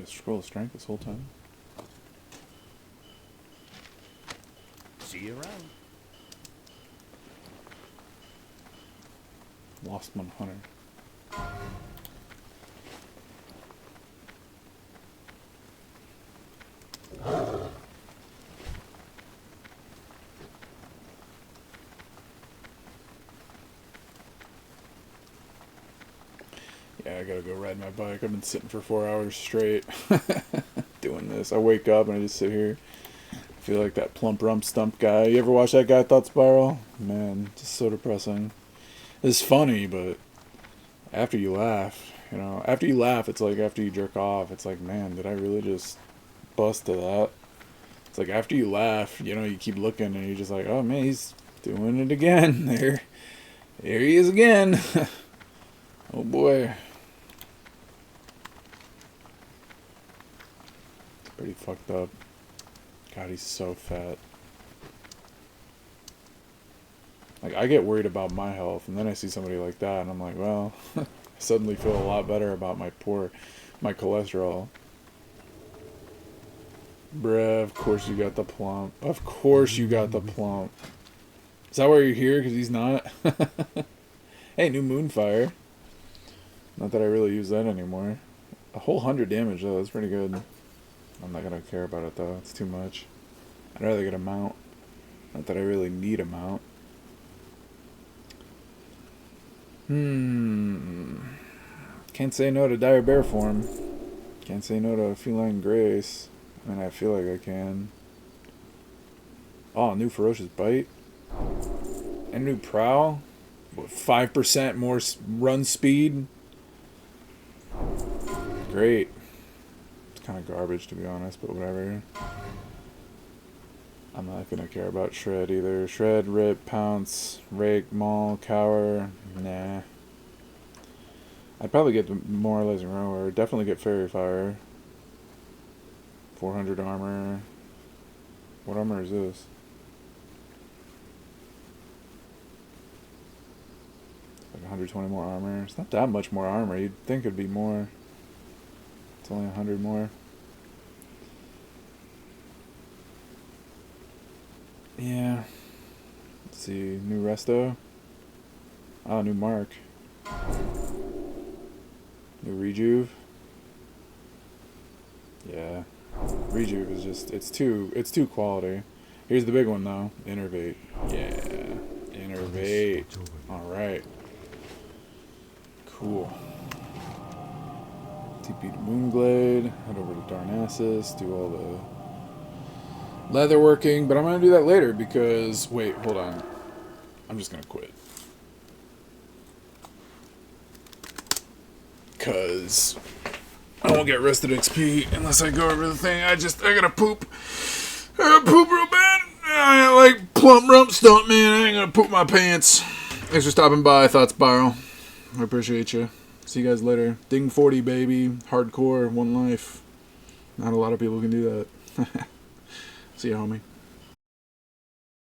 had a scroll of strength this whole time. See you around. Lost 100. Yeah, I gotta go ride my bike. I've been sitting for 4 hours straight doing this. I wake up and I just sit here. I feel like that plump rump stump guy. You ever watch that guy, Thought Spiral? Man, just so depressing. It's funny, but after you laugh, you know, after you laugh, it's like after you jerk off, it's like, man, did I really just bust to that? It's like after you laugh, you know, you keep looking and you're just like, oh man, he's doing it again. There he is again. Oh boy. It's pretty fucked up. God, he's so fat. Like, I get worried about my health, and then I see somebody like that, and I'm like, well, I suddenly feel a lot better about my cholesterol. Bruh, of course you got the plump. Of course you got the plump. Is that why you're here? Because he's not? Hey, new Moonfire. Not that I really use that anymore. A whole 100 damage, though. That's pretty good. I'm not going to care about it, though. It's too much. I'd rather get a mount. Not that I really need a mount. Can't say no to Dire Bear form. Can't say no to Feline Grace. I mean, I feel like I can. Oh, new Ferocious Bite. And new Prowl. What, 5% more run speed? Great. It's kind of garbage, to be honest, but whatever. I'm not going to care about Shred either. Shred, Rip, Pounce, Rake, Maul, Cower. Nah. I'd probably get the Moralizing Rower. Definitely get Fairy Fire. 400 armor. What armor is this? Like 120 more armor. It's not that much more armor. You'd think it'd be more. It's only 100 more. Yeah. Let's see. New Resto. Oh, new Mark. New Rejuve. Yeah. Rejuve is just, it's too quality. Here's the big one though. Innervate. Yeah. Innervate. Alright. Cool. TP to Moonglade. Head over to Darnassus. Do all the leatherworking. But I'm going to do that later because, wait, hold on. I'm just going to quit. Because I won't get rested XP unless I go over the thing. I gotta poop. I gotta poop real bad. I got like plump rump stump, man. I ain't gonna poop my pants. Thanks for stopping by, Thought Spiral. I appreciate you. See you guys later. Ding 40, baby. Hardcore, one life. Not a lot of people can do that. See you, homie.